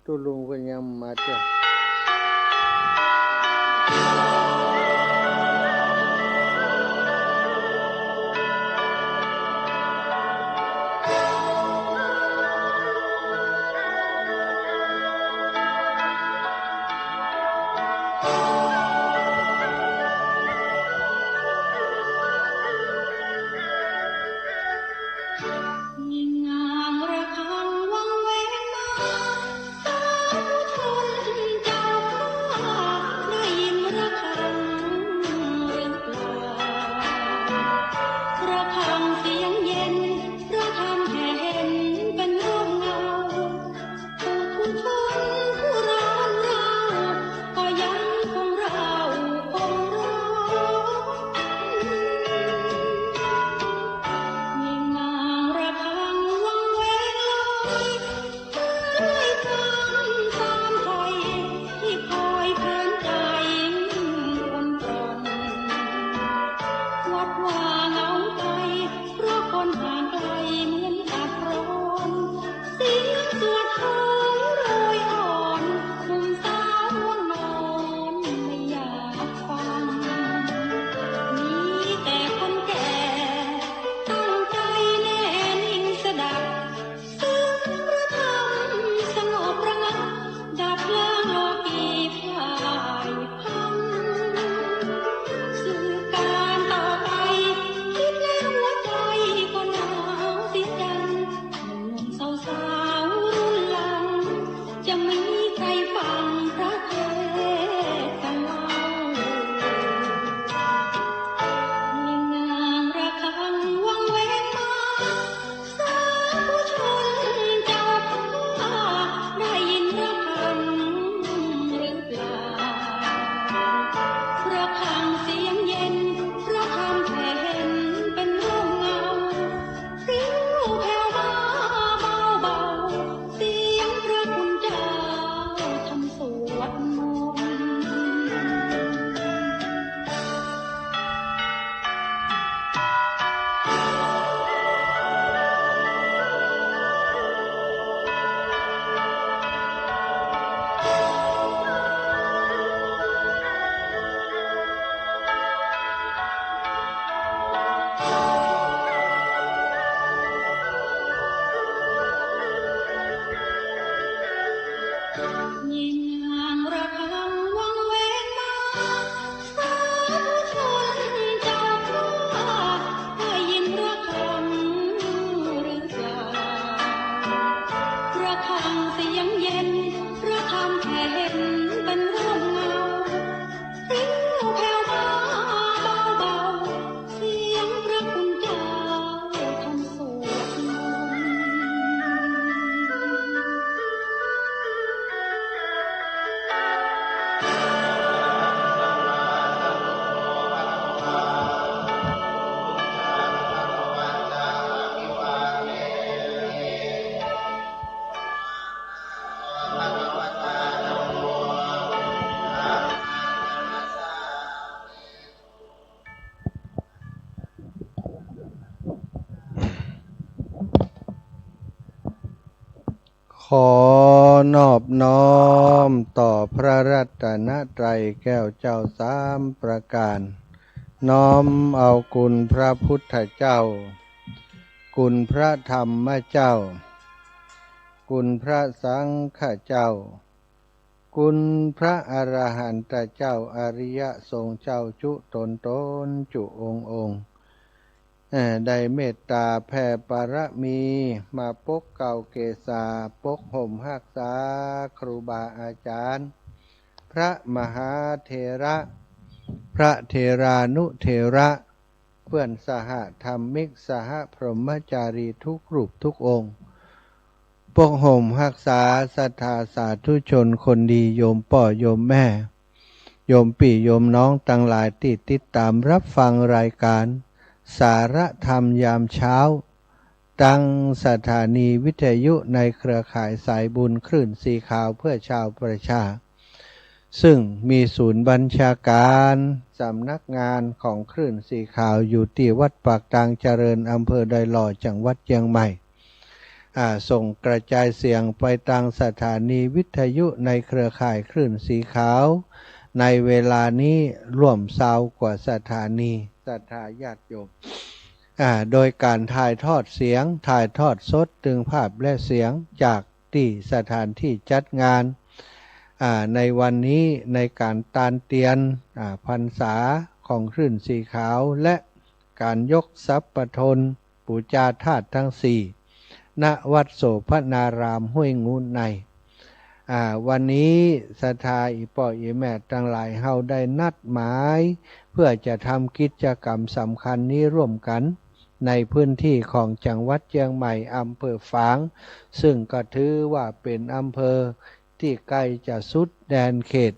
ตุลุงก็ยังมาเจ้าขอนอบน้อมต่อพระรัตนตรัยแก้วเจ้าสามประการน้อมเอาคุณพระพุทธเจ้าคุณพระธรรมเจ้าคุณพระสังฆเจ้าคุณพระอรหันตเจ้าอริยสงฆ์เจ้าจุตนจุองค์ได้เมตตาแผ่ปรมีมาปกเก่าเกศาปกห่มหักษาครูบาอาจารย์พระมหาเถระพระเถรานุเถระเพื่อนสหธรรมิกสหพรหมจารีทุกรูปทุกองค์ปกห่มหักษาศรัทธาสาธุชนคนดีโยมพ่อโยมแม่โยมพี่โยมน้องทั้งหลายที่ติดตามรับฟังรายการสารธรรมยามเช้าตั้งสถานีวิทยุในเครือข่ายสายบุญคลื่นสีขาวเพื่อชาวประชาซึ่งมีศูนย์บัญชาการสำนักงานของคลื่นสีขาวอยู่ที่วัดปากตางเจริญอำเภอดอยหล่อจังหวัดเชียงใหม่ ส่งกระจายเสียงไปทางสถานีวิทยุในเครือข่ายคลื่นสีขาวในเวลานี้ร่วม20กว่าสถานีศรัทธาญาติโยมโดยการถ่ายทอดเสียงถ่ายทอดสดถึงภาพและเสียงจากที่สถานที่จัดงานในวันนี้ในการตานเตียนพรรษาของคลื่นสีขาวและการยกทรัพย์ปทนปูชาธาตุทั้งสี่ณวัดโสภณารามห้วยงูในวันนี้ศรัทธาอีป่ออีแม่ทั้งหลายเฮาได้นัดหมายเพื่อจะทำกิจกรรมสำคัญนี้ร่วมกันในพื้นที่ของจังหวัดเชียงใหม่อำเภอฝางซึ่งก็ถือว่าเป็นอำเภอที่ใกล้จะสุดแดนเขต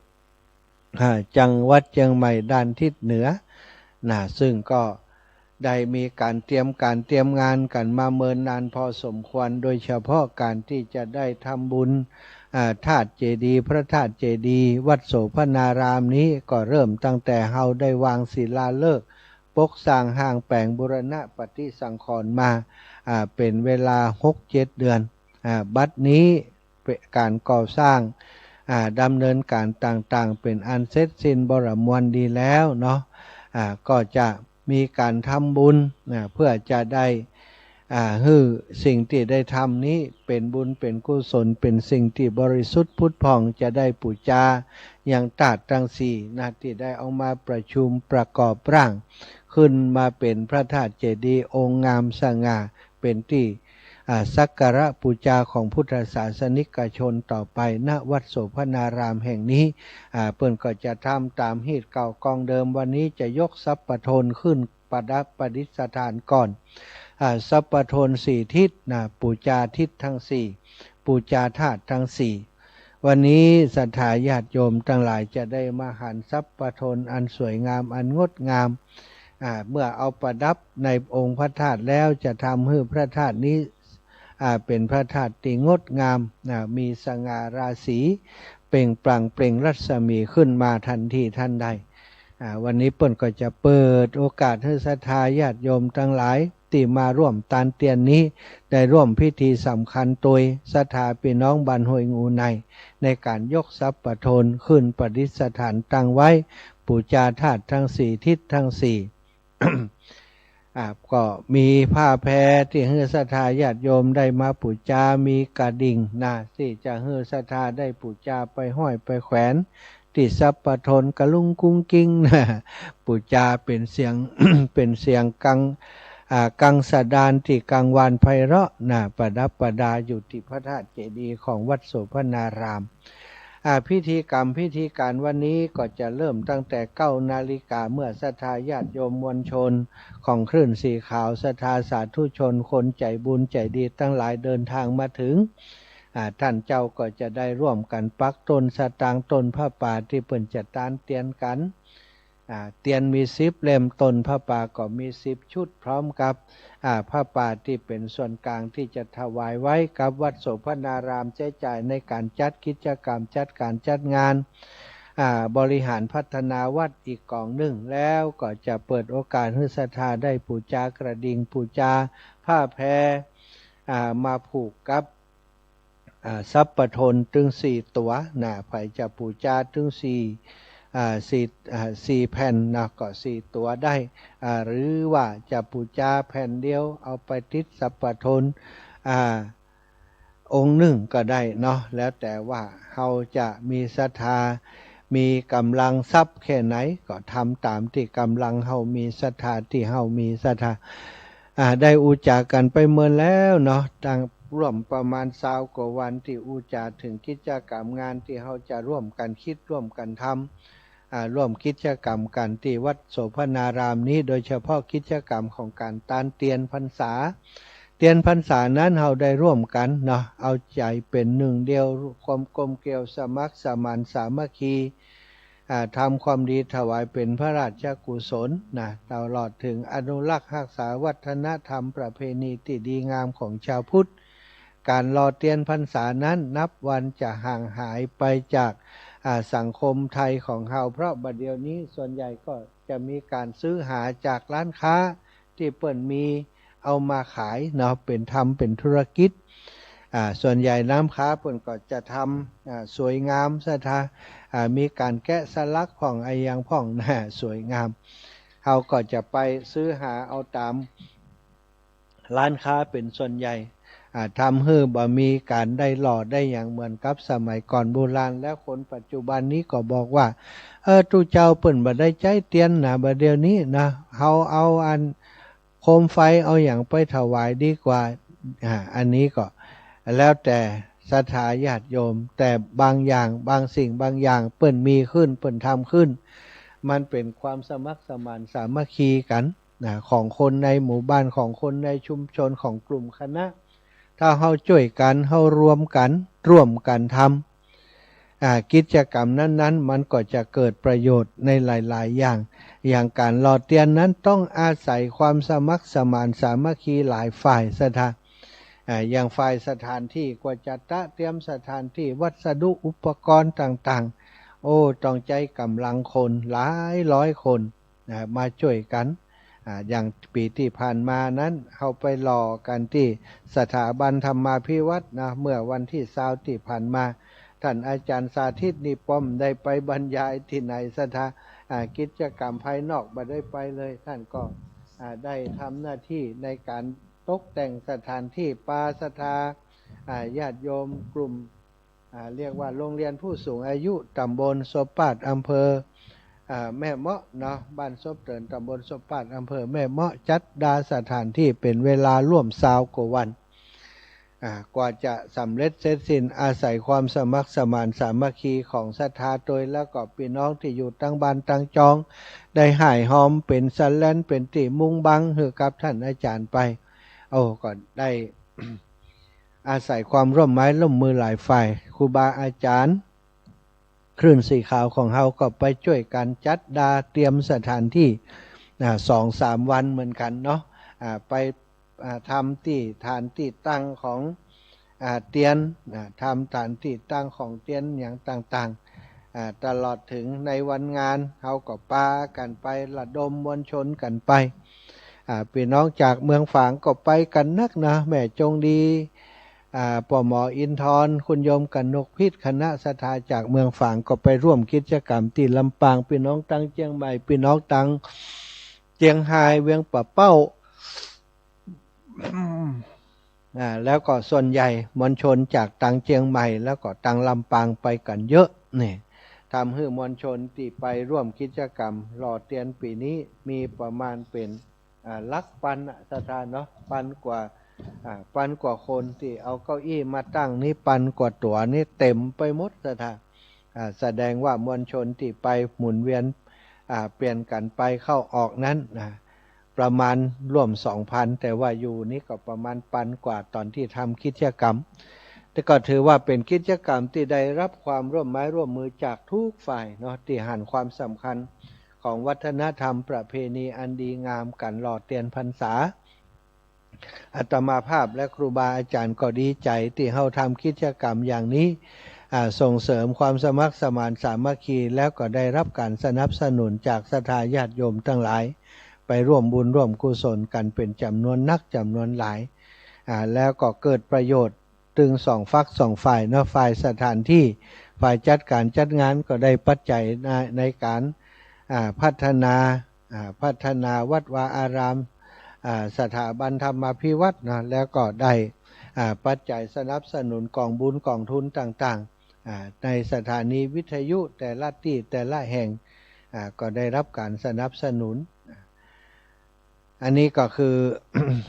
จังหวัดเชียงใหม่ด้านทิศเหนือซึ่งก็ได้มีการเตรียมงานกันมาเมินนานพอสมควรโดยเฉพาะการที่จะได้ทำบุญธาตุเจดีย์พระธาตุเจดีย์วัดโสภณารามนี้ก็เริ่มตั้งแต่เฮาได้วางศิลาฤกษ์ปกสร้างห้างแปลงบูรณะปฏิสังขรณ์มาเป็นเวลา 6-7 เดือนบัดนี้การก่อสร้างดำเนินการต่างๆเป็นอันเสร็จสิ้นบรมวลดีแล้วเนาะก็จะมีการทำบุญเพื่อจะได้ให้สิ่งที่ได้ทำนี้เป็นบุญเป็นกุศลเป็นสิ่งที่บริสุทธิ์พุทธพองจะได้ปูชาอย่างธาตุทั้งสี่ที่ได้เอามาประชุมประกอบร่างขึ้นมาเป็นพระธาตุเจดีย์องค์งามสง่าเป็นที่สักการะบูชาของพุทธศาสนิกชนต่อไปณวัดโสภณารามแห่งนี้เพิ่นก็จะทำตามฮีตเก่ากองเดิมวันนี้จะยกทรัพย์ปทนขึ้นประดิษฐานก่อนทรัพย์ปทน4ทิศบูชาทิศทั้ง4บูชาธาตุทั้ง4วันนี้ศรัทธาญาติโยมทั้งหลายจะได้มาหันทรัพย์ปทนอันสวยงามอันงดงามเมื่อเอาประดับในองค์พระธาตุแล้วจะทำให้พระธาตุนี้เป็นพระธาตุที่งดงามมีสง่าราศีเปล่งปลั่งเปล่งรัศมีขึ้นมาทันทีทันใดวันนี้เปิ้นก็จะเปิดโอกาสให้ศรัทธาญาติโยมทั้งหลายที่มาร่วมตานเตียนนี้ได้ร่วมพิธีสำคัญโดยศรัทธาพี่น้องบ้านห้วยงูในการยกทรัพย์ปทนขึ้นประดิษฐานตั้งไว้บูชาธาตุทั้ง4ทิศทั้ง4 ก็มีผ้าแพรที่ให้ศรัทธาญาติโยมได้มาบูชามีกระดิ่งที่จะให้ศรัทธาได้บูชาไปห้อยไปแขวนที่ทรัพย์ปทนกะลุงกุ้งกิ้งบูชาเป็นเสียง เป็นเสียงกังสดานที่กังวานไพเราะประดับประดาอยู่ที่พระธาตุเจดีย์ของวัดโสภณารามพิธีกรรมพิธีการวันนี้ก็จะเริ่มตั้งแต่9 นาฬิกาเมื่อศรัทธาญาติโยมมวลชนของคลื่นสีขาวศรัทธาสาธุชนคนใจบุญใจดีทั้งหลายเดินทางมาถึงท่านเจ้าก็จะได้ร่วมกันปักต้นสตางค์ต้นผ้าป่าที่เปิ่นจะตานเตียนกันเตียนมี10 เล่มต้นผ้าป่าก็มี10 ชุดพร้อมกับผ้าป่าที่เป็นส่วนกลางที่จะถวายไว้กับวัดโสภณารามใช้จ่ายในการจัดกิจกรรมจัดงานบริหารพัฒนาวัดอีกกองหนึ่งแล้วก็จะเปิดโอกาสให้ศรัทธาได้บูชากระดิ่งบูชาผ้าแพรมาผูกกับทรัพย์ปทนถึง4 ตัวไผจะบูชาถึง4แผ่นก็4 ตัวได้หรือว่าจะบูชาแผ่นเดียวเอาไปติดทรัพย์ปทนองค์หนึ่งก็ได้เนาะแล้วแต่ว่าเราจะมีศรัทธามีกำลังทรัพย์แค่ไหนก็ทำตามที่กำลังเรามีศรัทธาที่เรามีศรัทธาได้อุจากันไปเมื่อแล้วเนาะตั้งร่วมประมาณ20 กว่าวันที่อุจาถึงกิจกรรมงานที่เราจะร่วมกันคิดร่วมกันทำร่วมกิจกรรมกันที่วัดโสภณารามนี้โดยเฉพาะกิจกรรมของการตานเตียนพรรษานั้นเราได้ร่วมกันเนาะเอาใจเป็นหนึ่งเดียวความกลมเกลียวสมัครสมานสามัคคีทำความดีถวายเป็นพระราชกุศลตลอดถึงอนุรักษ์รักษาวัฒนธรรมประเพณีที่ดีงามของชาวพุทธการรอเตียนพรรษานั้นนับวันจะห่างหายไปจากสังคมไทยของเราเพราะบัดเดี๋ยวนี้ส่วนใหญ่ก็จะมีการซื้อหาจากร้านค้าที่เปิ่นมี เอามาขายเนาะเป็นทำเป็นธุรกิจส่วนใหญ่น้ำค้าเพิ่นก็จะทำสวยงามซะท่ามีการแกะสลักผ่องไอยังผ่องสวยงามเขาก็จะไปซื้อหาเอาตามร้านค้าเป็นส่วนใหญ่ทำให้บ่มีการได้หล่อได้อย่างเหมือนกับสมัยก่อนโบราณแล้วคนปัจจุบันนี้ก็บอกว่าตู้เจ้าเปิ่นบ่ได้ใจเตียนนะบ่เดี๋ยวนี้นะเฮาเอาอันโคมไฟเอาอย่างไปถวายดีกว่าอันนี้ก็แล้วแต่ศรัทธาญาติโยมแต่บางอย่างบางสิ่งบางอย่างเปิ่นมีขึ้นเปิ่นทำขึ้นมันเป็นความสมัครสมานสามัคคีกันของคนในหมู่บ้านของคนในชุมชนของกลุ่มคณะถ้าเฮาช่วยกันเฮารวมกันร่วมกันทำกิจกรรมนั้นๆมันก็จะเกิดประโยชน์ในหลายๆอย่างการหล่อเทียนนั้นต้องอาศัยความสมัครสมานสามัคคีหลายฝ่ายซะท่าอย่างฝ่ายสถานที่กว่าจะเตรียมสถานที่วัสดุอุปกรณ์ต่างๆโอ้ต้องใจกำลังคนหลายร้อยคนมาช่วยกันอย่างปีที่ผ่านมานั้นเขาไปรอกันที่สถาบันธรรมาภิวัตรนะเมื่อวันที่20ที่ผ่านมาท่านอาจารย์สาธิตนิปมได้ไปบรรยายที่ไหนสถากิจกรรมภายนอกไม่ได้ไปเลยท่านก็ได้ทำหน้าที่ในการตกแต่งสถานที่ปาสถาญาติโยมกลุ่มเรียกว่าโรงเรียนผู้สูงอายุตำบลศพปาดอำเภอแม่เมาะเนาะบ้านศพเตินตำบลศพปาดอำเภอแม่เมาะจัดดาสถานที่เป็นเวลาร่วม20 กว่าวันกว่าจะสำเร็จเสร็จสิ้นอาศัยความสมัครสมานสามัคคีของศรัทธาโดยแล้วก็พี่น้องที่อยู่ตั้งบ้านตั้งจองได้หายหอมเป็นสันแลนเป็นติมุงบังให้กับท่านอาจารย์ไปก็ได้ อาศัยความร่วมไม้ร่วมมือหลายฝ่ายครูบาอาจารย์คลื่นสีขาวของเฮาก็ไปช่วยกันจัดดาเตรียมสถานที่2-3 วันเหมือนกันเนาะไปทำที่ฐานที่ตั้งของเตียนทำฐานที่ตั้งของเตียนอย่างต่างๆตลอดถึงในวันงานเฮาก็ปากันไประดมมวลชนกันไปพี่น้องจากเมืองฝางก็ไปกันนักนะแม่จงดีปหมออินทร์คุณโยมกนกพิษคณะศรัทธาจากเมืองฝางก็ไปร่วมกิจกรรมที่ลำปางพี่น้องตังเจียงใหม่พี่น้องตังเจียงไฮ้เวียงป่าเป้าแล้วก็ส่วนใหญ่มวลชนจากตังเจียงใหม่แล้วก็ตังลำปางไปกันเยอะนี่ทำให้มวลชนที่ไปร่วมกิจกรรมหล่อเทียนปีนี้มีประมาณเป็นลักปันศรัทธาเนาะปันกว่าคนที่เอาเก้าอี้มาตั้งนี่ปันกว่าตั๋วนี่เต็มไปหมดศรัทธาแสดงว่ามวลชนที่ไปหมุนเวียนเปลี่ยนกันไปเข้าออกนั้นประมาณร่วม 2,000 แต่ว่าอยู่นี่ก็ประมาณปันกว่าตอนที่ทำกิจกรรมแต่ก็ถือว่าเป็นกิจกรรมที่ได้รับความร่วมไม้ร่วมมือจากทุกฝ่ายเนาะที่หันความสำคัญของวัฒนธรรมประเพณีอันดีงามกันหล่อเทียนพรรษาอาตมาภาพและครูบาอาจารย์ก็ดีใจที่เฮาทำกิจกรรมอย่างนี้ส่งเสริมความสมัครสมานสามัคคีแล้วก็ได้รับการสนับสนุนจากศรัทธาญาติโยมทั้งหลายไปร่วมบุญร่วมกุศลกันเป็นจำนวนนักจำนวนหลายแล้วก็เกิดประโยชน์ถึง2 ฝัก 2 ฝ่ายเนาะฝ่ายสถานที่ฝ่ายจัดการจัดงานก็ได้ปัจจัยในการพัฒนาวัดวาอารามสถาบันธรรมาภิวัตรนะแล้วก็ได้ปัจจัยสนับสนุนกองบุญกองทุนต่างๆในสถานีวิทยุแต่ละที่แต่ละแห่งก็ได้รับการสนับสนุนอันนี้ก็คือ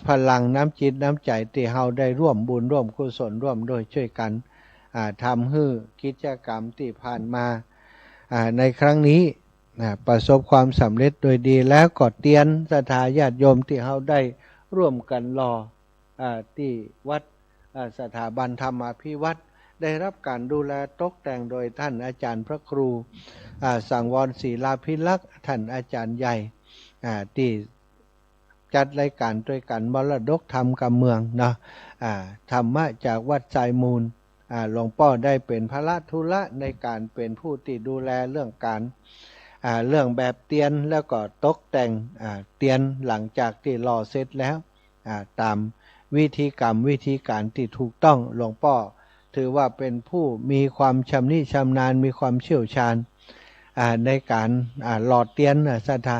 พลังน้ำจิตน้ำใจที่เฮาได้ร่วมบุญร่วมกุศลร่วมโดยช่วยกันทำให้กิจกรรมที่ผ่านมาในครั้งนี้ประสบความสำเร็จโดยดีแล้วก็เตียนศรัทธาญาติโยมที่เฮาได้ร่วมกันรอที่วัดสถาบันธรรมาภิวัตรได้รับการดูแลตกแต่งโดยท่านอาจารย์พระครูสังวรศรีลาภิลักษ์ท่านอาจารย์ใหญ่ที่จัดรายการด้วยกันมรดกธรรมกับเมืองเนาะธรรมะจากวัดสายมูลหลวงพ่อได้เป็นพระธุระในการเป็นผู้ที่ดูแลเรื่องการเรื่องแบบเตียนแล้วก็ตกแต่งเตียนหลังจากที่รอเสร็จแล้ว ตามวิธีกรรมวิธีการที่ถูกต้องหลวงพ่อถือว่าเป็นผู้มีความชำนิชำนาญมีความเชี่ยวชาญในการหล่อเตียนศรัทธา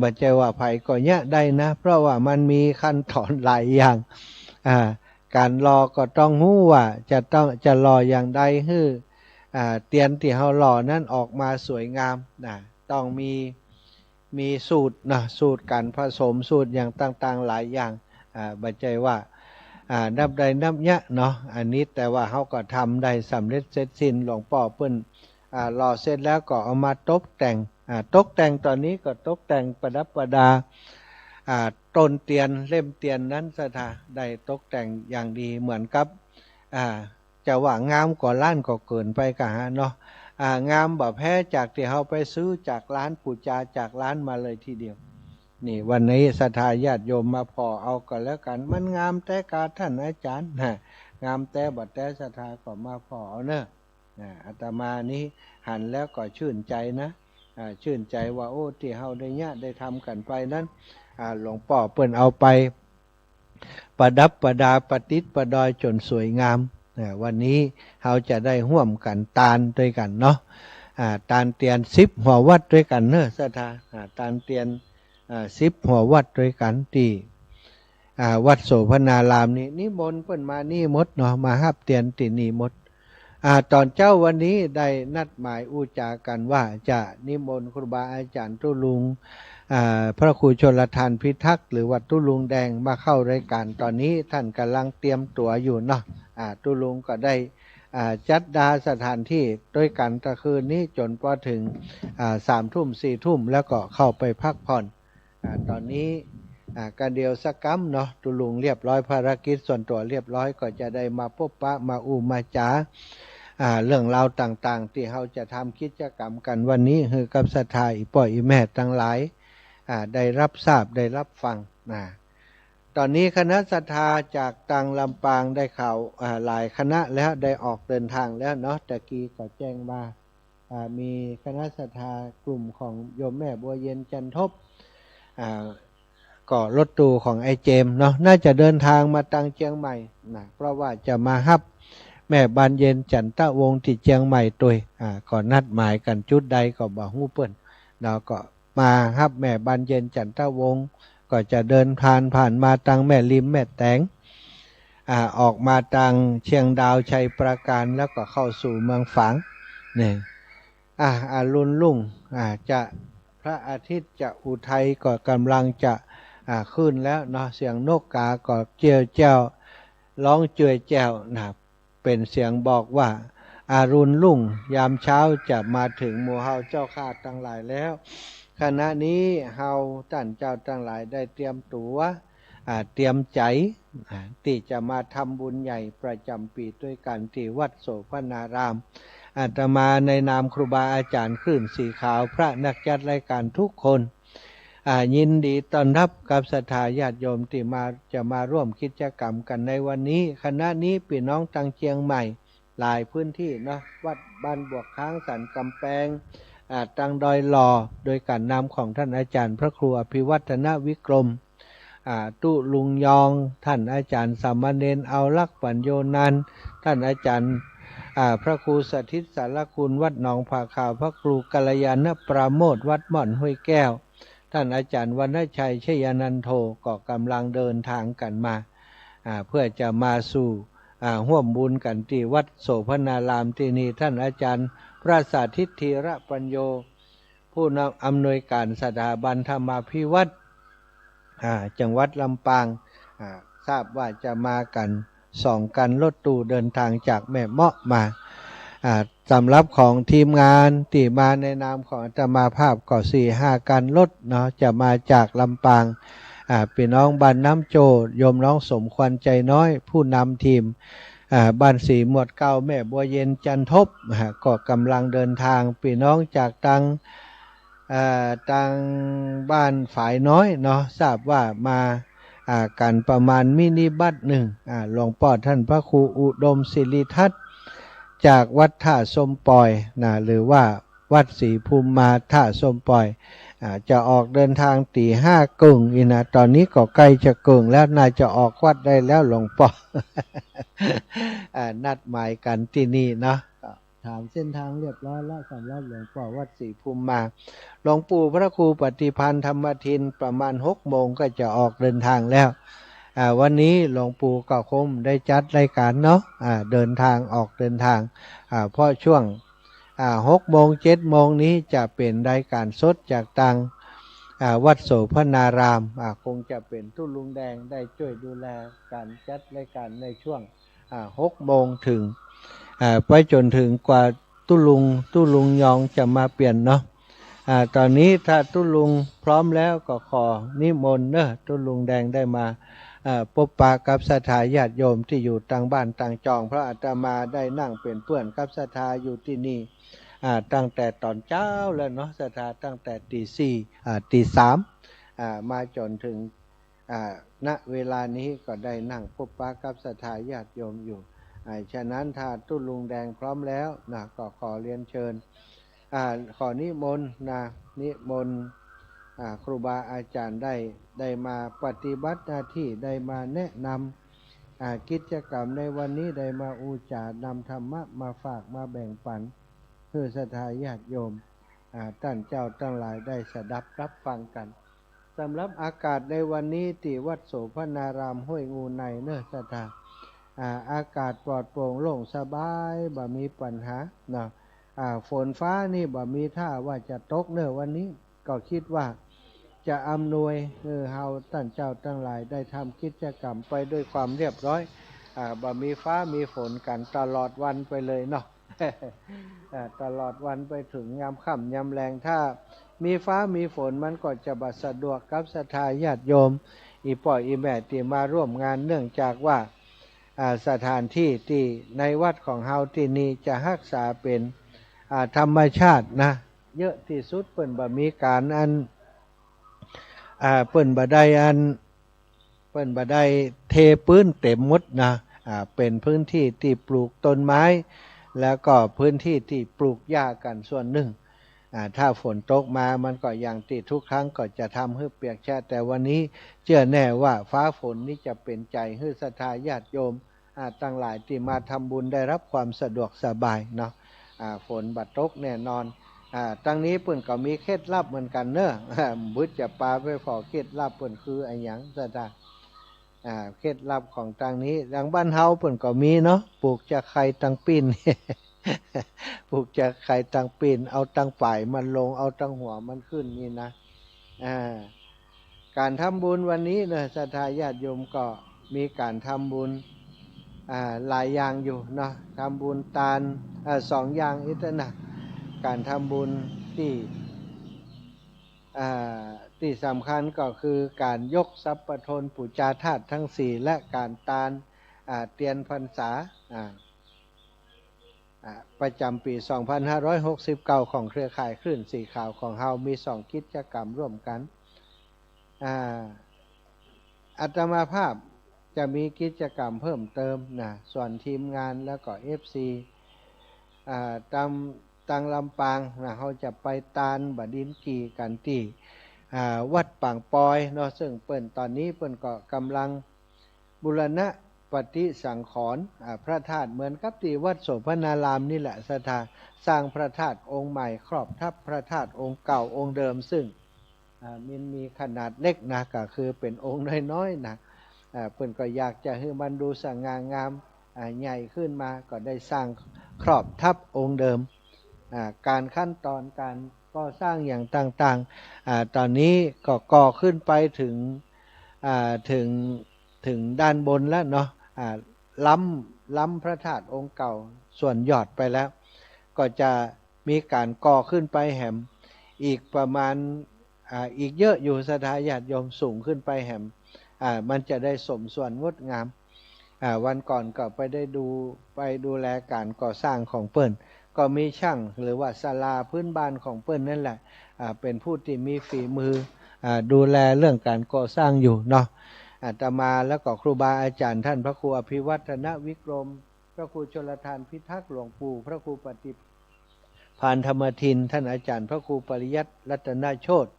บัจเจว่าไผก็เนี้ยได้นะเพราะว่ามันมีขั้นตอนหลายอย่างการรอก็ต้องรู้ว่าจะรออย่างใดให้เตียนที่เฮาหล่อนั้นออกมาสวยงามต้องมีสูตรสูตรการผสมสูตรอย่างต่างๆหลายอย่างบัจเจว่านับใดนับเนี้ยเนาะอันนี้แต่ว่าเฮาก็ทำได้สำเร็จเสร็จสิ้นหลวงพ่อเพิ่นหล่อเสร็จแล้วก็เอามาตกแต่งตอนนี้ก็ตกแต่งประดับประดาต้นเตียนเล่มเตียนนั้นศรัทธาได้ตกแต่งอย่างดีเหมือนกับจะว่างามกว่าล้านก็เกินไปกะฮะเนาะงามแบบแพ้จากที่เฮาไปซื้อจากร้านปูจาจากร้านมาเลยทีเดียวนี่วันนี้ศรัทธาญาติโยมมาพอเอาก็แล้วกันมันงามแต่กาท่านอาจารย์งามแต่บัดแต่ศรัทธาก็มาพอเอาเนอะอาตมานี้หันแล้วก็ชื่นใจนะชื่นใจว่าโอ้ที่เฮาได้เนี่ยได้ทำกันไปนั้นหลวงพ่อเปิ้นเอาไปประดับประดาประดิษฐ์ประดอยจนสวยงามวันนี้เราจะได้ร่วมกันตาลด้วยกันเนาะตาลเตียน10หัววัดด้วยกันเนอะศรัทธาตาลเตียน10หัววัดด้วยกันที่วัดโสภณารามนี้นิมนต์เพิ่นมานี่หมดเนาะมารับเตียนตินี่หมดตอนเจ้าวันนี้ได้นัดหมายอู้จากันว่าจะนิมนต์ครูบาอาจารย์ตุลุงพระครูชลทานพิทักษ์หรือวัดตุลุงแดงมาเข้ารายการตอนนี้ท่านกำลังเตรียมตัวอยู่เนาะตุลุงก็ได้จัดดาสถานที่ด้วยกันตะคืนนี้จนพอถึง3 ทุ่ม 4 ทุ่มแล้วก็เข้าไปพักผ่อนตอนนี้การเดียวสักกัมเนาะตุลุงเรียบร้อยภารกิจส่วนตัวเรียบร้อยก็จะได้มาพบปะมามาจาเรื่องราวต่างๆที่เราจะทำกิจกรรมกันวันนี้คือกับศรัทธาอีป่อยอีแม่ทั้งหลายได้รับทราบได้รับฟังตอนนี้คณะศรัทธาจากตังลำปางได้ข่าวหลายคณะแล้วได้ออกเดินทางแล้วเนาะตะกี้ก็แจ้งมามีคณะศรัทธากลุ่มของโยมแม่บัวเย็นจันทบก็รถตู้ของไอเจมเนาะน่าจะเดินทางมาตังเชียงใหม่เพราะว่าจะมาฮับแม่บานเย็นจันทวงศ์ที่เชียงใหม่ตัวก่อนนัดหมายกันจุดใดก็บอกฮู้เปิ้นเราก็มาฮับแม่บานเย็นจันทวงศ์ก็จะเดินผ่านมาตังแม่ริมแม่แตงออกมาตังเชียงดาวชัยประการแล้วก็เข้าสู่เมืองฝางเนี่ยรุนลุ่งจะพระอาทิตย์จะอุทัยก็กำลังจะขึ้นแล้วเนาะเสียงนกกาก็เจียวแจ้วร้องเจือยแจ้วเป็นเสียงบอกว่าอารุณรุ่งยามเช้าจะมาถึงหมู่เฮาเจ้าข้าทั้งหลายแล้วขณะนี้เฮาท่านเจ้าทั้งหลายได้เตรียมตัวเตรียมใจที่จะมาทำบุญใหญ่ประจำปีด้วยกันที่วัดโสภณารามอาตมาในนามครูบาอาจารย์คลื่นสีขาวพระนักจัดรายการทุกคนยินดีต้อนรับกับศรัทธาญาติโยมที่จะมาร่วมกิจกรรมกันในวันนี้คณะนี้พี่น้องทางเชียงใหม่หลายพื้นที่เนาะวัดบ้านบวกค้างสันกำแพงตังดอยหล่อโดยการนำของท่านอาจารย์พระครูอภิวัฒนวิกรมตุลุงยองท่านอาจารย์สามเณรเอาลักษณ์ปัญโยนันท์ท่านอาจารย์พระครูสถิตสารคุณวัดหนองผาขาวพระครูกัลยาณปราโมทวัดม่อนห้วยแก้วท่านอาจารย์วรรณชัยชยานันโทก็กำลังเดินทางกันมาเพื่อจะมาสู่ร่วมบุญกันที่วัดโสภณารามที่นี่ท่านอาจารย์พระสาธิตธีระปัญโยผู้นำอำนวยการสถาบันธรรมาภิวัตรจังหวัดลำปางทราบว่าจะมากัน2 กันรถตู้เดินทางจากแม่เมาะมาสำหรับของทีมงานที่มาในนามของอาตมาภาพก็ 4-5 กันรถเนาะจะมาจากลำปางพี่น้องบ้านน้ำโจโยมน้องสมควรใจน้อยผู้นำทีมบ้านสีหมวดเก้าแม่บัวเย็นจันทบก็กำลังเดินทางพี่น้องจากตังบ้านฝ่ายน้อยเนาะทราบว่ามากันประมาณมินิบัสหนึ่งหลวงพ่อท่านพระครูอุดมศิริทัศน์จากวัดท่าสมปอยหรือว่าวัดศรีภูมิมาท่าสมปอย จะออกเดินทางตีห้ากึ่งอีนะตอนนี้ก็ใกล้จะกึ่งแล้วน่าจะออกวัดได้แล้วหลวงพ่อ นัดหมายกันที่นี่เนาะถามเส้นทางเรียบร้อยแล้วสำหรับหลวงพ่อวัดศรีภูมิมาหลวงปู่พระครูปฏิพันธ์ธรรมทินประมาณ6 โมงก็จะออกเดินทางแล้ววันนี้หลวงปู่ก็คงได้จัดรายการเนาะเดินทางออกเดินทางเพราะช่วง6 โมง 7 โมงนี้จะเป็นรายการสดจากตังวัดโสพนารามคงจะเป็นตุ้ลุงแดงได้ช่วยดูแลการจัดรายการในช่วง6 โมงถึงไปจนถึงกว่าตุ้ลุงยองจะมาเปลี่ยนเนาะตอนนี้ถ้าตุ้ลุงพร้อมแล้วก็ขอนิมนต์เนอะตุ้ลุงแดงได้มาพบปะกับศรัทธาญาติโยมที่อยู่ต่างบ้านต่างจองเพราะอาตมาได้นั่งเป็นเพื่อนกับศรัทธาอยู่ที่นี่ตั้งแต่ตอนเช้าแล้วเนาะศรัทธาตั้งแต่ตี4ตี3มาจนถึงณเวลานี้ก็ได้นั่งพบปะกับศรัทธาญาติโยมอยู่ฉะนั้นถ้าตุ้ลุงแดงพร้อมแล้วนะก็ขอเรียนเชิญขอนิมนต์นะนิมนต์ครูบาอาจารย์ได้มาปฏิบัติหน้าที่ได้มาแนะนำกิจกรรมในวันนี้ได้มาอุจาร์นำธรรมะมาฝากมาแบ่งปันเพื่อศรัทธาญาติโยมท่านเจ้าทั้งหลายได้สดับรับฟังกันสำหรับอากาศในวันนี้ที่วัดโสพนารามห้วยงูในเนื้อศรัทธาอากาศปลอดโปร่งโล่งสบายบ่มีปัญหานะฝนฟ้านี่บ่มีท่าว่าจะตกเนื้อวันนี้ก็คิดว่าจะอำนวยเฮาท่านเจ้าทั้งหลายได้ทำกิจกรรมไปด้วยความเรียบร้อยบ่มีฟ้ามีฝนกันตลอดวันไปเลยเนาะ ตลอดวันไปถึงยามค่ำยามแรงถ้ามีฟ้ามีฝนมันก็จะบัดสะดวกกับศรัทธาญาติโยมอีป่อยอีแม่ที่มาร่วมงานเนื่องจากว่าสถานที่ที่ในวัดของเฮาที่นี่จะรักษาเป็นธรรมชาตินะเยอะที่สุดเปิ้นบ่มีการเปิ้นบ่ได้เทพื้นเต็มหมดนะเป็นพื้นที่ที่ปลูกต้นไม้แล้วก็พื้นที่ที่ปลูกหญ้ากันส่วนหนึ่งถ้าฝนตกมามันก็อย่างที่ทุกครั้งก็จะทำให้เปียกแฉะแต่วันนี้เชื่อแน่ว่าฟ้าฝนนี้จะเป็นใจให้ศรัทธาญาติโยมตั้งหลายที่มาทำบุญได้รับความสะดวกสบายเนาะฝนบัดตกแน่นอนตั้งนี้เพิ่นก็มีเคล็ดลับเหมือนกันเนอะบุญจะปาไปขอเคล็ดลับเพิ่นคือไอ้หยังศรัทธาเคล็ดลับของทางนี้ทางบ้านเฮาเพิ่นก็มีเนาะปลูกจะไข่ตังปีน ปลูกจะไข่ตังปีนเอาตังฝ่ายมันลงเอาตังหัวมันขึ้นนี่นะการทำบุญวันนี้นะศรัทธาญาติโยมก็มีการทำบุญหลายอย่างอยู่เนาะทำบุญทาน2 อย่างอิตนะการทำบุญที่สำคัญก็คือการยกทรัพย์ปทนปุจจาธาตุทั้ง4และการทานเตียนพรรษาประจำปี 2569 ของเครือข่ายคลื่นสีขาวของเฮามี2 กิจกรรมร่วมกันอาตมาภาพจะมีกิจกรรมเพิ่มเติมนะส่วนทีมงานแล้วก็ FC ตังลำปางนะเขาจะไปตานบดินกีกันที่วัดปางปอยเนาะซึ่งเปิ้นตอนนี้เปิ้นก็กำลังบูรณะปฏิสังขรณ์พระธาตุเหมือนกับที่วัดโสพนารามนี่แหละศรัทธาสร้างพระธาตุองค์ใหม่ครอบทับพระธาตุองค์เก่าองค์เดิมซึ่งมันมีขนาดเล็กนะก็คือเป็นองค์น้อยๆนะเพิ่นก็อยากจะให้มันดูสง่างามใหญ่ขึ้นมาก็ได้สร้างครอบทับองค์เดิมการขั้นตอนการก่อสร้างอย่างต่างๆตอนนี้ก็ก่อขึ้นไปถึงด้านบนแล้วเนาะล้ำพระธาตุองค์เก่าส่วนยอดไปแล้วก็จะมีการก่อขึ้นไปแหมอีกประมาณอีกเยอะอยู่ศรัทธาญาติโยมสูงขึ้นไปแหมมันจะได้สมส่วนงดงามวันก่อนก็ไปดูแลการก่อสร้างของเปิ้นก็มีช่างหรือว่าศาลาพื้นบ้านของเปิ้นนั่นแหละเป็นผู้ที่มีฝีมือดูแลเรื่องการก่อสร้างอยู่เนาะอาตมาแล้วก็ครูบาอาจารย์ท่านพระครูอภิวัฒนวิกรมพระครูชลทานพิทักษ์หลวงปู่พระครูปฏิพานธรรมทินท่านอาจารย์พระครูปริยัติรัตนโชติ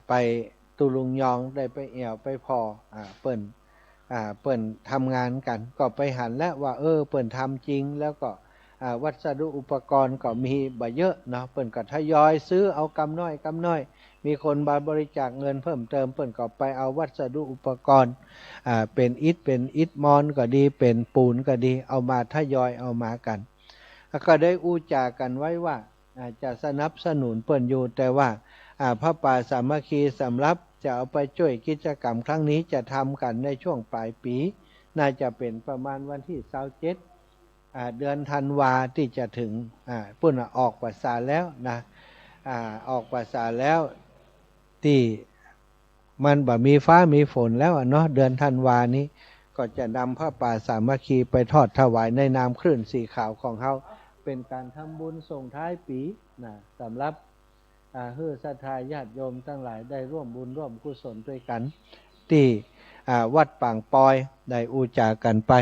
ไปตุลุงยองได้ไปแอวไปพอเปิ้นทำงานกันก็ไปหันแล้วว่าเปิ้นทำจริงแล้วก็วัสดุอุปกรณ์ก็มีบ่เยอะเนาะเปิ้นก็ทยอยซื้อเอากำน้อยมีคนมาบริจาคเงินเพิ่มเติมเปิ้นก็ไปเอาวัสดุอุปกรณ์เป็นอิฐมอนก็ดีเป็นปูนก็ดีเอามาทยอยเอามากันก็ได้อู้จากันไว้ว่าจะสนับสนุนเปิ้นอยู่แต่ว่าพระป่าสามัคคีสำหรับจะเอาไปช่วยกิจกรรมครั้งนี้จะทำกันในช่วงปลายปีน่าจะเป็นประมาณวันที่27เดือนธันวาที่จะถึงเปิ้นออกภาษาแล้วนะออกภาษาแล้วที่มันบ่มีฟ้ามีฝนแล้วเนาะเดือนธันวานี้ก็จะนำพระป่าสามัคคีไปทอดถวายในนามคลื่นสีขาวของเขาเป็นการทำบุญส่งท้ายปีนะสำหรับให้ศรัทธาญาติโยมทั้งหลายได้ร่วมบุญร่วมกุศลด้วยกันที่วัดปางปอยได้อูจากันไป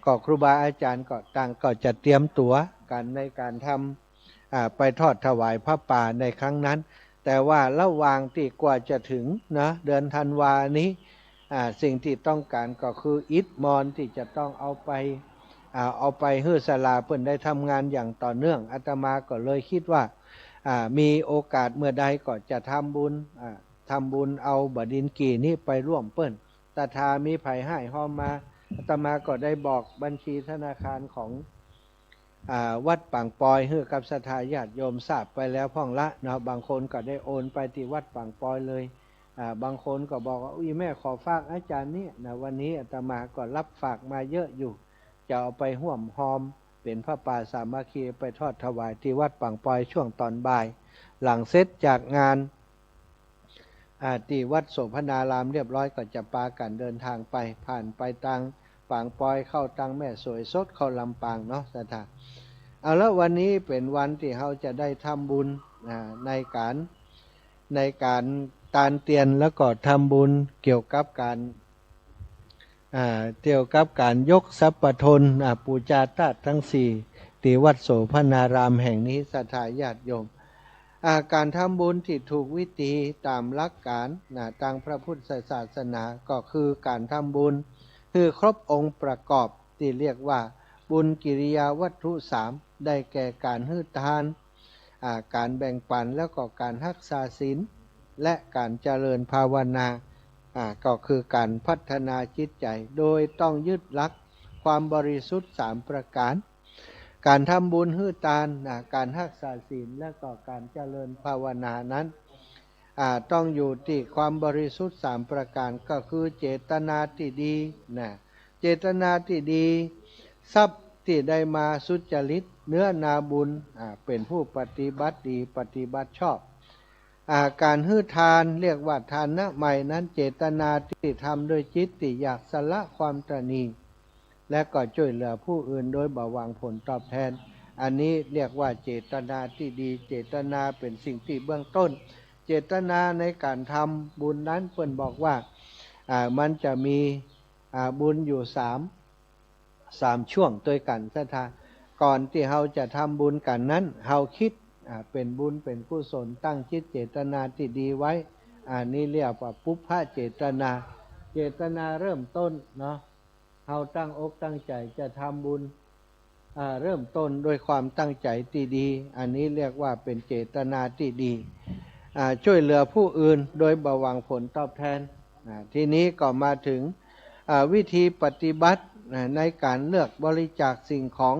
ก็ครูบาอาจารย์ก็ต่างก็จะเตรียมตัวกันในการทำไปทอดถวายพระป่าในครั้งนั้นแต่ว่าระหว่างที่กว่าจะถึงนะเดือนธันวานี้สิ่งที่ต้องการก็คืออิฐมอนที่จะต้องเอาไปให้ศาลาเพิ่นได้ทำงานอย่างต่อเนื่องอาตมาก็เลยคิดว่ามีโอกาสเมื่อใดก็จะทำบุญเอาบดินกีนี้ไปร่วมเปิ้นตาทามีไผให้ห้อมมาอาตมาก็ได้บอกบัญชีธนาคารของวัดปางปอยให้กับศรัทธาญาติโยมทราบไปแล้วพ่องละเนาะบางคนก็ได้โอนไปที่วัดปางปอยเลยบางคนก็บอกว่าอุ้ยแม่ขอฝากอาจารย์นี่นะวันนี้อาตมาก็รับฝากมาเยอะอยู่จะเอาไปห่วมหอมเป็นพระป่าสามัคคีไปทอดถวายที่วัดปางปอยช่วงตอนบ่ายหลังเสร็จจากงานที่วัดโสภณารามเรียบร้อยก็จะปากันเดินทางไปผ่านไปทางปางปอยเข้าทางแม่สวยสดเข้าลำปางเนาะศรัทธาเอาแล้ววันนี้เป็นวันที่เราจะได้ทำบุญในการตานเตียนแล้วก็ทำบุญเกี่ยวกับการยกทรัพย์ทนปูชาธาตุทั้งสี่ที่วัดโสภณารามแห่งนี้ศรัทธาญาติโยมการทำบุญที่ถูกวิธีตามหลักการทางพระพุทธศาสนาก็คือการทำบุญคือครบองค์ประกอบที่เรียกว่าบุญกิริยาวัตถุ3ได้แก่การให้ทานการแบ่งปันแล้วก็การรักษาศีลและการเจริญภาวนาก็คือการพัฒนาจิตใจโดยต้องยึดหลักความบริสุทธิ์3ประการการทำบุญให้ทานการรักษาศีลและก็การเจริญภาวนานั้นต้องอยู่ที่ความบริสุทธิ์3ประการก็คือเจตนาที่ดีเจตนาที่ดีทรัพย์ที่ได้มาสุจริตเนื้อนาบุญเป็นผู้ปฏิบัติดีปฏิบัติชอบการให้ทานเรียกว่าทานนะใหม่นั้นเจตนาที่ทำโดยจิตที่อยากสละความตนีและก็ช่วยเหลือผู้อื่นโดยบ่หวังผลตอบแทนอันนี้เรียกว่าเจตนาที่ดีเจตนาเป็นสิ่งที่เบื้องต้นเจตนาในการทำบุญนั้นเพิ่นบอกว่ามันจะมีบุญอยู่3ช่วงด้วยกันศรัทธาก่อนที่เราจะทำบุญกันนั้นเราคิดเป็นบุญเป็นกุศลตั้งจิตเจตนาที่ดีไว้นี่เรียกว่าปุพพเจตนาเจตนาเริ่มต้นเนาะเราตั้งอกตั้งใจจะทำบุญเริ่มต้นด้วยความตั้งใจที่ดีอันนี้เรียกว่าเป็นเจตนาที่ดีช่วยเหลือผู้อื่นโดยบ่หวังผลตอบแทนทีนี้ก็มาถึงวิธีปฏิบัติในการเลือกบริจาคสิ่งของ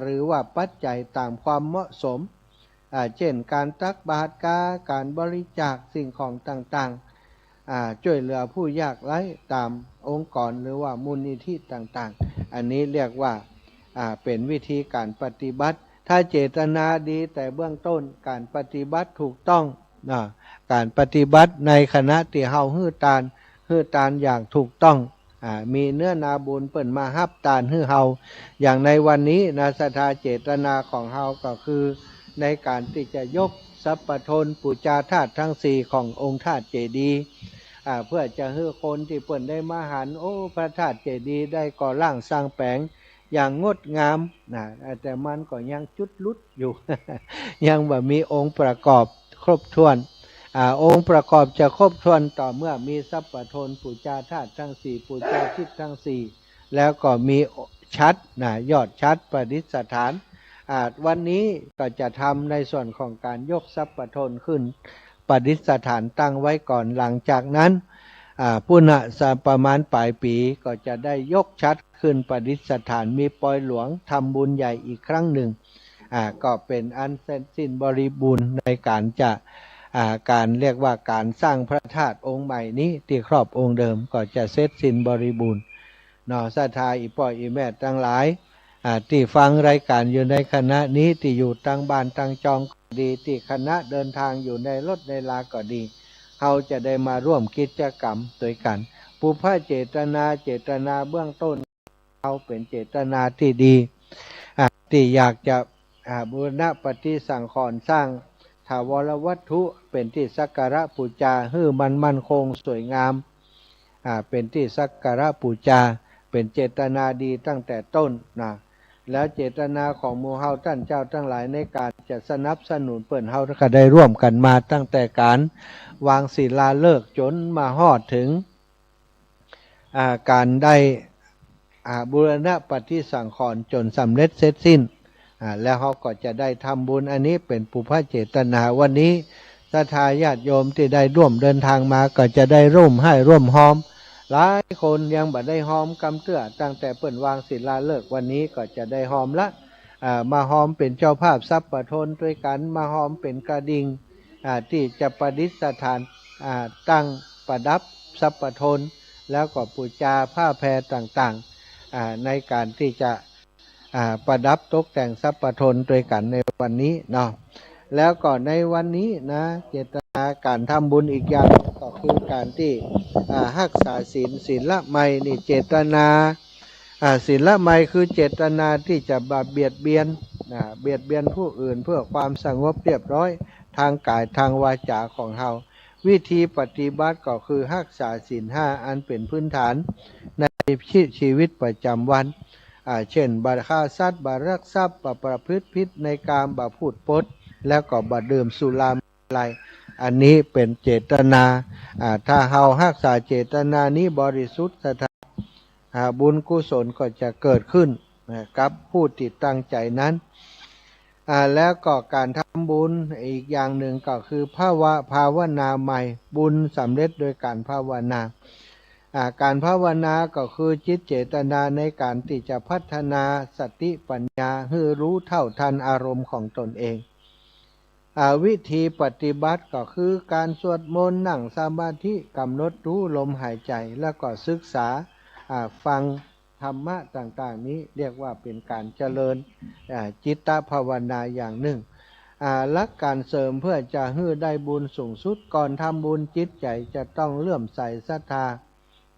หรือว่าปัจจัยตามความเหมาะสมเช่นการตักบาตรการบริจาคสิ่งของต่างๆช่วยเหลือผู้ยากไร้ตามองค์กรหรือว่ามูลนิธิต่างๆอันนี้เรียกว่าเป็นวิธีการปฏิบัติถ้าเจตนาดีแต่เบื้องต้นการปฏิบัติถูกต้องการปฏิบัติในคณะที่เฮาฮื้อตานอย่างถูกต้องมีเนื้อนาบุญเปิ่นมาฮับตานฮื้อเฮาอย่างในวันนี้ศรัทธาเจตนาของเฮาก็คือในการที่จะยกทรัพย์ทนปูชาธาตุทั้ง4ขององค์ธาตุเจดีย์เพื่อจะให้คนที่เปิ่นได้มาหันพระธาตุเจดีย์ได้ก่อร่างสร้างแปลงอย่างงดงามแต่มันก็ยังจุดลุดอยู่ ยังบ่มีองค์ประกอบครบถ้วน องค์ประกอบจะครบถ้วนต่อเมื่อมีสัพพทนปุจจาธาตุทั้งสี่ปุจจาทิฏทั้งสี่แล้วก็มีชัดยอดชัดประดิษฐานวันนี้ก็จะทำในส่วนของการยกสัพพทนขึ้นประดิษฐานตั้งไว้ก่อนหลังจากนั้นปุณณะประมาณปลายปีก็จะได้ยกชัดขึ้นประดิษฐานมีปอยหลวงทำบุญใหญ่อีกครั้งหนึ่งก็เป็นอันเสร็จสิ้นบริบูรณ์ในการจะการเรียกว่าการสร้างพระธาตุองค์ใหม่นี้ที่ครอบองค์เดิมก็จะเสร็จสิ้นบริบูรณ์ศรัทธาอีพ่ออีแม่ทั้งหลายที่ฟังรายการอยู่ในคณะนี้ที่อยู่ตั้งบ้านตั้งจองก็ดีที่คณะเดินทางอยู่ในรถในลาก็ดีเขาจะได้มาร่วมกิจกรรมด้วยกันปุพพะเจตนาเบื้องต้นเขาเป็นเจตนาที่ดีที่อยากจะบูรณะปฏิสังขรณ์สร้างถาวรวัตถุเป็นที่สักการะบูชาให้มันมั่นคงสวยงามเป็นที่สักการะบูชาเป็นเจตนาดีตั้งแต่ต้นแล้วเจตนาของหมู่เฮาท่านเจ้าทั้งหลายในการจะสนับสนุนเปิ่นเฮาก็ได้ร่วมกันมาตั้งแต่การวางศิลาฤกษ์จนมาฮอดถึงการได้บูรณะปฏิสังขรณ์จนสำเร็จเสร็จสิ้นแล้วเขาก็จะได้ทำบุญอันนี้เป็นปุพพะเจตนาวันนี้ศรัทธาญาติโยมที่ได้ร่วมเดินทางมาก็จะได้ร่วมให้ร่วมหอมหลายคนยังบ่ได้หอมกำเตื้อตั้งแต่เปิ่นวางศิลาฤกษ์วันนี้ก็จะได้หอมละมาหอมเป็นเจ้าภาพทรัพย์ประทนด้วยกันมาหอมเป็นกระดิ่งที่จะประดิษฐานตั้งประดับทรัพย์ประทนแล้วก็ปูจาผ้าแพรต่างๆในการที่จะประดับตกแต่งทรัพย์ประทนด้วยกันในวันนี้เนาะแล้วก็ในวันนี้นะเจตนาการทำบุญอีกอย่างก็คือการที่รักษาศีลละไมนี่เจตนาศีลละไมคือเจตนาที่จะเบียดเบียนผู้อื่นเพื่อความสงบเรียบร้อยทางกายทางวาจาของเฮาวิธีปฏิบัติก็คือรักษาศีลห้าอันเป็นพื้นฐานในชีวิตประจำวันเช่นบาฆ่าสัตว์บารักทรัพย์บาประพฤติผิดในกามบาพูดปดแล้วก็บาดื่มสุราอะไรอันนี้เป็นเจตนาถ้าเฮารักษาเจตนานี้บริสุทธิ์บุญกุศลก็จะเกิดขึ้นกับผู้ที่ตั้งใจนั้นแล้วก็การทำบุญอีกอย่างหนึ่งก็คือภาวนาใหม่บุญสำเร็จโดยการภาวนาการภาวนาก็คือจิตเจตนาในการที่จะพัฒนาสติปัญญาให้รู้เท่าทันอารมณ์ของตนเองวิธีปฏิบัติก็คือการสวดมนต์นั่งสมาธิกำหนดรู้ลมหายใจแล้วก็ศึกษาฟังธรรมะต่างๆนี้เรียกว่าเป็นการเจริญจิตตภาวนาอย่างหนึ่งหลักการเสริมเพื่อจะให้ได้บุญสูงสุดก่อนทำบุญจิตใจจะต้องเลื่อมใสศรัทธา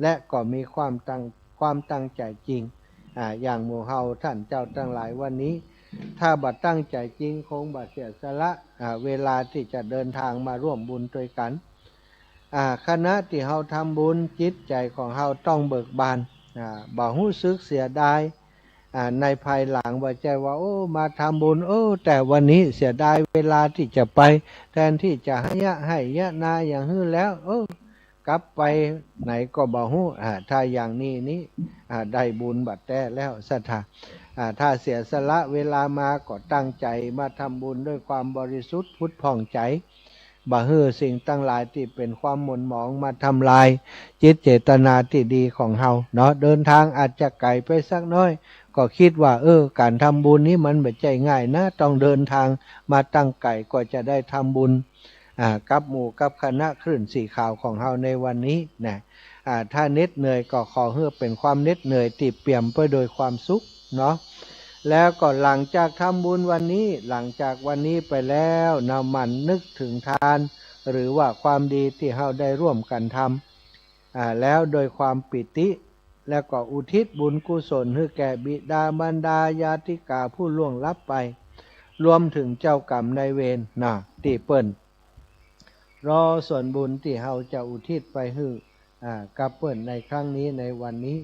และก็มีความตั้งใจจริงอย่างหมู่เฮาท่านเจ้าทั้งหลายวันนี้ถ้าบัดตั้งใจจริงคงบัดเสียสละเวลาที่จะเดินทางมาร่วมบุญด้วยกันคณะที่เฮาทำบุญจิตใจของเฮาต้องเบิกบานบ่รู้สึกเสียดายในภายหลังว่าใจว่าโอ้มาทำบุญแต่วันนี้เสียดายเวลาที่จะไปแทนที่จะให้ยะนาอย่างฮื้อแล้วกลับไปไหนก็บ่ฮู้ถ้าอย่างนี้ได้บุญบัดแต่แล้วศรัทธาถ้าเสียสละเวลามาก็ตั้งใจมาทำบุญด้วยความบริสุทธิ์พุทธผ่องใจบ่ฮื้อสิ่งตั้งหลายที่เป็นความหม่นหมองมาทำลายจิตเจตนาที่ดีของเฮาเนาะเดินทางอาจจะไกลไปสักน้อยก็คิดว่าการทำบุญนี้มันไม่ใช่ง่ายนะต้องเดินทางมาตั้งไกลก็จะได้ทำบุญกับหมู่กับคณะคลื่นสีขาวของเฮาในวันนี้นะถ้าเหน็ดเหนื่อยก็ขอให้เป็นความเหน็ดเหนื่อยที่เปี่ยมไปโดยความสุขเนาะแล้วก็หลังจากทำบุญวันนี้หลังจากวันนี้ไปแล้วนำมันนึกถึงทานหรือว่าความดีที่เฮาได้ร่วมกันทำแล้วโดยความปิติแล้วก็อุทิศบุญกุศลให้แก่บิดามารดาญาติกาผู้ล่วงลับไปรวมถึงเจ้ากรรมนายเวรที่เปิ้นรอส่วนบุญที่เฮาจะอุทิศไปให้กับเปิ้นในครั้งนี้ในวันนี้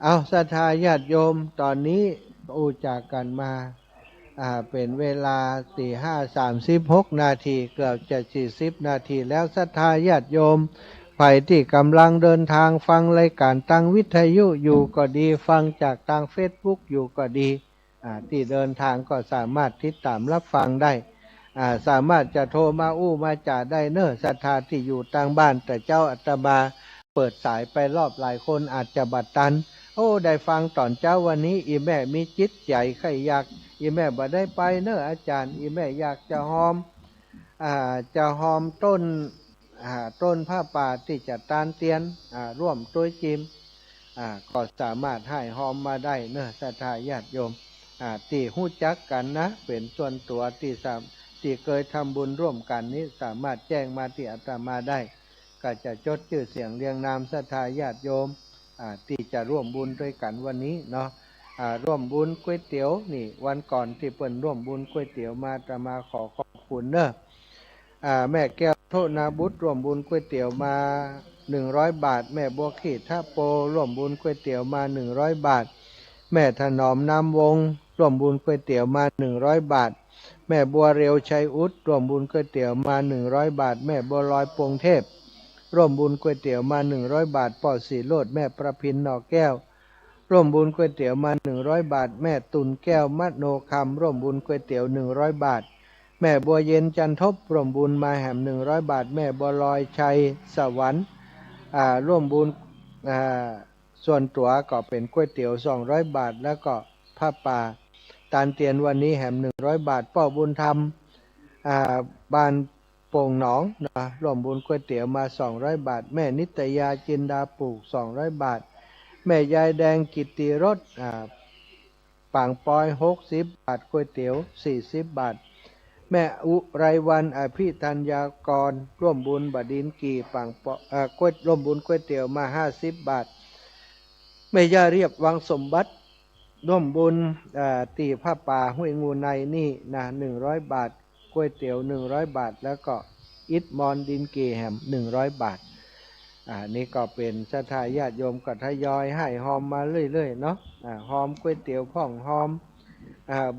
เอาศรัทธาญาติโยมตอนนี้จากกันมา เป็นเวลา4:36 นาทีเกือบจะ40 นาทีแล้วศรัทธาญาติโยมใครที่กำลังเดินทางฟังรายการทางวิทยุอยู่ก็ดีฟังจากทางเฟซบุ๊กอยู่ก็ดีที่เดินทางก็สามารถติดตามรับฟังได้สามารถจะโทรมามาจ่าได้เนอะศรัทธาที่อยู่ต่างบ้านแต่เจ้าอาตมาเปิดสายไปรอบหลายคนอาจจะบัดตันได้ฟังตอนเจ้าวันนี้อีแม่มีจิตใหญ่ใครอยากอีแม่บ่ได้ไปเนอะอาจารย์อีแม่อยากจะหอมต้นผ้าป่าที่จะตานเตียนร่วมตัวจิมก็สามารถให้หอมมาได้เนอะศรัทธาญาติโยมที่หู้จักกันนะเป็นส่วนตัวที่เคยทำบุญร่วมกันนี้สามารถแจ้งมาที่อาตมาได้ก็จะจดชื่อเสียงเรียงนามศรัทธาญาติโยมที่จะร่วมบุญด้วยกันวันนี้เนาะร่วมบุญก๋วยเตี๋ยวนี่วันก่อนที่เปิ้นร่วมบุญก๋วยเตี๋ยวมาอาตมาขอบคุณเนอะแม่แก้วโทนาบุตรร่วมบุญก๋วยเตี๋ยวมา100 บาทแม่บัวขีดท่าโปร่วมบุญก๋วยเตี๋ยวมา100 บาทแม่ถนอมน้ำวงร่วมบุญก๋วยเตี๋ยวมา100 บาทแม่บัวเร็วชัยอุดร่วมบุญก๋วยเตี๋ยวมา100 บาทแม่บัวลอยปวงเทพร่วมบุญก๋วยเตี๋ยวมา100 บาทป่อสีโลดแม่ประพินหนอแก้วร่วมบุญก๋วยเตี๋ยวมา100 บาทแม่ตุนแก้วมโนคำร่วมบุญก๋วยเตี๋ยว100 บาทแม่บัวเย็นจันทบร่วมบุญมาแหม100 บาทแม่บัวลอยชัยสวรรค์ร่วมบุญส่วนตัวก็เป็นก๋วยเตี๋ยว200 บาทแล้วก็ผ้าป่าตานเตียนวันนี้แหม100 บาทป้อบุญธรรมบ้านโป่งหนองนะร่วมบุญก๋วยเตี๋ยวมา200 บาทแม่นิตยาจินดาปลูก200 บาทแม่ยายแดงกิตติรสปางปอย60 บาทก๋วยเตี๋ยว40 บาทแม่อุไรวันอภิธัญญากรร่วมบุญบดินกีปางปอยร่วมบุญก๋วยเตี๋ยวมา50 บาทแม่ย่าเรียบวังสมบัติร่วมบุญตีผ้าป่าห้วยงูในนี่นะ100 บาทก๋วยเตี๋ยว100 บาทแล้วก็อิฐมอนดินกีแหม100 บาทนี่ก็เป็นศรัทธาญาติโยมก็ทยอยให้หอมมาเรื่อยๆเนาะหอมก๋วยเตี๋ยวพ่องหอม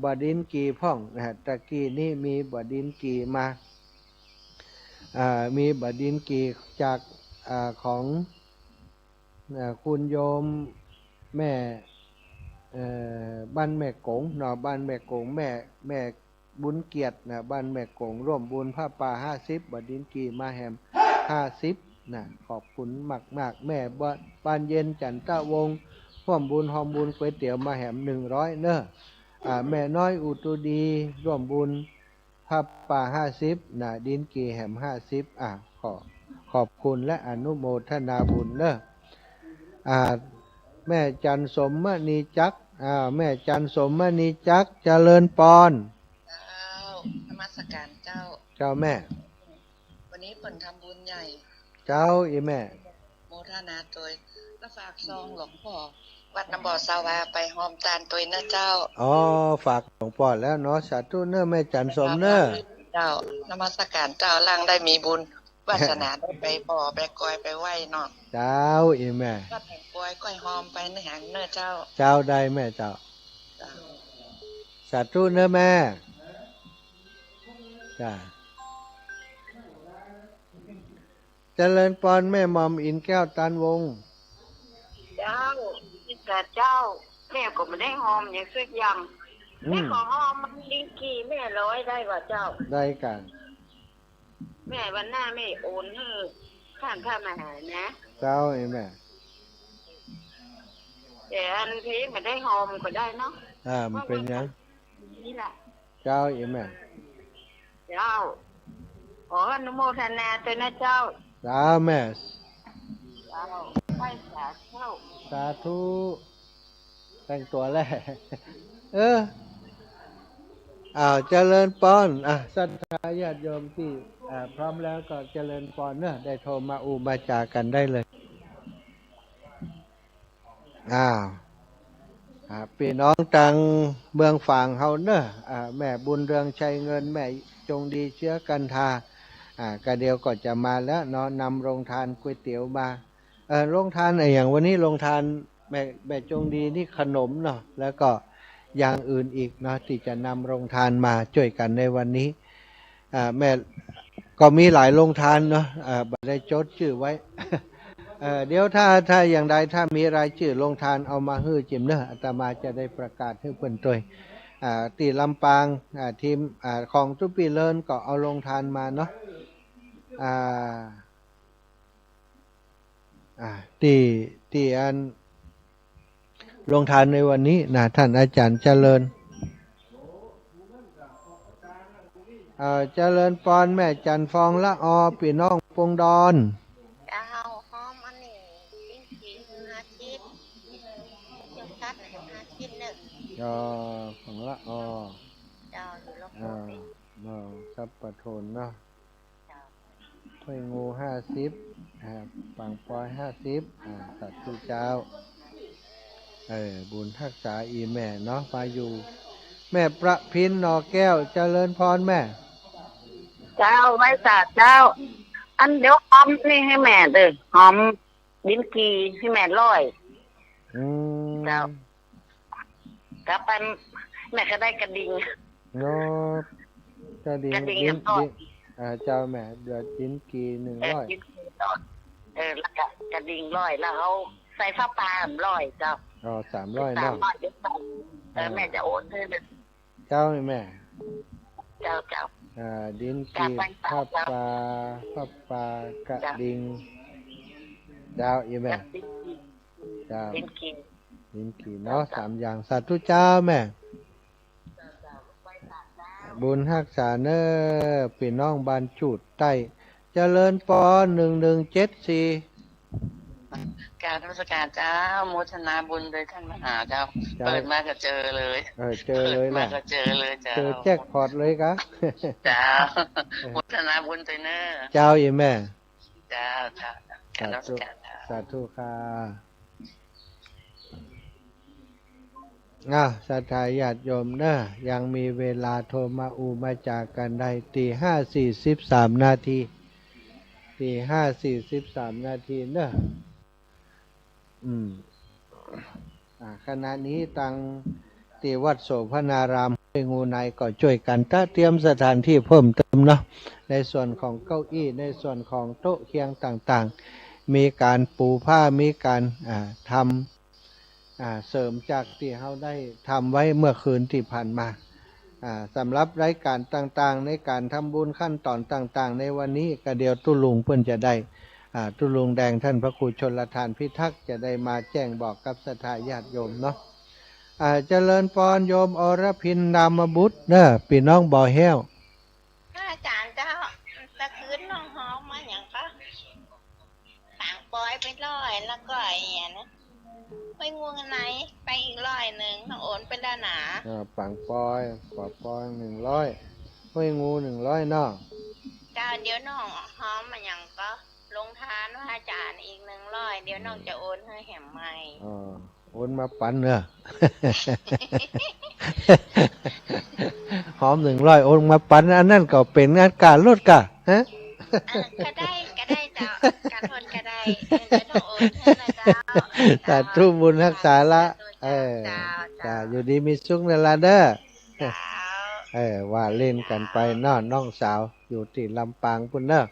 บดินกีพ่องตะกี้นี่มีบดินกีมามีบดินกีจากของคุณโยมแม่บ้านแม่กงเนาะบ้านแม่กงแม่บุญเกียรตินะบ้านแม่กงร่วมบุญผ้าป่า50บดินกีมาแหม50นะขอบคุณมากๆแม่บ้านเย็นจันทวงศ์ร่วมบุญหอมบุญก๋วยเตี๋ยวมาแหม100เนอะแม่น้อยอุตุดีร่วมบุญผ้าป่า50นะดินกีแหม50ขอบคุณและอนุโมทนาบุญเนอะแม่จันสมมณีจักแม่จันสมมณีจักเจริญปอนนมัสการเจ้าเจ้าแม่วันนี้เปิ่นทำบุญใหญ่เจ้าอีแม่โมทนาตัวแล้วฝากซองหลวงพ่อวัดน้ำบ่อสาวาไปหอมตาลตัวนะเจ้าฝากหลวงพ่อแล้วเนาะสาธุเนอะแม่จันสมเนอะเจ้านมัสการเจ้าล่างได้มีบุญวาสนาได้ไปบ่อไปกอยไปไหว้เนาะเจ้าอีแม่ก็แต่งกอยก้อยหอมไปในหางเนอะเจ้าได้แม่เจ้าสาธุเนอะแม่จ้าเจริญปอนแม่หม่อมอินแก้วตันวงเจ้าแต่เจ้าแม่ก็ไม่ได้หอมอย่างสักอย่างแม่ขอหอมมันลิงกี้แม่ร้อยได้ป่ะเจ้าได้กันแม่วันหน้าแม่โอนให้ข้างข้ามาหานะเจ้าไอ้แม่แต่อันที่ไม่ได้หอมก็ได้เนาะมันเป็นยังนี่แหละเจ้าไอ้แม่เจ้าขออนุโมทนาด้วยนะเจ้าเจ้าแม่เจ้าไปสาธุแต่งตัวแรกเจริญปอนศรัทธาญาติโยมที่พร้อมแล้วก็เจริญปอนเนอะได้โทรมามาจากันได้เลยพี่น้องตังเมืองฝางเฮาเนอะแม่บุญเรืองชัยเงินแม่จงดีเชื้อกันทากระเดียวก็จะมาแล้วเนาะนำโรงทานก๋วยเตี๋ยวมาโรงทานอย่างวันนี้โรงทานแม่จงดีนี่ขนมเนาะแล้วก็ อย่างอื่นอีกเนาะที่จะนำโรงทานมาช่วยกันในวันนี้แม่ก็มีหลายโรงทานเนาะบัดได้จดชื่อไว้ เดี๋ยวถ้าอย่างใดถ้ามีรายชื่อโรงทานเอามาฮื้อจิมเนอะอาตมาจะได้ประกาศให้เพิ่นตัวที่ลำปางทีมของทุปีเลินก็เอาโรงทานมาเนาะที่อันโรงทานในวันนี้นะท่านอาจารย์เจริญเจริญปอนแม่จันฟองละอพี่น้องปงดอนเจ้าหอมอันนี้จริงๆ5 ชิ้นยกชัด5 ชิ้นหนึ่งของละอเจ้าอยู่ลบซับปะโทนเนาะถ้วยงู50ปังปอย50สัตว์ทุเจ้าบุญทักษาอีแม่เนาะมาอยู่แม่ประพินนอแก้วเจริญพรแม่เจ้าไว้ศาสตร์เจ้าอันเดี๋ยวหอมนี่ให้แม่เด้อหอมลิ้นกีให้แม่ร้อยเจ้ากลับไปแม่ก็ได้กระดิ่งเนาะกระดิ่งเจ้าแม่เดือดลิ้นกี100แล้วก็กระดิ่งร้อยแล้วเอาใส่ผ้าป่า100เจ้า300เนาะแม่จะโอนให้เจ้าแม่เจ้าดินกีผ้าป่ากระดิ่งดาวอีแม่เจ้าดินกีเนาะ3อย่างสาธุเจ้าแม่บุญรักษาเนอพี่น้องบ้านจูดใต้เจริญปอน1174การรัชการเจ้าโมทนาบุญโดยท่านมหาเจ้าเปิดมาก็เจอเลยเจอเลยนะก็เจอเลยเจ้าเจอแจ็คพอตเลยกะเจ้าโมทนาบุญตัวเนอเจ้าอีแม่เจ้าการรัชการสาธุค่ะศรัทธาญาติโยมเนอะยังมีเวลาโทรมามาจากกันได้5:43 นาที5:43 นาทีเนอะขณะนี้ตังที่วัดโสภณารามห้วยงูในก็ช่วยกันเตรียมสถานที่เพิ่มเติมเนาะในส่วนของเก้าอี้ในส่วนของโต๊ะเคียงต่างๆมีการปูผ้ามีการทำเสริมจากที่เขาได้ทำไว้เมื่อคืนที่ผ่านมาสำหรับรายการต่างๆในการทำบุญขั้นตอนต่างๆในวันนี้ก็เดียวตุลุงเพิ่นจะได้ตุลุงแดงท่านพระครูชลทานพิทักษ์จะได้มาแจ้งบอกกับศรัทธาญาติโยมเนาะเจริญพรโยมอรพินนามบุตรเด้อพี่น้องบ่อแห้วอาจารย์เจ้าตะคืนน้องหอมมาอย่างก็ต่างปอยไป100แล้วก็นะไปง่วงไหนไปอีก100น้องโอนไปด้านหนาปังปอย100ห้วยงู100เนาะเจ้าเดี๋ยวน้องหอมมาอย่างก็ลงทานว่าอาจารย์อีก100เดี๋ยวน้องจะโอนให้แหมใหม่โอนมาปันเนอะ หอม100โอนมาปันอันนั้นก็เป็นงานการลดกะฮะก็ได้เจ้าการทนก็ได้จะต้องโอนให้นะเจ้าสาธุบุญรักษาละจ้าอยู่ดีมีสุขนั่นล่ะเด้อว่าเล่นกันไปน้องสาวอยู่ที่ลำปางพุ่นเด้อ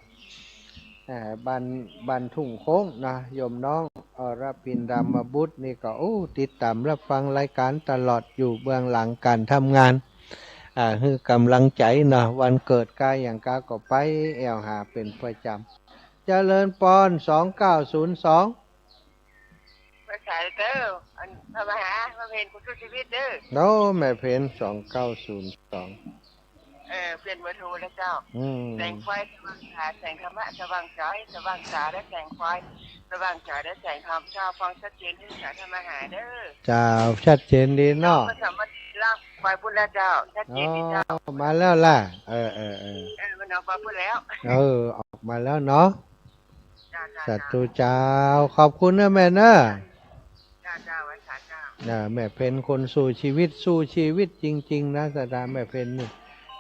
บ้านทุ่งโค้งนะโยมน้องอรพินรามบุตรนี่ก็ติดตามรับฟังรายการตลอดอยู่เบื้องหลังการทำงานคือกำลังใจนะวันเกิดกายอย่างกาก็ไปแอวหาเป็นประจำเจริญปอน2902ภาษาเด้อพระมหามาเพนคุณชีวิตเด้อโน้แม่เพน2902เปลี่ยนเบอร์โทรแล้วเจ้าแสงไฟสว่างฉายแสงธรรมะสว่างฉายสว่างฉายและแสงไฟสว่างฉายและแสงธรรมเจ้าฟังชัดเจนที่สายธรรมหาเด้อเจ้าชัดเจนดีเนาะมาสามารถล่างไฟพุ่นแล้วเจ้าชัดเจนดีเจ้ามาแล้วล่ะมันออกมาพุ่นแล้วออกมาแล้วเนาะสัตว์ตัวเจ้าขอบคุณนะแม่นะเจ้าไว้เจ้าแม่เพนคนสู้ชีวิตจริงๆนะสตาแม่เพนนี่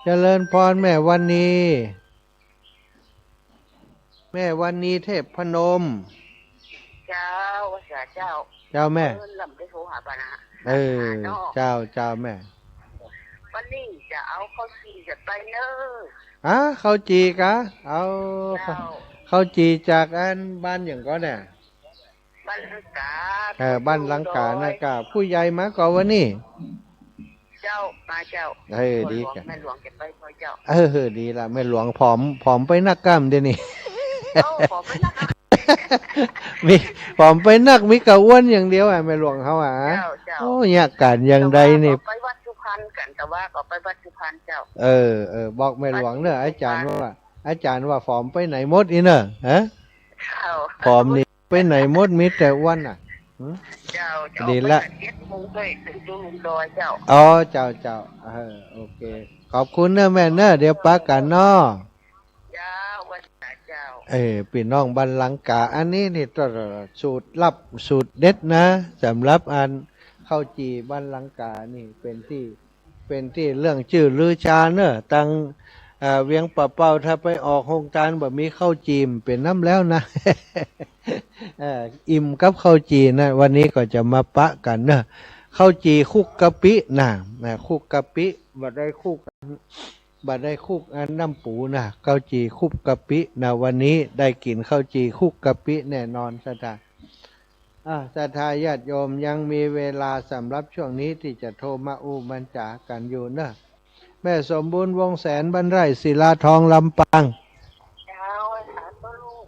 เจริญพรแม่วันนี้เทพพนมเจ้าวัดเจ้าแม่ลำได้โทรหาปานะ เออเจ้าเจ้าแม่ วันนี้จะเอาข้าวจี่จะไปเนอ ข้าวจีกะเอา เจ้า ข้าวจีจากอันบ้านอย่างก็เนี่ย บ้านลังกา บ้านลังกานะกะผู้ใหญ่มาก่อนวันนี้ เจ้ามาเจ้า ดี แม่ กะ แม่หลวงเก็บไปคอยเจ้า ดีละแม่หลวงผอมไปนักกล้ามเดี๋ยวนี้ ขอไปนัก มีผอมไปนักมีกะอ้วนอย่างเดียวแม่หลวงเขาเจ้าเจ้า โอ้ยากการอย่างใดนี่ ไปวัดสุพรรณกันแต่ว่าก็ไปวัดสุพรรณเจ้า บอกแม่หลวงเนอะอาจารย์ว่าผอมไปไหนหมดอีเนอะฮะ เจ้า ผอมนี่ไปไหนหมดมีแต่อ้วนอ่ะ เจ้า ดีละ เจ็ดโมงเลยถึงจุลุงดอยเจ้า อ๋อเจ้าโอเคขอบคุณเนอะแม่เนอะเดี๋ยวปักกันเนาะ เจ้าวันเจ้า พี่น้องบ้านลังกาอันนี้นี่ตลอดสูตรลับสูตรเด็ดนะสำหรับอันข้าวจีบ้านลังกานี่เป็นที่เรื่องชื่อลือชาเนอะตังเวียงปะเป่าถ้าไปออกโครงการแบบมีข้าวจีมเป็นน้ำแล้วนะ อิ่มกับข้าวจีนะวันนี้ก็จะมาปะกันเนอะข้าวจีคุกกะปินะคุกกะปิบัดได้คุกอันน้ำปูนะข้าวจีคุกกะปินะวันนี้ได้กินข้าวจีคุกกะปิแน่นอนศรัทธาศรัทธาญาติโยมยังมีเวลาสำหรับช่วงนี้ที่จะโทรมาอุบัญจากันอยู่เนอะแม่สมบูรณ์วงแสนบรรไร่ศิลาทองลำปาง เจ้าหาตัวลูก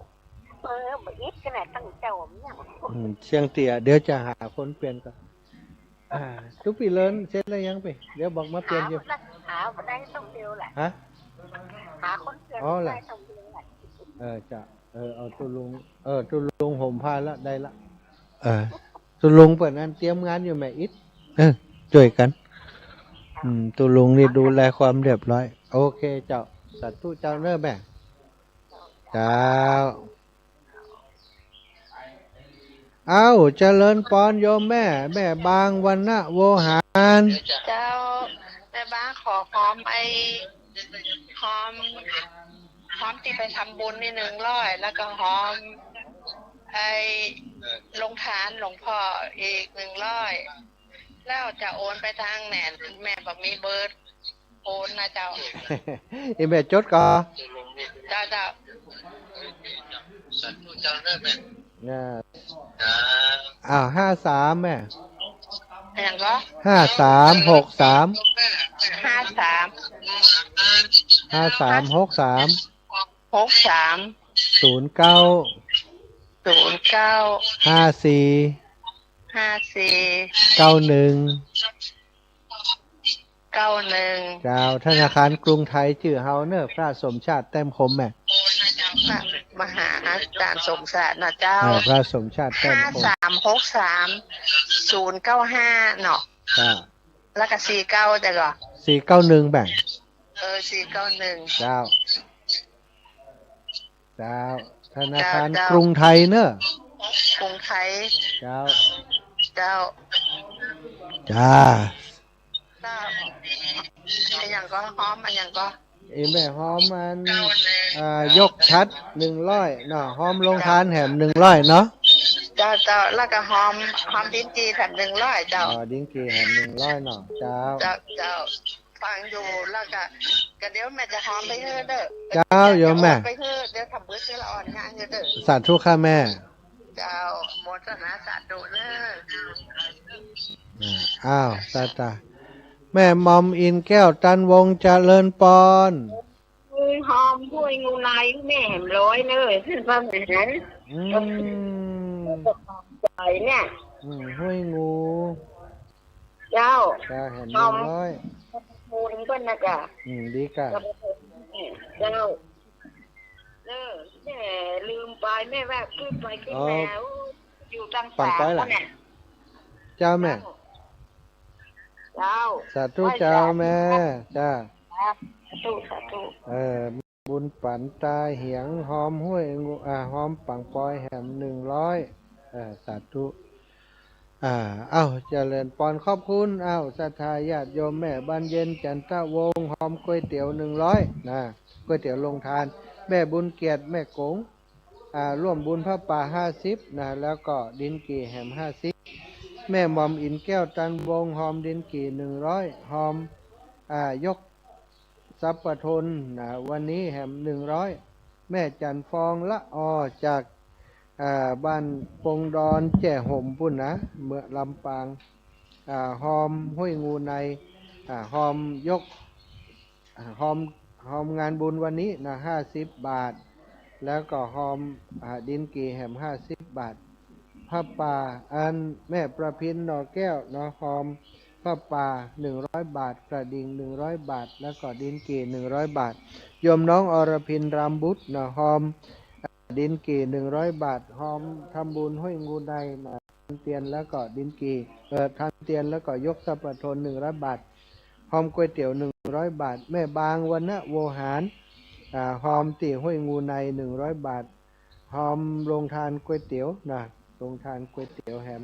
มาอีกขนาดตั้งเจ้าเนี่ย เชียงเตี่ยเดี๋ยวจะหาคนเปลี่ยนก่อนทุกปีเลินเสร็จแล้วยังไปเดี๋ยวบอกมาเปลี่ยนอยู่ หาได้ต้องเดียวแหละ ฮะ หาคนเปลี่ยนได้ต้องเดียวแหละ จะเอาตุลุงห่มผ้าละได้ละตุลุงเปิดนั้นเตรียมงานอยู่แม่อิดช่วยกันตุลุงนี่ดูแลความเรียบร้อยโอเคเจ้าสัตว์ทุเจ้าเนอะแม่เจ้าเจริญปอนโยมแม่บางวันนะโวหาร เจ้าแม่บ้านขอหอมหอมที่ไปทำบุญนี่100แล้วก็หอมลงทานหลวงพ่ออีก100แล้วจะโอนไปทางแหนแม่บอกมีเบอร์โอนนะเจ้า แม่จดก่อน เจ้า 53แม่ อย่างก็ 5363 5363 09 54 91 เจ้าธนาคารกรุงไทยชื่อเฮาเนอะพระสมชาติแต้มคมแม่ มหาอาจารย์สมศาสตร์นะเจ้า พระสมชาติแต้มคม 5363 เนาะแล้วก็49จ้ะก็491แบ่ง491เจ้าธนาคารกรุงไทยเนอะ กรุงไทยเจ้า จ้าอันอย่างก็หอมอันอย่างก็แม่หอมมันยกชัด100เนาะหอมลงทานแหม100เนาะเจ้าแล้วก็หอมลิ้นจี่แถม100เจ้าลิ้นจี่แหม100เนาะเจ้าฟังอยู่แล้วก็เดี๋ยวแม่จะหอมไปเฮ้อเด้อเจ้าโยมแม่ไปเฮ้อเดี๋ยวทำมื้อเช้าอ่อนงานเด้อสาธุค่ะแม่เจ้าโมทนาสาธุเด้อตาแม่มอมอินแก้วตันวงเจริญปอนหอมห้วยงูลายแม่แหมร้อยเลยขึ้นมาเหมือนใจเนี่ยห้วยงูเจ้าแหมร้อยงูนี่ก็นะจ๊ะดีกะเจ้าแม่ลืมไปแม่แวบขึ้นไปขึ้นแล้วอยู่ตั้งแต่เนี่ยเจ้าแม่สาธุเจ้าแม่จ้าสาธุบุญปันตาเหียงหอมห้วยงูหอมปังปอยแหม100สาธุเจริญปอนขอบคุณศรัทธาญาติโยมแม่บ้านเย็นจันทวงศ์หอมก๋วยเตี๋ยว100นะก๋วยเตี๋ยวลงทานแม่บุญเกียรติแม่กงร่วมบุญพระป่า50นะแล้วก็ดินกี่แหม50 แม่หม่อมอินแก้วตันวงหอมดินกี่100หอมยกซับปะทนวันนี้แหม100แม่จันฟองละอจากบ้านปงดอนแจ่ห่มปุ่นนะเมืองลำปางหอมห้วยงูในหอมยกหอมงานบุญวันนี้นะ50 บาทแล้วก็หอมดินกี่แหม50 บาทผ้าป่าอันแม่ประพินหน่อแก้วนะหอมผ้าป่า100 บาทกระดิ่ง100 บาทแล้วก็ดินกี่100 บาทโยมน้องอรพินรามบุตรนะหอมดินกี่100 บาทหอมทำบุญห้วยงูในทันเตียนแล้วก็ดินกี่ทันเตียนแล้วก็ยกสัปทน100 บาทหอมก๋วยเตี๋ยว100 บาทแม่บางวันนะโวหารหอมตีห้วยงูใน100 บาทหอมโรงทานก๋วยเตี๋ยวนะโรงทานก๋วยเตี๋ยวแฮม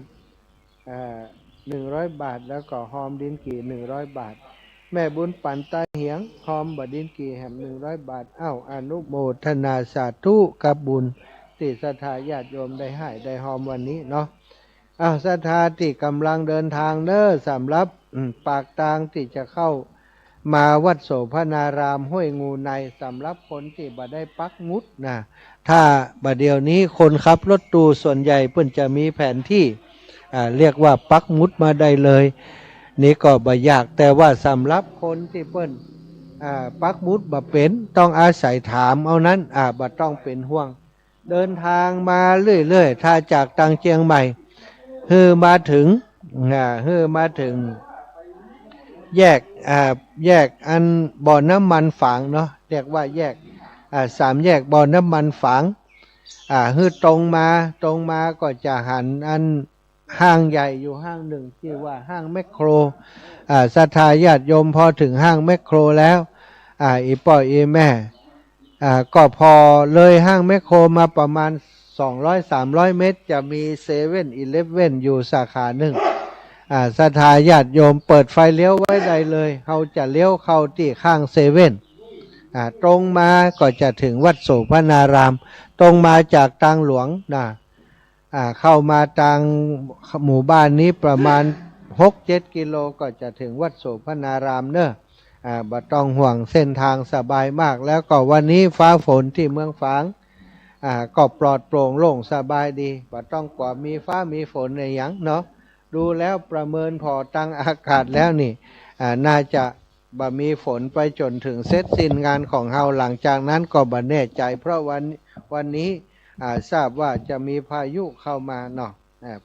100 บาทแล้วก็หอมดินกี่100 บาทแม่บุญปั่นตาเหียงหอมบดินกี่แฮม100 บาทอนุโมทนาสาธุกับบุญที่ศรัทธาญาติโยมได้ให้ได้หอมวันนี้เนาะศรัทธาที่กำลังเดินทางเด้อสำหรับปากทางที่จะเข้ามาวัดโสภณารามห้วยงูในสำหรับคนที่บ่ได้ปักหมุดนะถ้าบัดเดี๋ยวนี้คนขับรถตู้ส่วนใหญ่เพิ่นจะมีแผนที่เรียกว่าปักหมุดมาได้เลยนี่ก็บ่ยากแต่ว่าสำหรับคนที่เพิ่นปักหมุดบ่เป็นต้องอาศัยถามเอานั้นบ่ต้องเป็นห่วงเดินทางมาเรื่อยๆถ้าจากตังเชียงใหม่มาถึงแยกอันบ่อน้ำมันฝางเนาะเรียกว่าแยก3 แยกบ่อน้ำมันฝางตรงมาก็จะหันอันห้างใหญ่อยู่ห้างหนึ่งที่ว่าห้างแมคโครศรัทธาญาติโยมพอถึงห้างแมคโครแล้วอีป่ออีแม่ก็พอเลยห้างแมคโครมาประมาณ200-300 เมตรจะมี7-Eleven อยู่สาขาหนึ่งศรัทธาญาติโยมเปิดไฟเลี้ยวไว้ได้เลยเขาจะเลี้ยวเข้าที่ข้าง7ตรงมาก็จะถึงวัดโสภณารามตรงมาจากทางหลวงเข้ามาทางหมู่บ้านนี้ประมาณ 6-7 กิโลก็จะถึงวัดโสภณารามเนอะบ่ต้องห่วงเส้นทางสบายมากแล้วก็วันนี้ฟ้าฝนที่เมืองฝางก็ปลอดโปร่งโล่งสบายดีบ่ต้องกว่ามีฟ้ามีฝนในหยังเนาะดูแล้วประเมินพอตั้งอากาศแล้วนี่น่าจะบ่มีฝนไปจนถึงเสร็จสิ้นงานของเฮาหลังจากนั้นก็บ่แน่ใจเพราะวันนี้ทราบว่าจะมีพายุเข้ามาเนาะ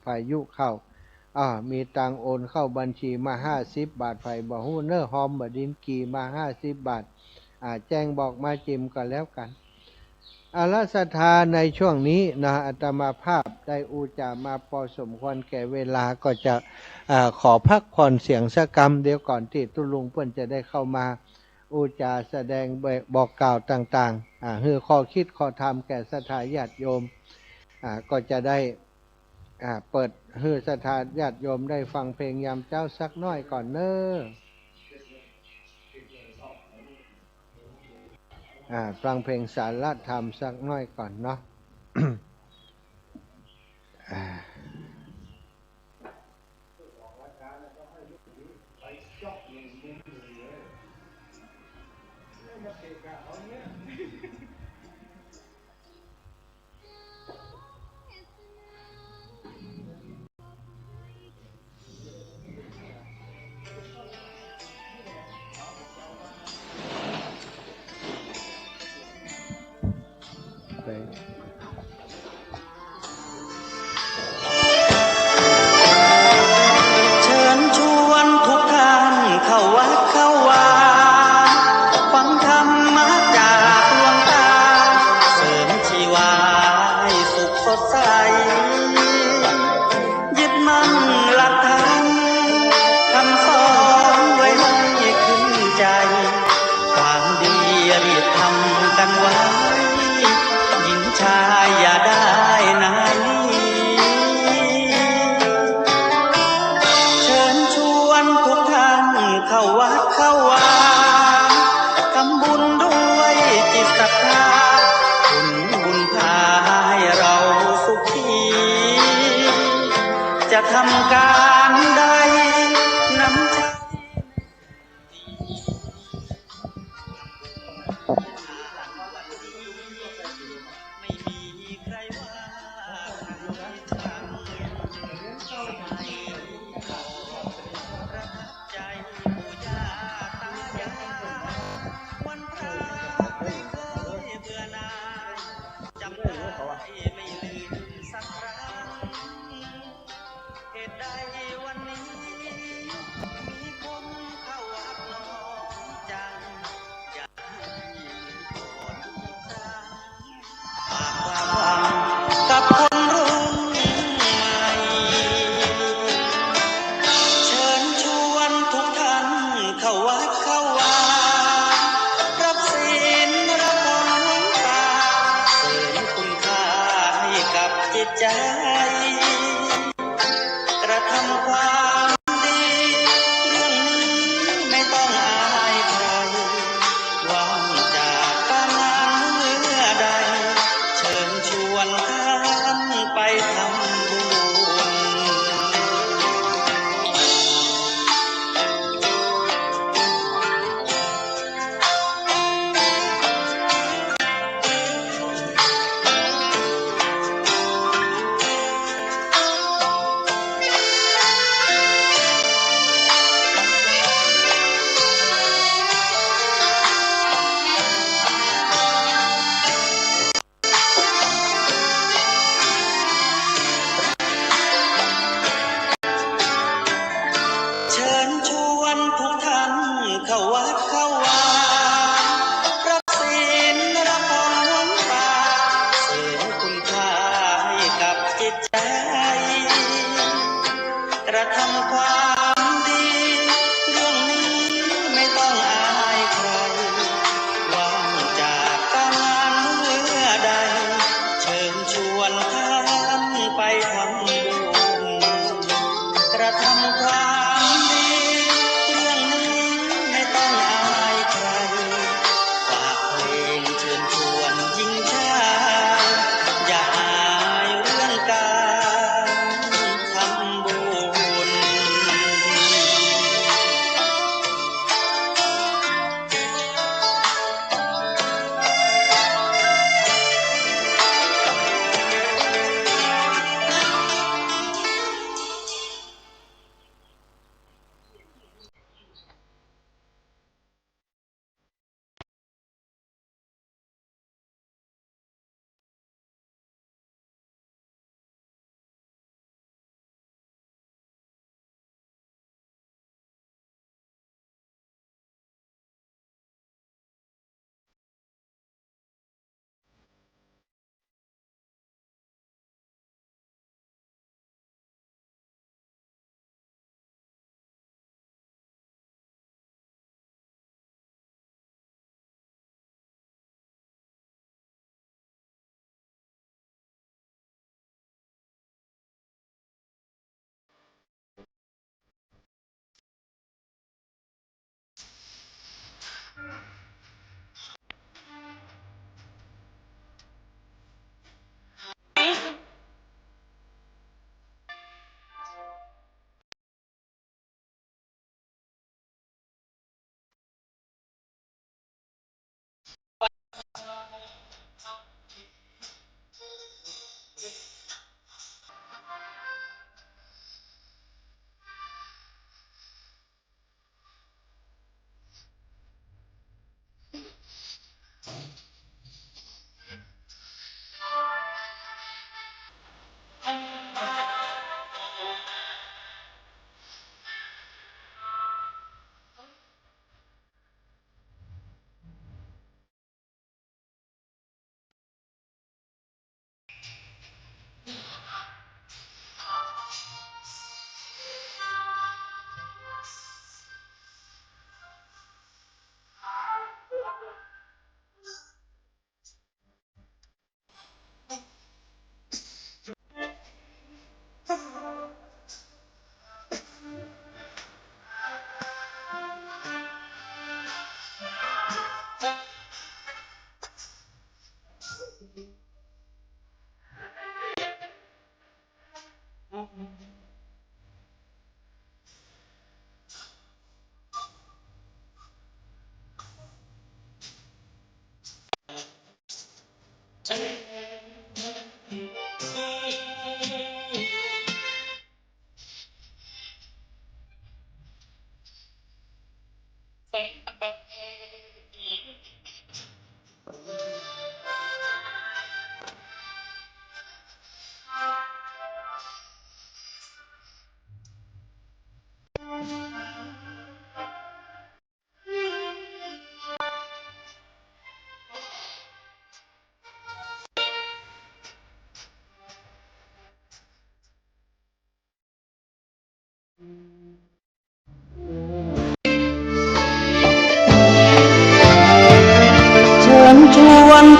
พายุเข้ามีตังโอนเข้าบัญชีมา50 บาทไผบ่ฮู้เน้อหอมบ่ดินกี่มา50 บาทแจ้งบอกมาจิ้มก็แล้วกันศรัทธาในช่วงนี้นะอาตมาภาพได้อุจามาพอสมควรแก่เวลาก็จะขอพักผ่อนเสียงสักกรรมเดี๋ยวก่อนที่ตุลุงเพิ่นจะได้เข้ามาอุจาแสดงบอกกล่าวต่างๆให้ข้อคิดข้อธรรมแก่ศรัทธาญาติโยมก็จะได้เปิดให้ศรัทธาญาติโยมได้ฟังเพลงยามเจ้าสักน้อยก่อนเน้อฟังเพลงสารธรรมสักน้อยก่อนเนาะ เชิญชวนทุกท่านเข้าวัดเข้าวาฟังธรรมะจากหลวงตาเสริมชีวาให้สุขสดใสยึดมั่นหลักธรรมคำสอนไว้ให้ขึ้นใจความดีรีบทำกันไว้หญิงชายอย่าได้นายเชิญชวนทุกท่านเข้าวัดเข้าวาทำบุญด้วยจิตศรัทธาบุญพาให้เราสุขีจะทำการ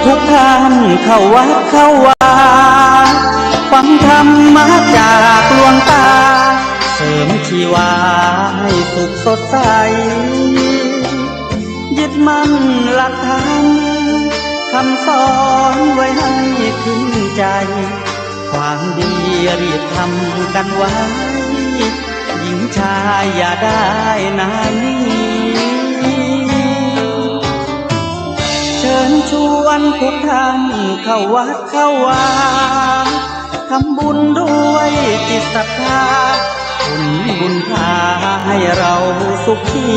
ทุกท่านเข้าวัดเข้าวาฟังธรรมะจากหลวงตาเสริมชีวาให้สุขสดใสยึดมั่นหลักธรรมคำสอนไว้ให้ขึ้นใจความดีรีบทำกันไว้หญิงชายอย่าได้นานนี้เชิญชวนทุกท่านเข้าวัดเข้าวาทำบุญด้วยจิตศรัทธาบุญพาให้เราสุขี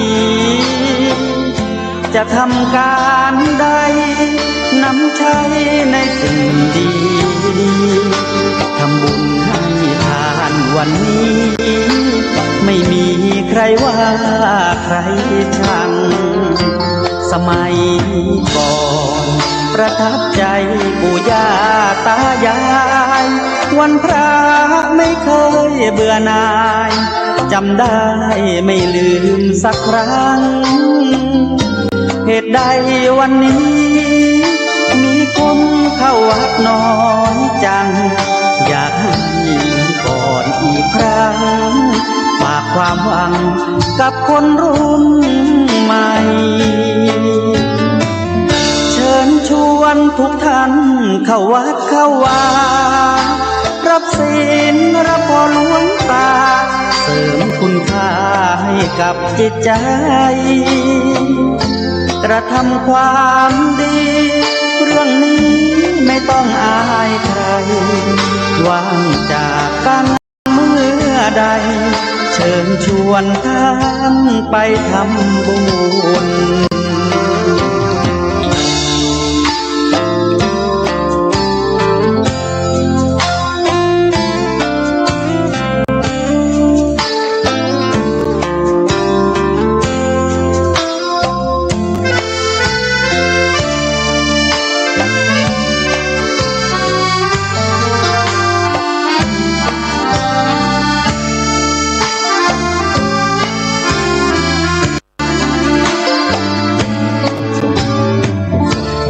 จะทำการใดนำใช้ในสิ่งดีทำบุญให้ทานวันนี้ไม่มีใครว่าใครชังสมัยก่อนประทับใจปู่ย่าตายายวันพระไม่เคยเบื่อหน่ายจำได้ไม่ลืมสักครั้งเหตุใดวันนี้มีคนเข้าวัดน้อยจังอยากให้ก่อนอีกครั้งฝากความหวังกับคนรุ่นใหม่เชิญชวนทุกท่านเข้าวัดเข้าวารับศีลรับพรหลวงตาเสริมคุณค่าให้กับจิตใจกระทำความดีเรื่องนี้ไม่ต้องอายใครว่างจากการเมื่อใดเชิญชวนท่านไปทำบุญ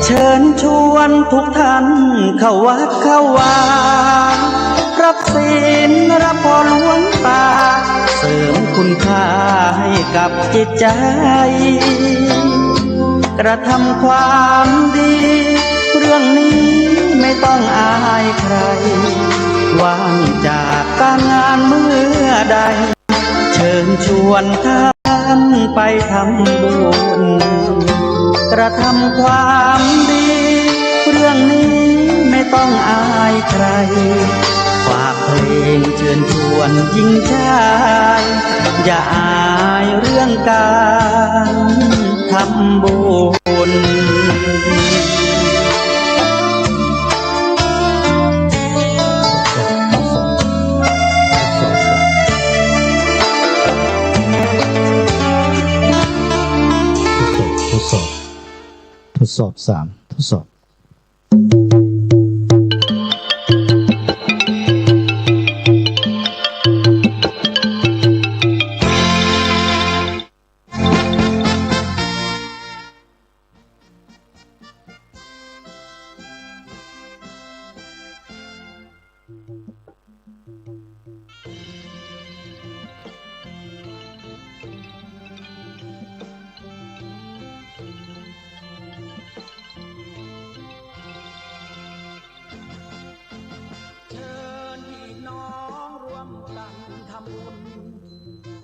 เชิญชวนทุกท่านเข้าวัดเข้าวารับศีลรับพรหลวงตาเสริมคุณค่าให้กับจิตใจกระทำความดีเรื่องนี้ไม่ต้องอายใครว่างจากการงานเมื่อใดเชิญชวนท่านไปทำบุญกระทำความดีเรื่องนี้ไม่ต้องอายใครฝากเพลงเชิญชวนหญิงชายอย่าอายเรื่องการทำบุญทดสอบ3ทดสอบ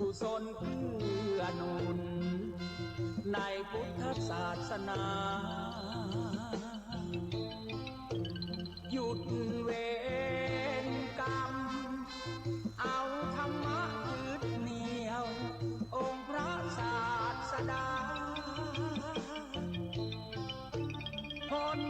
กุศลเพื่อหนุนในพุทธศาสนาหยุดเวรกรรมเอาธรรมะยึดเหนี่ยวองค์พระศาสดาพ้น